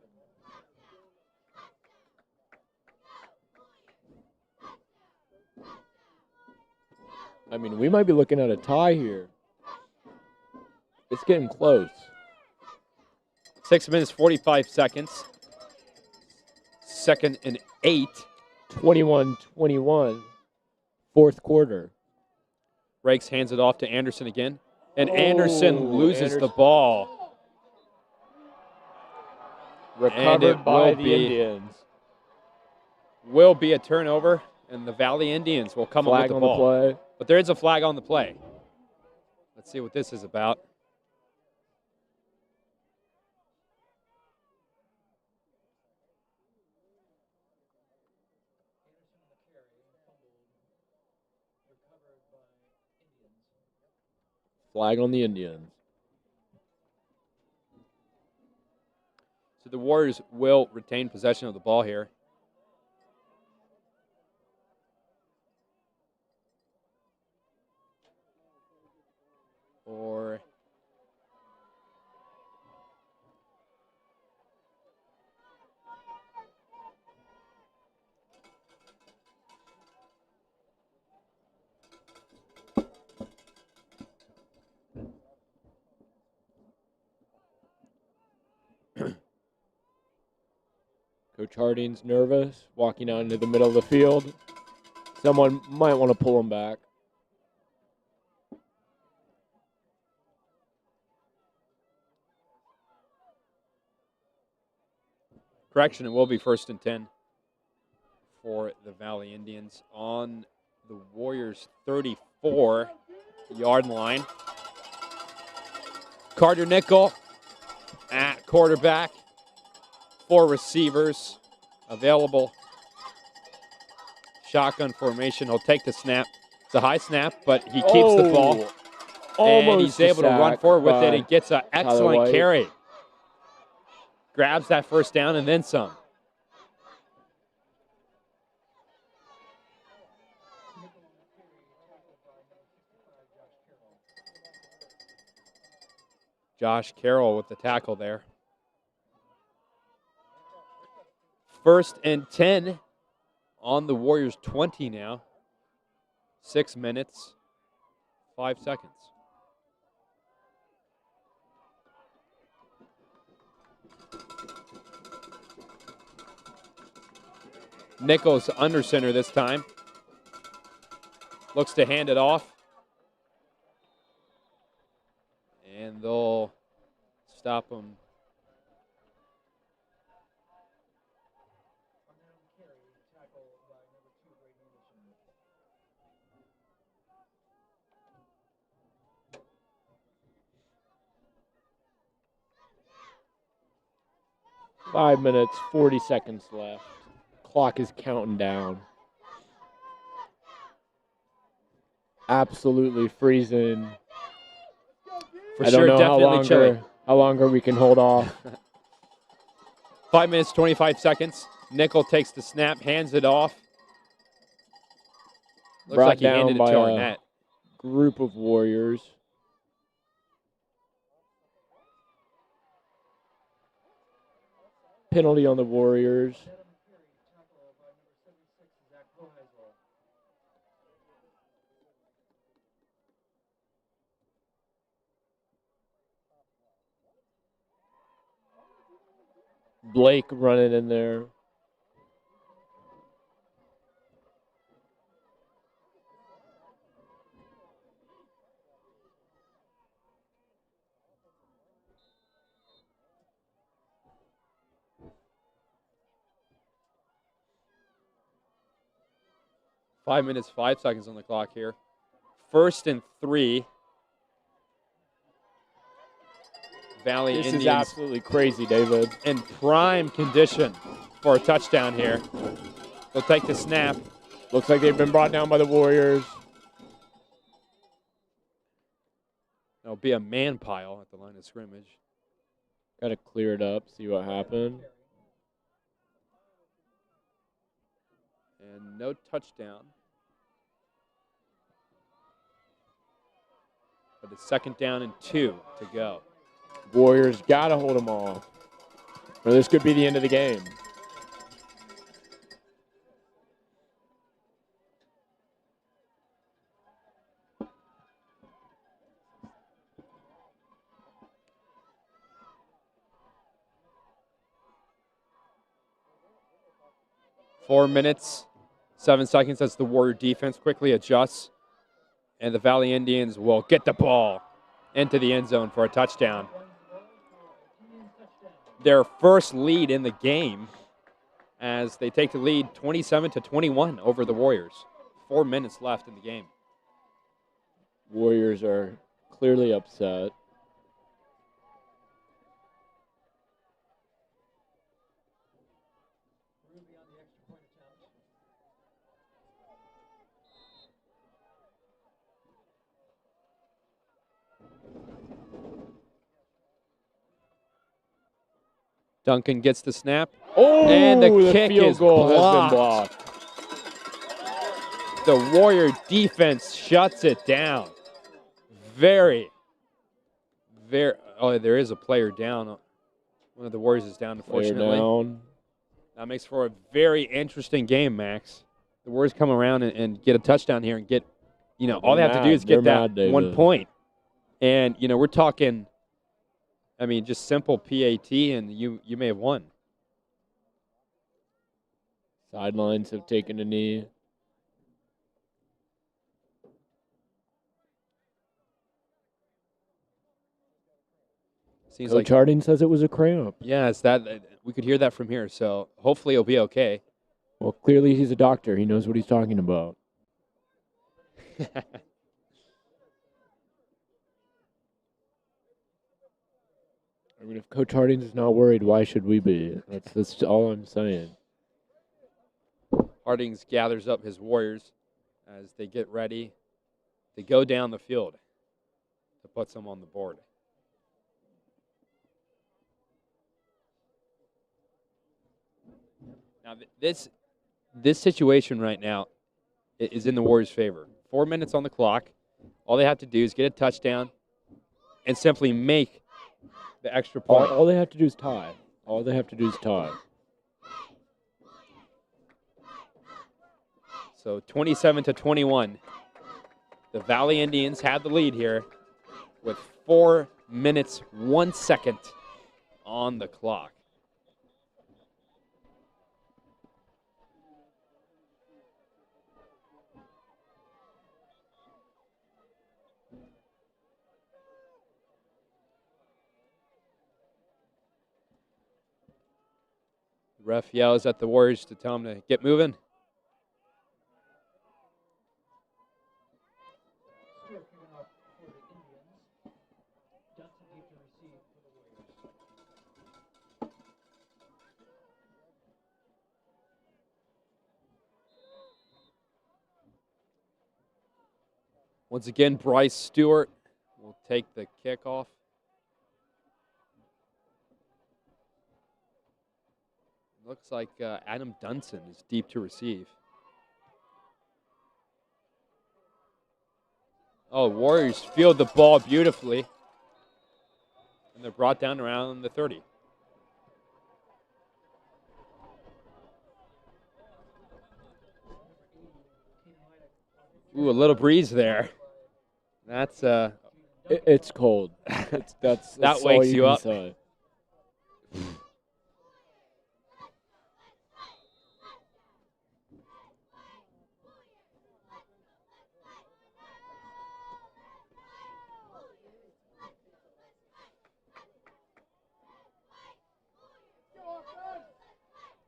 I mean, we might be looking at a tie here. It's getting close. 6 minutes, 45 seconds. 2nd and 8. 21-21. Fourth quarter. Rakes hands it off to Anderson again. And Anderson loses the ball. Recovered by the Indians. Will be a turnover, and the Valley Indians will come up with the ball. Flag on the play. But there is a flag on the play. Let's see what this is about. Flag on the Indians. So the Warriors will retain possession of the ball here. Or Coach Harding's nervous, walking out into the middle of the field. Someone might want to pull him back. correction, it will be 1st and 10 for the Valley Indians on the Warriors' 34-yard line. Carter Nickel at quarterback. 4 receivers available. Shotgun formation. He'll take the snap. It's a high snap, but he keeps the ball. And he's able to run forward with it. He gets an excellent carry. Grabs that first down and then some. Josh Carroll with the tackle there. 1st and 10 on the Warriors' 20 now. 6 minutes, 5 seconds. Nichols under center this time. Looks to hand it off. And they'll stop him. Five minutes, 40 seconds left. Clock is counting down. Absolutely freezing. I don't know how longer we can hold off. 5 minutes, 25 seconds. Nickel takes the snap, hands it off. Looks like he handed it to Arnett. Group of Warriors. Penalty on the Warriors. Blake running in there. Five minutes, 5 seconds on the clock here. 1st and 3. Valley This Indians is absolutely crazy, David. in prime condition for a touchdown here. They'll take the snap. Looks like they've been brought down by the Warriors. There'll be a man pile at the line of scrimmage. Got to clear it up, see what happened. And no touchdown. But it's 2nd down and 2 to go. Warriors got to hold them off, or this could be the end of the game. Four minutes, 7 seconds as the Warrior defense quickly adjusts. And the Valley Indians will get the ball into the end zone for a touchdown. Their first lead in the game as they take the lead 27-21 over the Warriors. 4 minutes left in the game. Warriors are clearly upset. Duncan gets the snap. Oh, and the kick field is goal blocked. has been blocked. The Warrior defense shuts it down. Very. Oh, there is a player down. One of the Warriors is down, unfortunately. Player down. That makes for a very interesting game, Max. The Warriors come around and get a touchdown here and get, all they have to do is get that 1 point. And, we're talking, just simple PAT, and you may have won. Sidelines have taken a knee. Seems Coach Harding says it was a cramp. Yeah, it's that. We could hear that from here, so hopefully it'll be okay. Well, clearly he's a doctor. He knows what he's talking about. If Coach Harding is not worried, why should we be? That's all I'm saying. Hardings gathers up his Warriors as they get ready to go down the field to put some on the board. Now, this situation right now is in the Warriors' favor. 4 minutes on the clock. All they have to do is get a touchdown and simply make the extra point. All they have to do is tie. All they have to do is tie. So 27-21. The Valley Indians have the lead here with 4 minutes, 1 second on the clock. Ref yells at the Warriors to tell them to get moving. Once again, Bryce Stewart will take the kickoff. Looks like Adam Dunson is deep to receive. Oh, Warriors field the ball beautifully. And they're brought down around the 30. Ooh, a little breeze there. That's It's cold. That's that wakes you up. Say.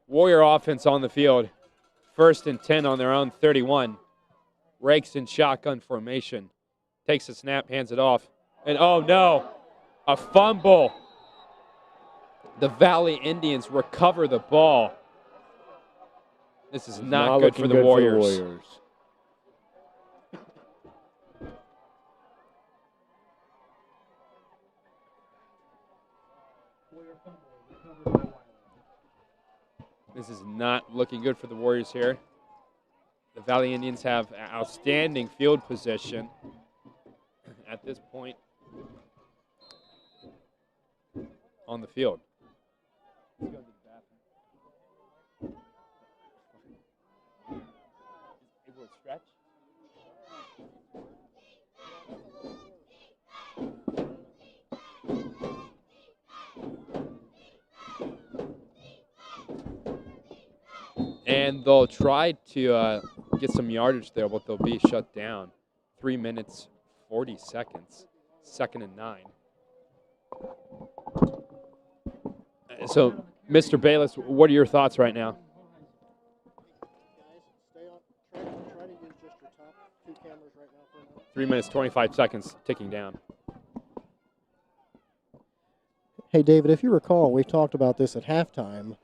Warrior offense on the field. 1st and 10 on their own 31. Rakes in shotgun formation. Takes a snap, hands it off. And oh no, a fumble The Valley Indians recover the ball. This is not good for the Warriors. This is not looking good for the Warriors here. The Valley Indians have outstanding field position at this point on the field. Let's go to the bathroom. Able to stretch? And they'll try to get some yardage there, but they'll be shut down. 3 minutes, 40 seconds, 2nd and 9. So, Mr. Bayless, what are your thoughts right now? Guys, try to use just your top 2 cameras right now for a minute. 3 minutes, 25 seconds, ticking down. Hey, David, if you recall, we talked about this at halftime,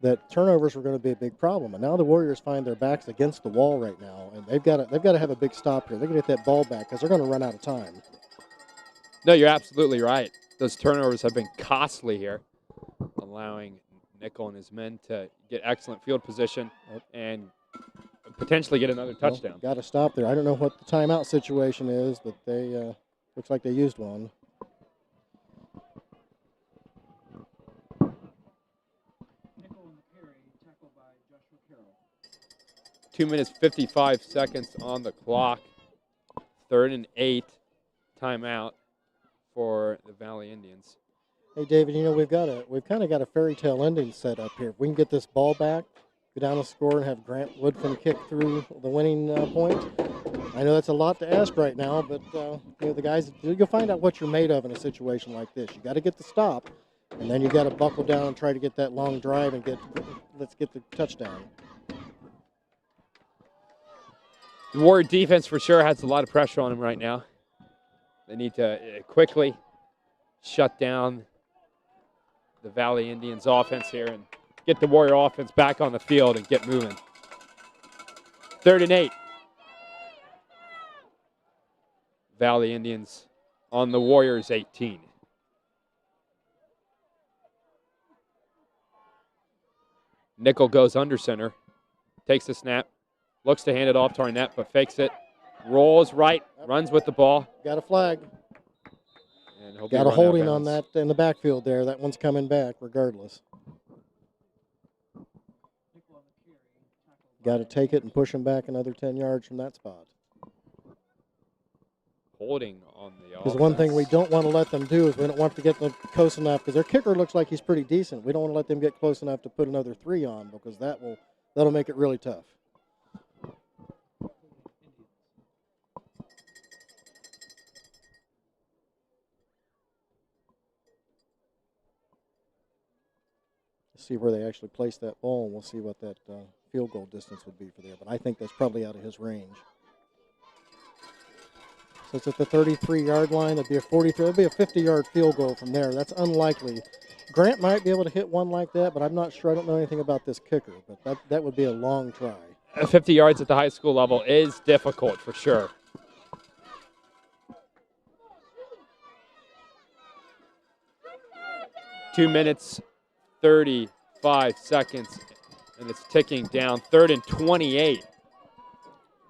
that turnovers were going to be a big problem. And now the Warriors find their backs against the wall right now, and they've got to have a big stop here. They're going to get that ball back because they're going to run out of time. No, you're absolutely right. Those turnovers have been costly here, allowing Nickel and his men to get excellent field position and potentially get another touchdown. Got to stop there. I don't know what the timeout situation is, but they looks like they used one. 2 minutes, 55 seconds on the clock. 3rd and 8, timeout for the Valley Indians. Hey, David, you know, we've kind of got a fairy tale ending set up here. If we can get this ball back, go down the score, and have Grant Woodfin kick through the winning point. I know that's a lot to ask right now, but you know, the guys, you'll find out what you're made of in a situation like this. You got to get the stop, and then you got to buckle down and try to get that long drive and let's get the touchdown. The Warrior defense for sure has a lot of pressure on them right now. They need to quickly shut down the Valley Indians offense here and get the Warrior offense back on the field and get moving. 3rd and 8. Valley Indians on the Warriors 18. Nickel goes under center, takes the snap, looks to hand it off to Arnett, but fakes it. Rolls right, runs with the ball. Got a flag. And got a holding on that in the backfield there. That one's coming back regardless. Got to take it and push him back another 10 yards from that spot. Holding on the offense. Because one thing we don't want to let them do is we don't want to get them close enough, because their kicker looks like he's pretty decent. We don't want to let them get close enough to put another 3 on, because that'll make it really tough. See where they actually place that ball, and we'll see what that field goal distance would be for there. But I think that's probably out of his range. So it's at the 33-yard line. It'd be a 43. It'd be a 50-yard field goal from there. That's unlikely. Grant might be able to hit one like that, but I'm not sure. I don't know anything about this kicker, but that would be a long try. 50 yards at the high school level is difficult for sure. Two minutes, 35 seconds, and it's ticking down. 3rd and 28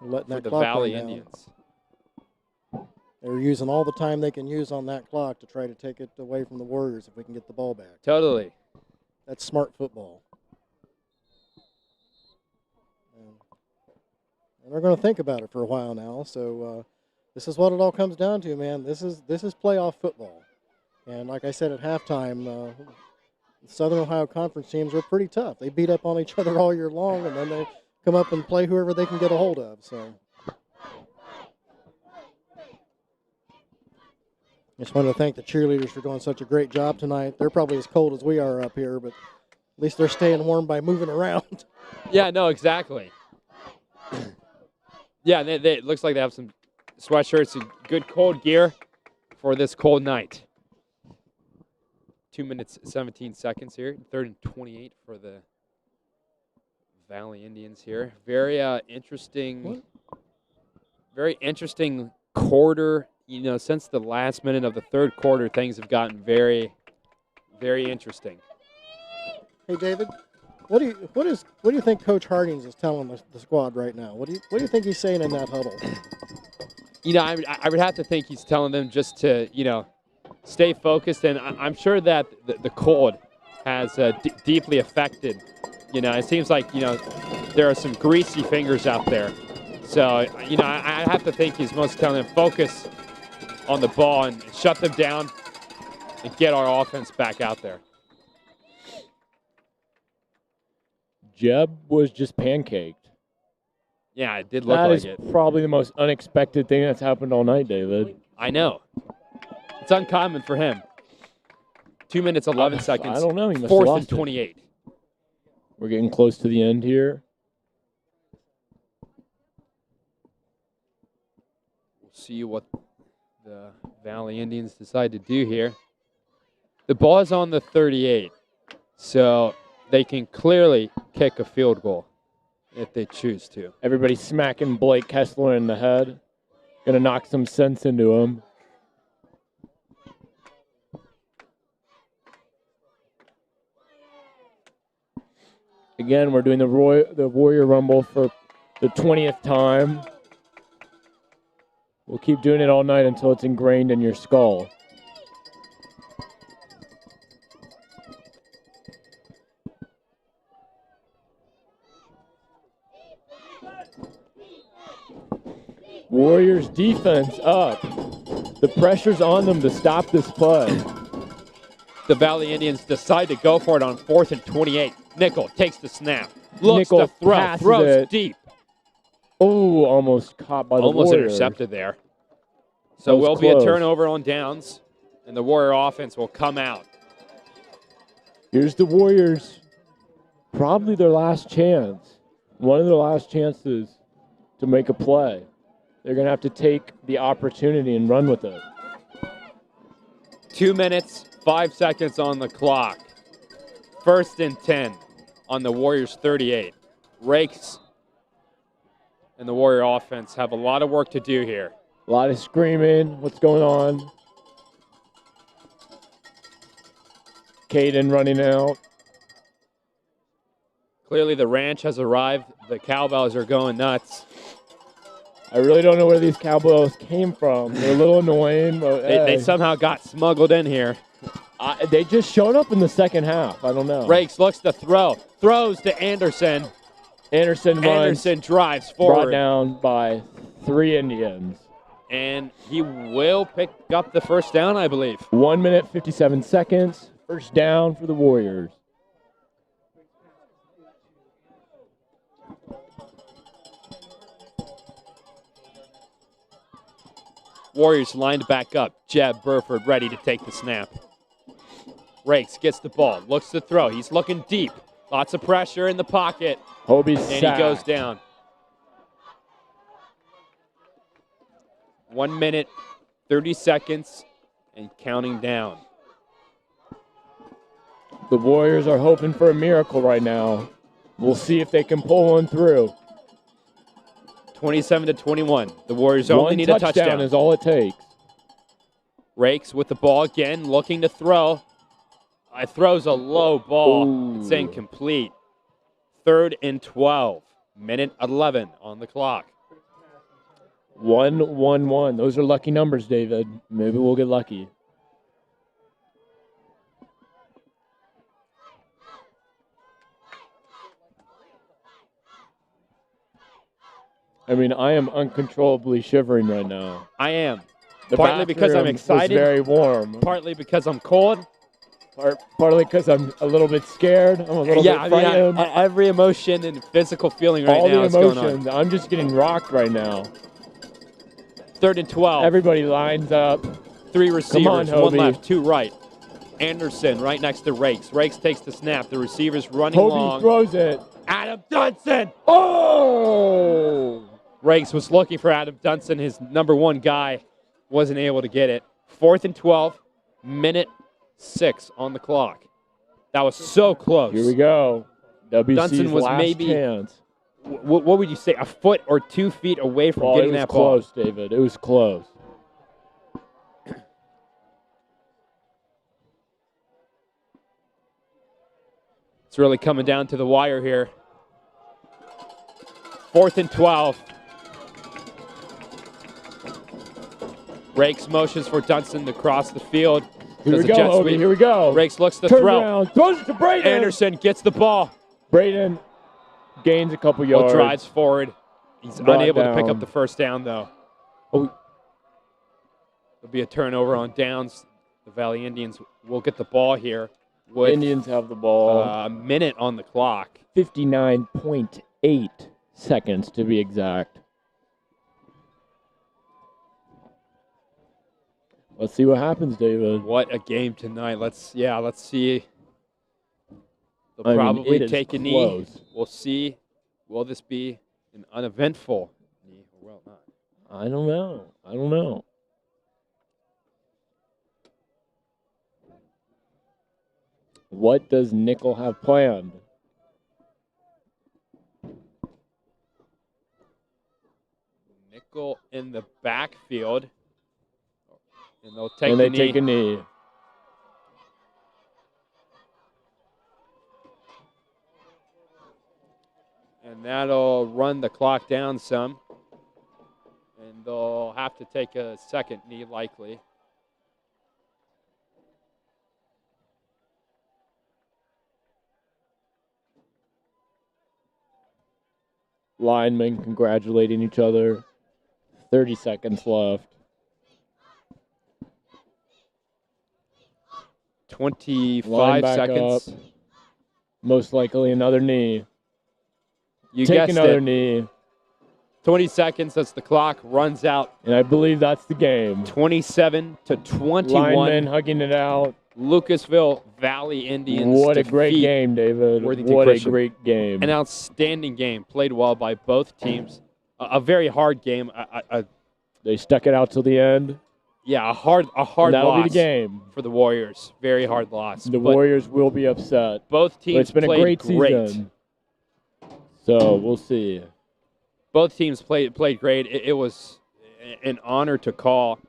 for the Valley Indians. They're using all the time they can use on that clock to try to take it away from the Warriors if we can get the ball back. Totally. That's smart football. And they're going to think about it for a while now. So this is what it all comes down to, man. This is playoff football. And like I said at halftime, Southern Ohio Conference teams are pretty tough. They beat up on each other all year long, and then they come up and play whoever they can get a hold of. So just wanted to thank the cheerleaders for doing such a great job tonight. They're probably as cold as we are up here, but at least they're staying warm by moving around. Yeah, no, exactly. Yeah, it looks like they have some sweatshirts and good cold gear for this cold night. 2 minutes, 17 seconds here. 3rd and 28 for the Valley Indians here. Very interesting quarter. Since the last minute of the 3rd quarter, things have gotten very, very interesting. Hey, David, what do you think Coach Hardings is telling the squad right now? What do you think he's saying in that huddle? I would have to think he's telling them just to, stay focused, and I'm sure that the cold has deeply affected. It seems like, there are some greasy fingers out there. So, I have to think he's mostly telling them focus on the ball and shut them down and get our offense back out there. Jeb was just pancaked. Yeah, it did look like it. That is probably the most unexpected thing that's happened all night, David. I know. It's uncommon for him. 2 minutes, 11 seconds. I don't know. He must 4th have lost and 28. We're getting close to the end here. We'll see what the Valley Indians decide to do here. The ball is on the 38, so they can clearly kick a field goal if they choose to. Everybody smacking Blake Kessler in the head. Going to knock some sense into him. Again, we're doing the Warrior Rumble for the 20th time. We'll keep doing it all night until it's ingrained in your skull. Warriors defense up. The pressure's on them to stop this play. The Valley Indians decide to go for it on 4th and 28. Nickel takes the snap. Looks Nickel to throw. Throws it deep. Oh, almost caught by the Warriors. Almost intercepted there. So will be a turnover on downs, and the Warrior offense will come out. Here's the Warriors. Probably their last chance. One of their last chances to make a play. They're going to have to take the opportunity and run with it. 2 minutes, 5 seconds on the clock. 1st and 10 on the Warriors 38. Rakes and the Warrior offense have a lot of work to do here. A lot of screaming. What's going on? Caden running out. Clearly the ranch has arrived. The cowbells are going nuts. I really don't know where these cowbells came from. They're a little annoying. But they somehow got smuggled in here. They just showed up in the second half. I don't know. Rakes looks to throw. Throws to Anderson. Anderson runs. Anderson drives forward. Brought down by 3 Indians. And he will pick up the first down, I believe. 1 minute, 57 seconds. First down for the Warriors. Warriors lined back up. Jeb Burford ready to take the snap. Rakes gets the ball, looks to throw. He's looking deep. Lots of pressure in the pocket. Hobie's and sacked. He goes down. 1 minute, 30 seconds, and counting down. The Warriors are hoping for a miracle right now. We'll see if they can pull one through. 27-21. The Warriors only need a touchdown. One touchdown is all it takes. Rakes with the ball again, looking to throw. Throws a low ball. Ooh. It's incomplete. 3rd and 12. Minute 11 on the clock. 1-1-1. Those are lucky numbers, David. Maybe we'll get lucky. I mean, I am uncontrollably shivering right now. I am. The partly because I'm excited. It's very warm. Partly because I'm cold. Partly because I'm a little bit scared. I'm a little bit frightened. Every emotion and physical feeling right now is going on. All the emotions. I'm just getting rocked right now. 3rd and 12. Everybody lines up. 3 receivers, Come on, 1 left, 2 right. Anderson right next to Rakes. Rakes takes the snap. The receiver's running long. Hobie throws it. Adam Dunson. Oh! Rakes was looking for Adam Dunson. His number 1 guy wasn't able to get it. 4th and 12. Minute 6 on the clock. That was so close. Here we go. WC's Dunston was last maybe, chance. What would you say, a foot or 2 feet away from getting that ball? It was close, David. It was close. It's really coming down to the wire here. 4th and 12. Rakes motions for Dunston to cross the field. Here we go, Here we go. Rakes looks to Turn throw. around. Throws it to Braden. Anderson gets the ball. Braden gains a couple yards. Drives forward. He's unable to pick up the first down, though. Oh. There'll be a turnover on downs. The Valley Indians will get the ball here. Indians have the ball. A minute on the clock. 59.8 seconds to be exact. Let's see what happens, David. What a game tonight. Let's see. They'll probably take a knee. We'll see. Will this be an uneventful knee or will it not? I don't know. What does Nickel have planned? Nickel in the backfield. And they'll take a knee. And that'll run the clock down some. And they'll have to take a second knee likely. Linemen congratulating each other. 30 seconds left. 25 seconds. Up. Most likely another knee. You take guessed another it. knee. 20 seconds as the clock runs out. And I believe that's the game. 27-21. Linemen hugging it out. Lucasville Valley Indians. What a great game, David. Worthington what Christian. A great game. An outstanding game. Played well by both teams. A very hard game. They stuck it out till the end. Yeah, a hard that'll loss be the game for the Warriors. Very hard loss. The Warriors will be upset. Both teams it's been played a great season. So we'll see. Both teams played great. It was an honor to call.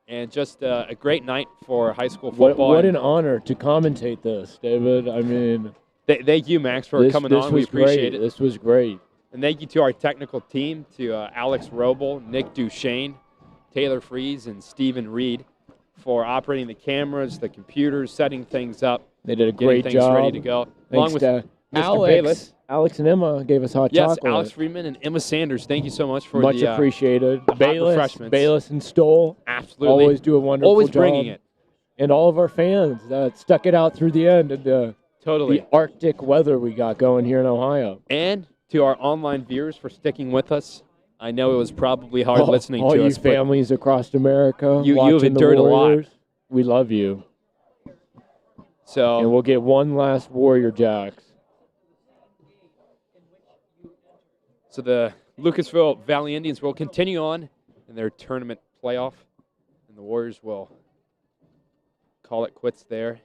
And just a great night for high school football. What an honor to commentate this, David. I mean, thank you, Max, for coming on. We appreciate it. This was great. And thank you to our technical team, to Alex Roble, Nick Duchesne, Taylor Freeze, and Stephen Reid for operating the cameras, the computers, setting things up. They did a great job. Getting things ready to go. Thanks Along with Mr. Bayless. Alex and Emma gave us hot chocolate. Yes, Alex Freeman and Emma Sanders. Thank you so much for much appreciated. The Bayless and Stoll. Absolutely. Always do a wonderful Always job. bringing it. And all of our fans that stuck it out through the end of the Arctic weather we got going here in Ohio. And to our online viewers for sticking with us. I know it was probably hard listening to us. All you families across America, you've endured a lot. We love you. So, and we'll get one last Warrior Jacks. So the Lucasville Valley Indians will continue on in their tournament playoff, and the Warriors will call it quits there.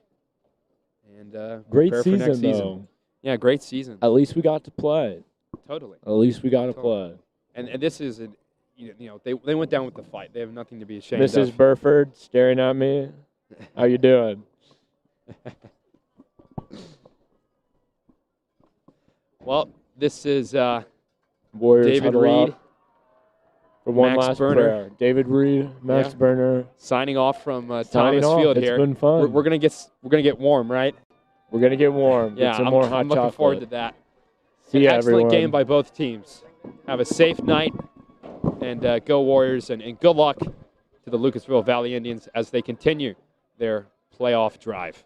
And great prepare season, for next season. though. Yeah, great season. At least we got to play. Totally. At least we got to play. And this is, they went down with the fight. They have nothing to be ashamed of. Mrs. Burford staring at me. How you doing? Well, this is Warriors David Reid for one Max last Berner. prayer. David Reid, Max Berner, signing off from Thomas Field here. It's been fun. We're gonna get warm, right? We're gonna get warm. Yeah, get some more hot I'm looking chocolate. forward to that. See ya, excellent everyone. game by both teams. Have a safe night, and go Warriors, and good luck to the Lucasville Valley Indians as they continue their playoff drive.